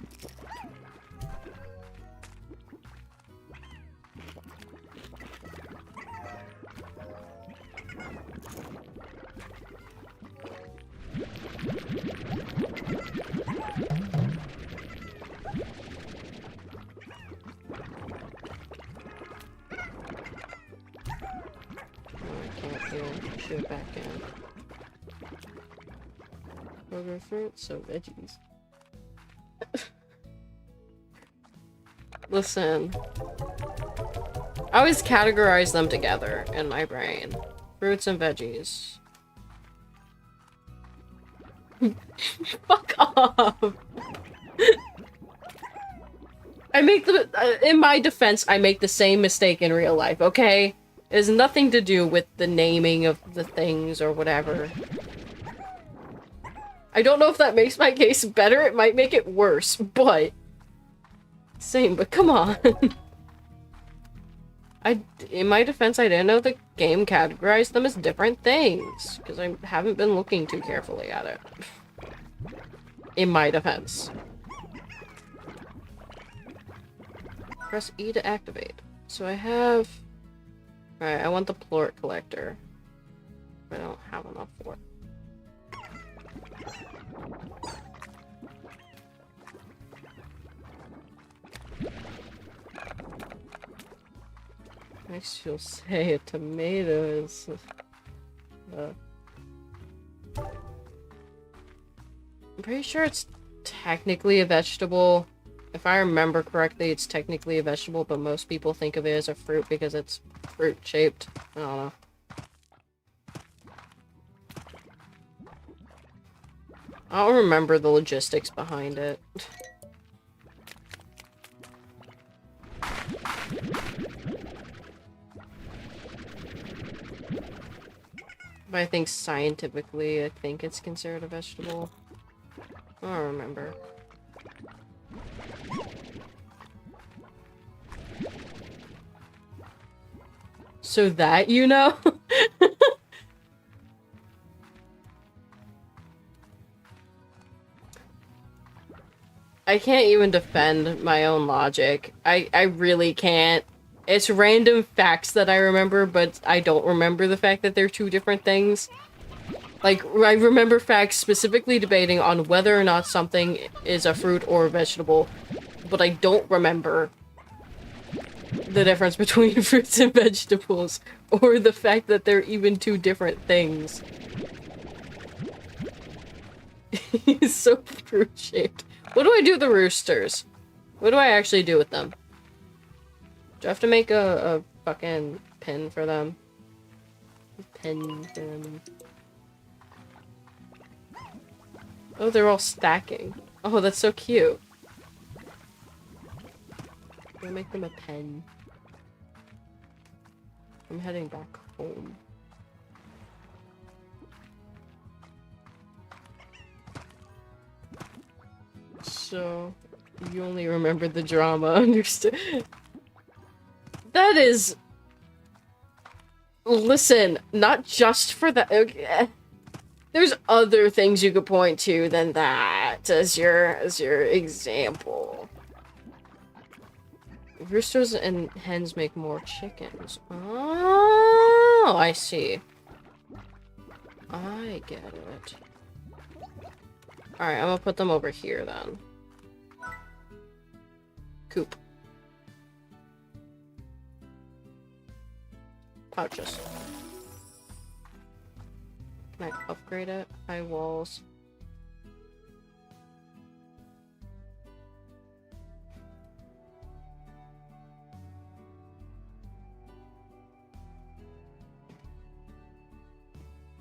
Shoot back in. Burger fruit, so veggies. Listen. I always categorize them together in my brain. Fruits and veggies. Fuck off! I make the- in my defense, I make the same mistake in real life, okay? It has nothing to do with the naming of the things or whatever. I don't know if that makes my case better, it might make it worse, but... Same, but come on. In my defense, I didn't know the game categorized them as different things, because I haven't been looking too carefully at it. In my defense. Press E to activate. So I have... Alright, I want the plort collector. I don't have enough for it. Next you'll say a tomato is... I'm pretty sure it's technically a vegetable. If I remember correctly, it's technically a vegetable, but most people think of it as a fruit because it's fruit-shaped. I don't know. I don't remember the logistics behind it. But I think scientifically, I think it's considered a vegetable. I don't remember. So that you know? I can't even defend my own logic. I really can't. It's random facts that I remember, but I don't remember the fact that they're two different things. Like, I remember facts specifically debating on whether or not something is a fruit or a vegetable, but I don't remember the difference between fruits and vegetables, or the fact that they're even two different things. He's so fruit-shaped. What do I do with the roosters? What do I actually do with them? Do I have to make a fucking pin for them? Pin for them. Oh, they're all stacking. Oh, that's so cute. I'm gonna make them a pen. I'm heading back home. So, you only remember the drama, understood? That is... Listen, not just for that. Okay. There's other things you could point to than that as your example. Roosters and hens make more chickens. Oh, I see. I get it. Alright, I'm gonna put them over here then. Coop. Pouches. Can I upgrade it? High walls.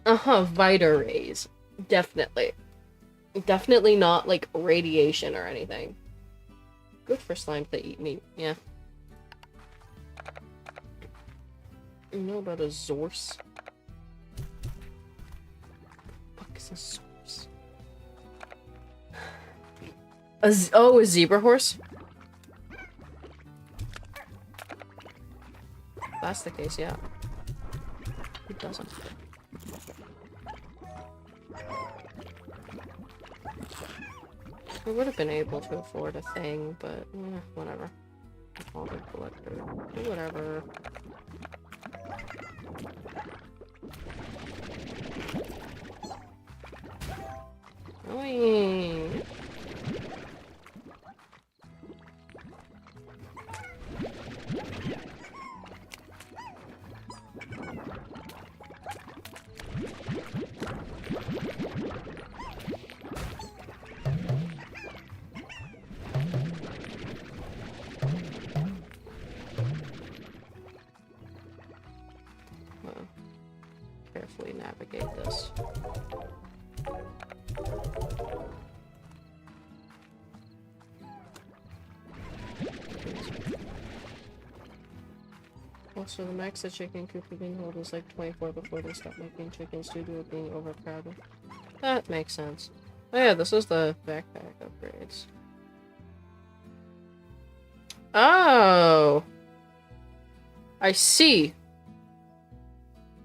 Vita rays. Definitely. Definitely not, like, radiation or anything. Good for slimes that eat meat, yeah. You know about a Zorse? What is a Zorse? A zebra horse? If that's the case, yeah. Who doesn't? I would have been able to afford a thing, but whatever. All the collector. Whatever. Annoying. Carefully navigate this. Also, the max the chicken coop can hold is like 24 before they stop making chickens due to it being overcrowded. That makes sense. Oh yeah, this is the backpack upgrades. Oh! I see.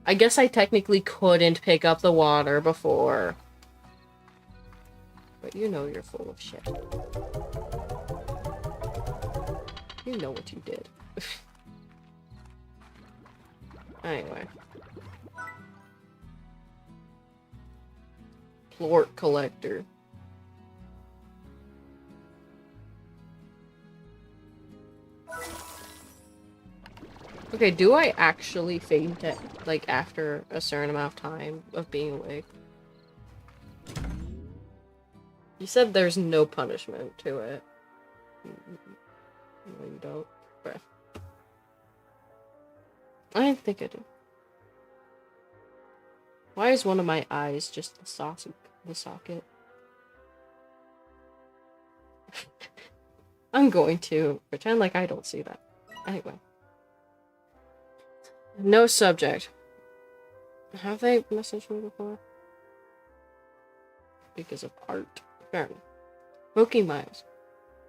I guess I technically couldn't pick up the water before. But you know you're full of shit. You know what you did. Anyway. Plort collector. Okay, do I actually faint it, like, after a certain amount of time of being awake? You said there's no punishment to it. No, you don't. Bruh. I didn't think I did. Why is one of my eyes just the socket? I'm going to pretend like I don't see that. Anyway. No subject. Have they messaged me before? Because of art. Fair enough. Moki Miles.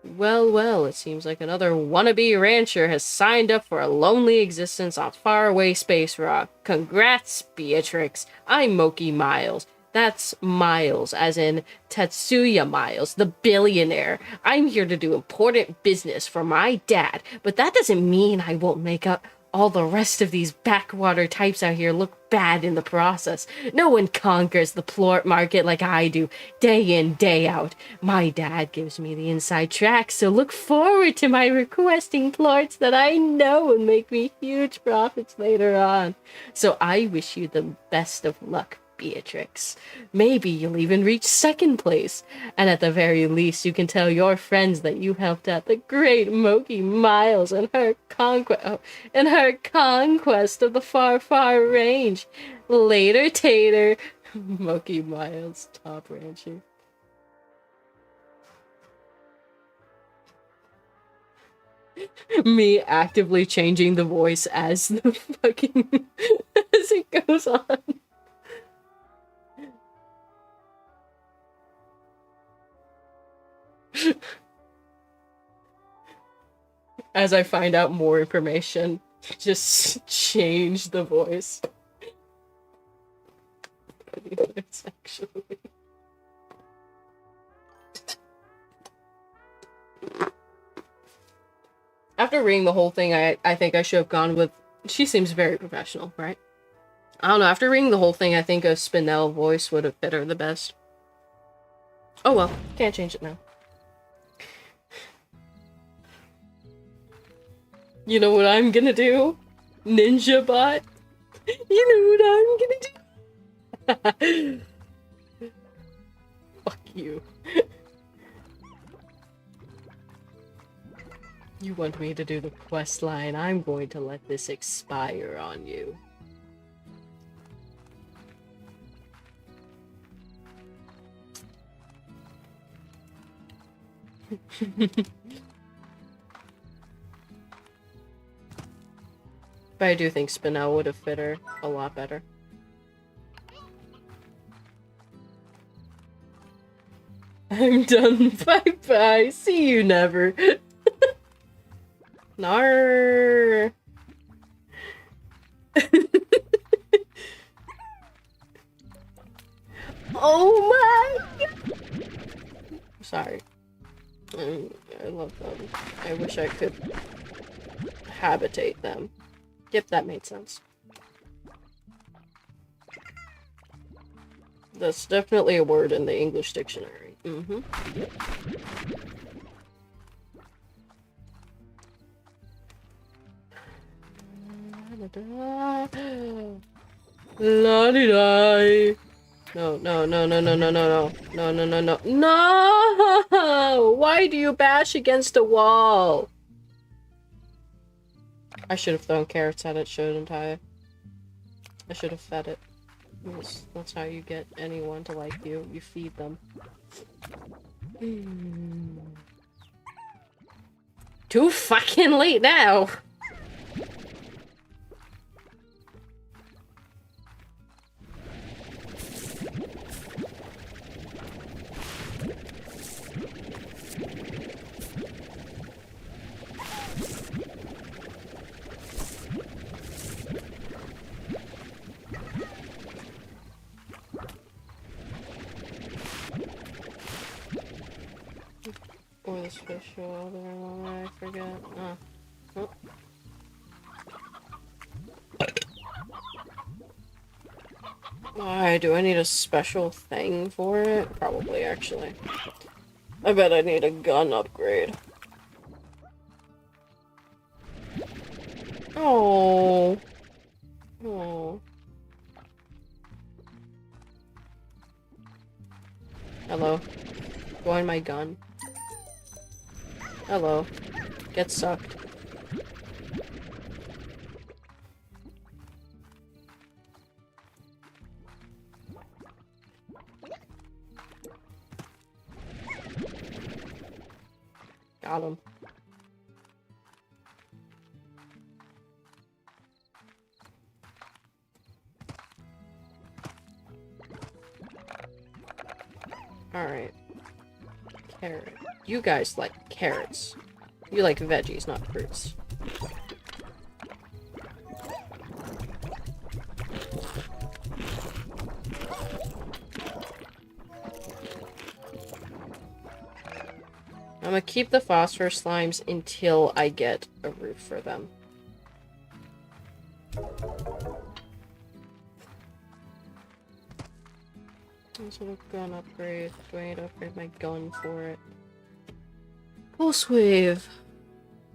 Well, well, it seems like another wannabe rancher has signed up for a lonely existence on faraway Space Rock. Congrats, Beatrix. I'm Moki Miles. That's Miles, as in Tetsuya Miles, the billionaire. I'm here to do important business for my dad, but that doesn't mean I won't make up all the rest of these backwater types out here look bad in the process. No one conquers the plort market like I do, day in, day out. My dad gives me the inside track, so look forward to my requesting plorts that I know will make me huge profits later on. So I wish you the best of luck, Beatrix. Maybe you'll even reach second place, and at the very least you can tell your friends that you helped out the great Moki Miles in her conquest of the far, far range. Later, Tater. Moki Miles, top rancher. Me actively changing the voice as the fucking as it goes on. As I find out more information, just change the voice. It's actually. After reading the whole thing, I think I should have gone with. She seems very professional, right? I don't know. After reading the whole thing, I think a Spinel voice would have fit her the best. Oh well, can't change it now. You know what I'm gonna do? Ninja bot? You know what I'm gonna do? Fuck you. You want me to do the quest line? I'm going to let this expire on you. But I do think Spinel would have fit her a lot better. I'm done. Bye-bye. See you never. Nar. Oh my god! Sorry. I love them. I wish I could habitate them. Yep, that made sense. That's definitely a word in the English dictionary. Mm-hmm. Yep. La-di-di. No, no, no, no, no, no, no, no. No, no, no, no. No! Why do you bash against a wall? I should have thrown carrots at it, shouldn't I? I should have fed it. That's how you get anyone to like you. You feed them. Too fucking late now! Or the special other one, I forget. Oh. Why, do I need a special thing for it? Probably, actually. I bet I need a gun upgrade. Oh. Oh. Hello. Join my gun. Hello. Get sucked. Got him. Alright. Carrot. You guys like carrots. You like veggies, not fruits. I'm gonna keep the phosphor slimes until I get a roof for them. Also a gun upgrade. Do I need to upgrade my gun for it? Pulse wave.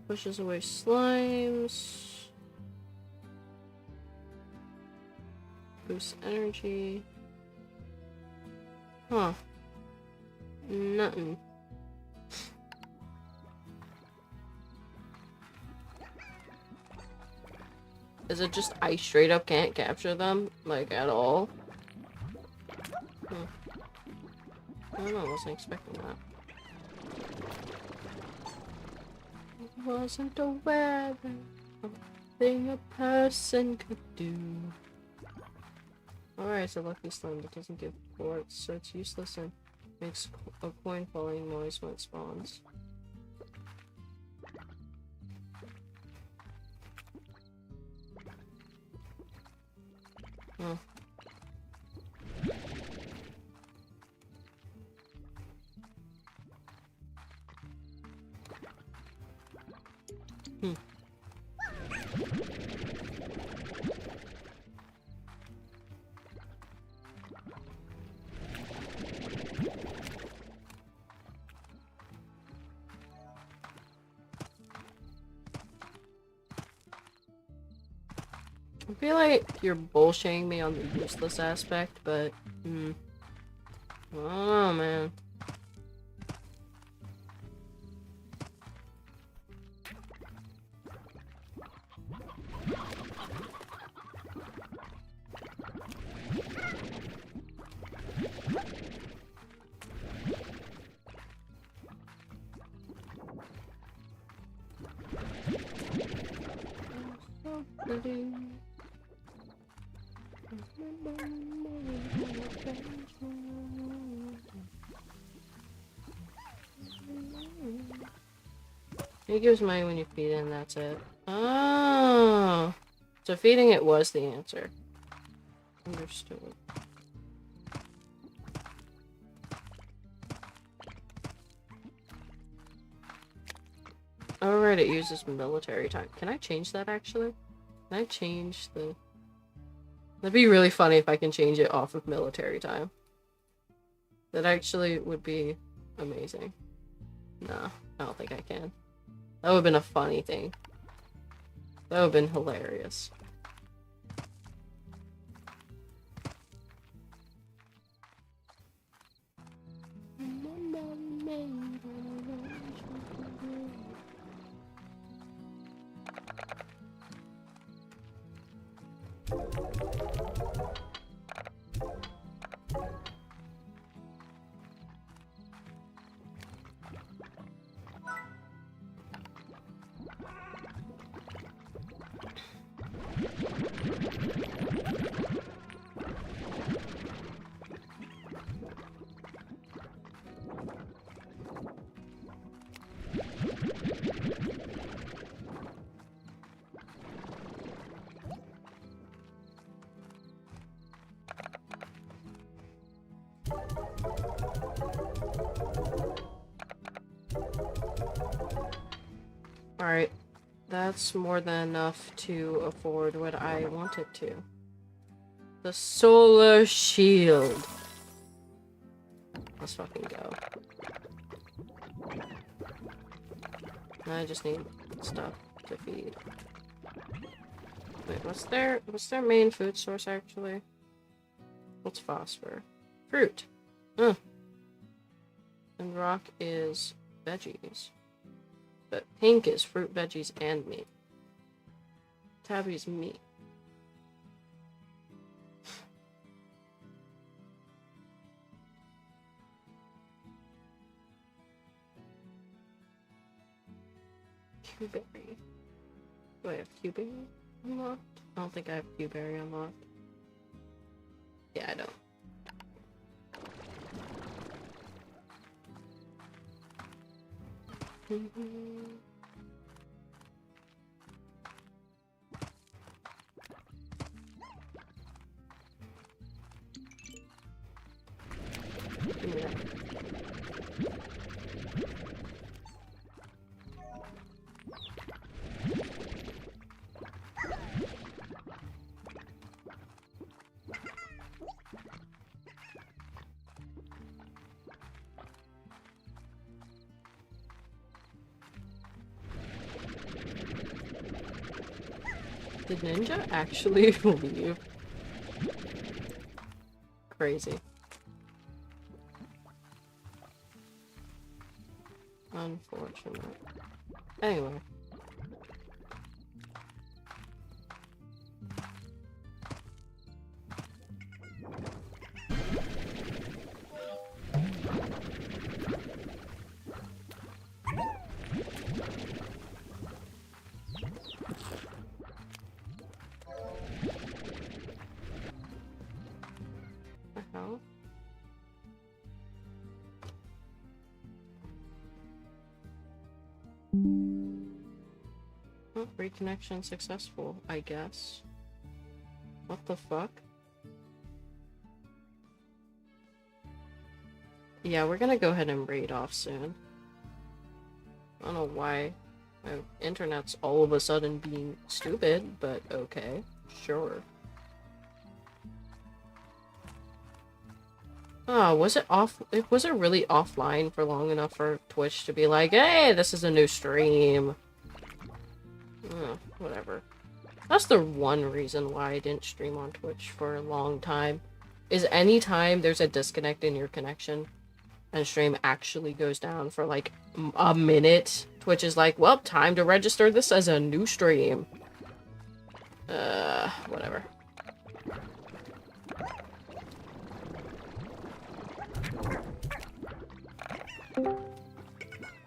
Pushes away slimes. Boosts energy. Huh. Nothing. Is it just I straight up can't capture them? Like, at all? I don't know, I wasn't expecting that. It wasn't a weather, thing a person could do. Alright, it's a lucky slime that doesn't give quartz, so it's useless and makes a coin falling noise when it spawns. Oh. I feel like you're bullshitting me on the useless aspect, but oh man. So pretty. It gives money when you feed it, and that's it. Oh, so feeding it was the answer. Understood. Alright, it uses military time. Can I change that actually? Can I change the... That'd be really funny if I can change it off of military time. That actually would be amazing. No, I don't think I can. That would have been a funny thing. That would have been hilarious. Alright, that's more than enough to afford what I wanted to. The solar shield. Let's fucking go. I just need stuff to feed. Wait, what's their main food source actually? What's phosphor? Fruit. And rock is veggies. But pink is fruit, veggies, and meat. Tabby's meat. Q-berry. Do I have Q-berry unlocked? I don't think I have Q-berry unlocked. Yeah, I don't. Yeah. Did Ninja actually leave? Crazy. Unfortunate. Anyway. Reconnection successful, I guess. What the fuck? Yeah, we're gonna go ahead and raid off soon. I don't know why my internet's all of a sudden being stupid, but okay, sure. Oh, was it off? Was it really offline for long enough for Twitch to be like, hey, this is a new stream? Whatever. That's the one reason why I didn't stream on Twitch for a long time. Is anytime there's a disconnect in your connection and stream actually goes down for like a minute, Twitch is like, well, time to register this as a new stream. Whatever.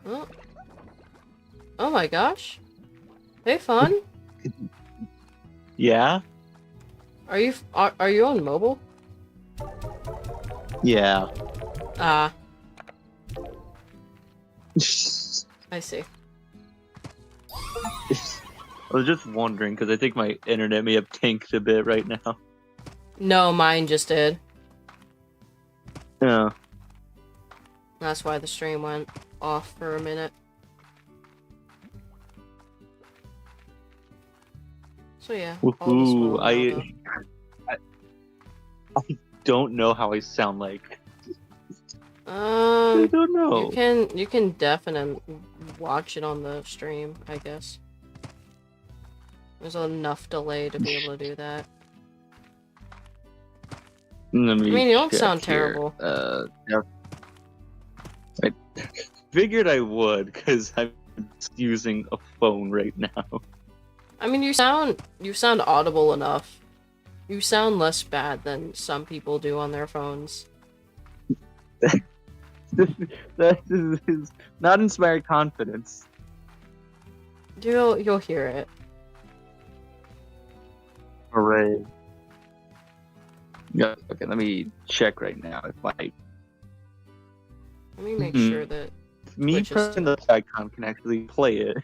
Oh. Oh my gosh. Hey, Fun. Yeah? Are you on mobile? Yeah. I see. I was just wondering, because I think my internet may have tanked a bit right now. No, mine just did. Yeah. That's why the stream went off for a minute. So yeah, all is well now, I don't know how I sound like. I don't know. You can definitely watch it on the stream, I guess. There's enough delay to be able to do that. I mean, you don't sound terrible. Yeah. I figured I would, because I'm using a phone right now. I mean, you sound audible enough. You sound less bad than some people do on their phones. That is not inspired confidence. You'll hear it. Hooray. Yeah, okay, let me check right now if my... Let me make sure that... Me pressing the icon can actually play it.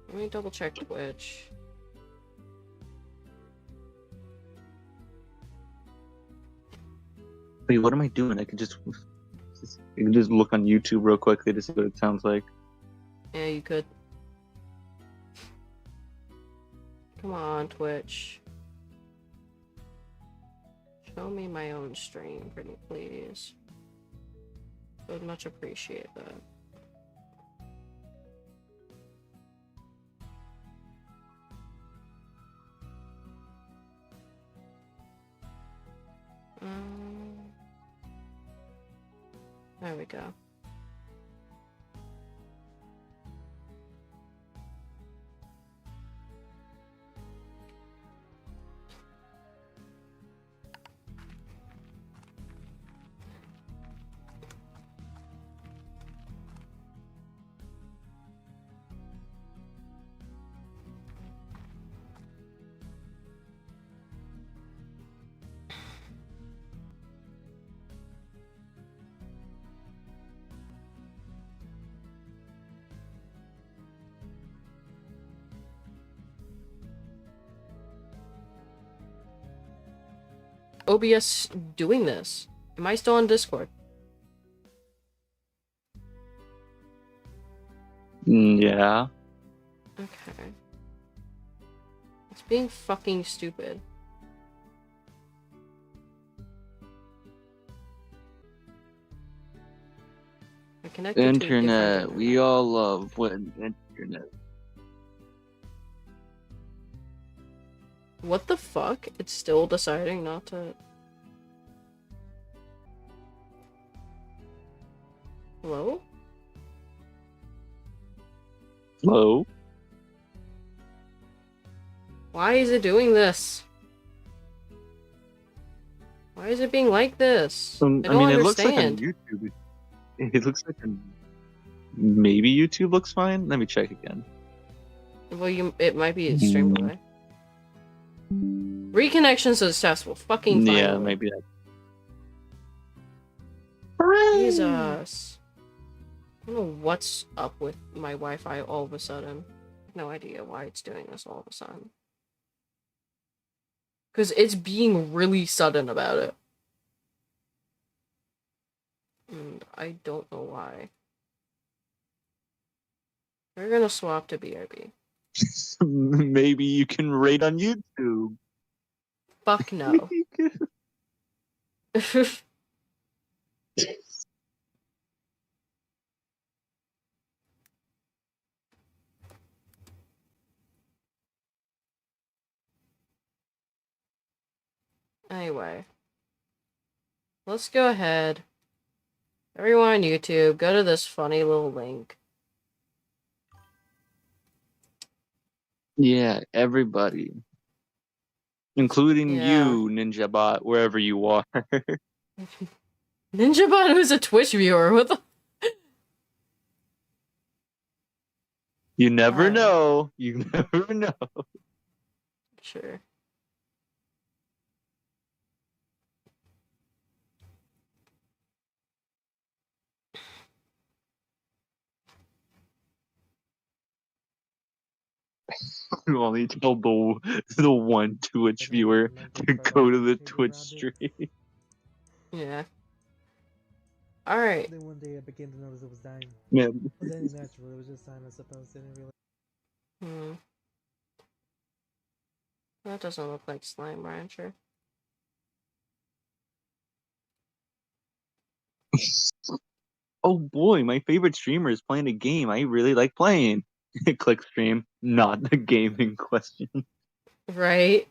Let me double check Twitch. Wait, what am I doing? I can just look on YouTube real quickly to see what it sounds like. Yeah, you could. Come on, Twitch. Show me my own stream, pretty please. I would much appreciate that. There we go. OBS doing this? Am I still on Discord? Yeah. Okay. It's being fucking stupid. I connected to a different Internet. We all love when internet. What the fuck? It's still deciding not to... Hello? Hello? Why is it doing this? Why is it being like this? I don't understand. It looks like on YouTube. It looks like maybe YouTube looks fine. Let me check again. Well, it might be a stream delay. Reconnection successful. Fucking finally. Yeah, maybe that. Jesus. don't know what's up with my Wi-Fi all of a sudden. No idea why it's doing this all of a sudden. Because it's being really sudden about it. And I don't know why. We're gonna swap to BRB. Maybe you can rate on YouTube. Fuck no. Anyway. Let's go ahead. Everyone on YouTube, go to this funny little link. Yeah, everybody. Including Yeah. you, NinjaBot, wherever you are. NinjaBot who's a Twitch viewer, what the You never Hi. know. You never know. Sure. You only tell the one Twitch viewer to go to the Twitch stream. Yeah. Alright. Then one day I began to notice it was dying. Yeah. It was any natural, it was just time I suppose. I didn't realize. That doesn't look like Slime Rancher. Oh boy, my favorite streamer is playing a game I really like playing. Click stream, not the game in question. Right?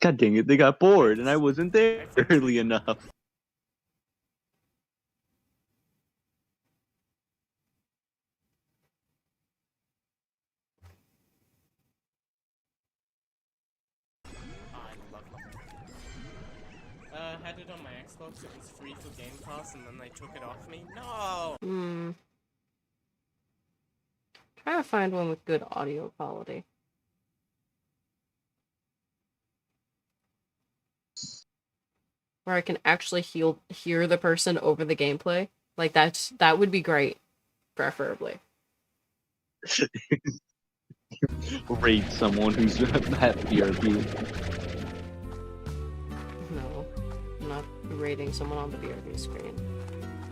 God dang it, they got bored and I wasn't there early enough. Had it on my Xbox, it was free for Game Pass, and then they took it off me. No! Trying to find one with good audio quality. Where I can actually hear the person over the gameplay. Like, that would be great. Preferably. Rate someone who's at BRB. No. I'm not rating someone on the BRB screen.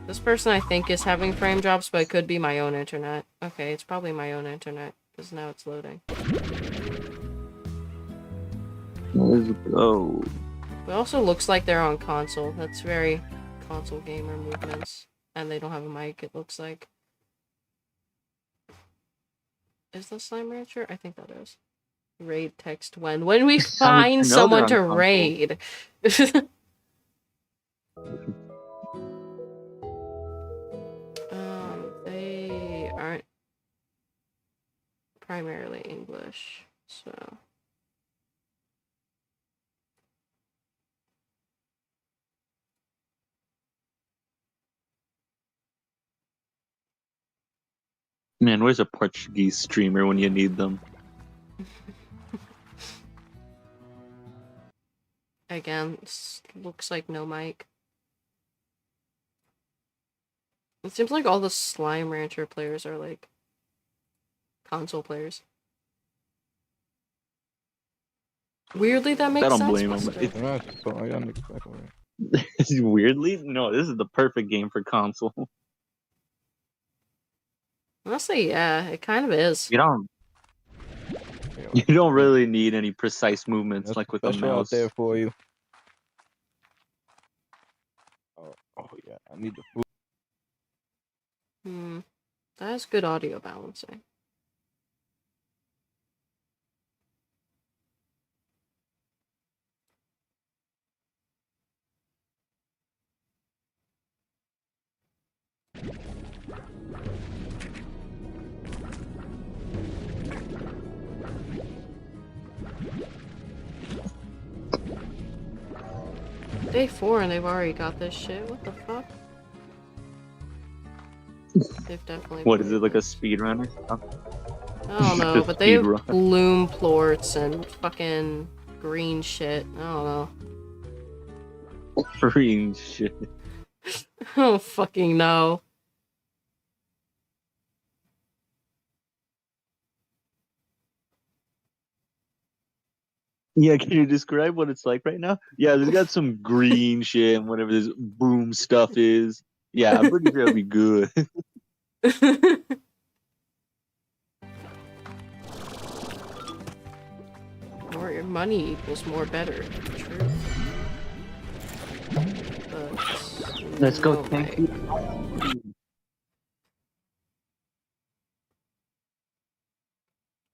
This person I think is having frame drops, but it could be my own internet. Okay, it's probably my own internet, because now it's loading. Let's go. It also looks like they're on console. That's very console gamer movements. And they don't have a mic, it looks like. Is this Slime Rancher? I think that is. Raid text when. When we find someone to raid. They aren't primarily English, so. Man, where's a Portuguese streamer when you need them? Again, looks like no mic. It seems like all the Slime Rancher players are like console players. Weirdly, that makes I don't sense. blame them. Weirdly, no, this is the perfect game for console. Honestly, yeah, it kind of is. You don't really need any precise movements like with the mouse. Out there for you. Oh yeah, I need the food. That has good audio balancing. Day 4 and they've already got this shit. What the fuck? They've definitely. What is it, like a speedrunner? I don't know, but they have bloom plorts and fucking green shit. I don't know. Green shit. Oh, fucking no. Yeah, can you describe what it's like right now? Yeah, there's got some green shit and whatever this boom stuff is. Yeah, I'm pretty sure it'll be good. More money equals more better. True. But Let's go. no Thank way. you.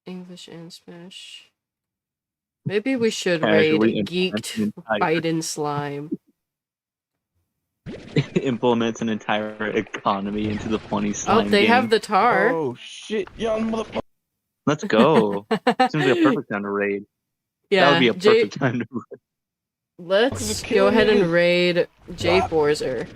English and Spanish. Maybe we should Casually raid implements Geeked an entire- Biden Slime. implements an entire economy into the funny Oh, slime they game. have the tar. Oh shit, young motherfucker. Let's go. Seems like a perfect time to raid. That would be a perfect time to raid. Let's go ahead and raid J Forzer.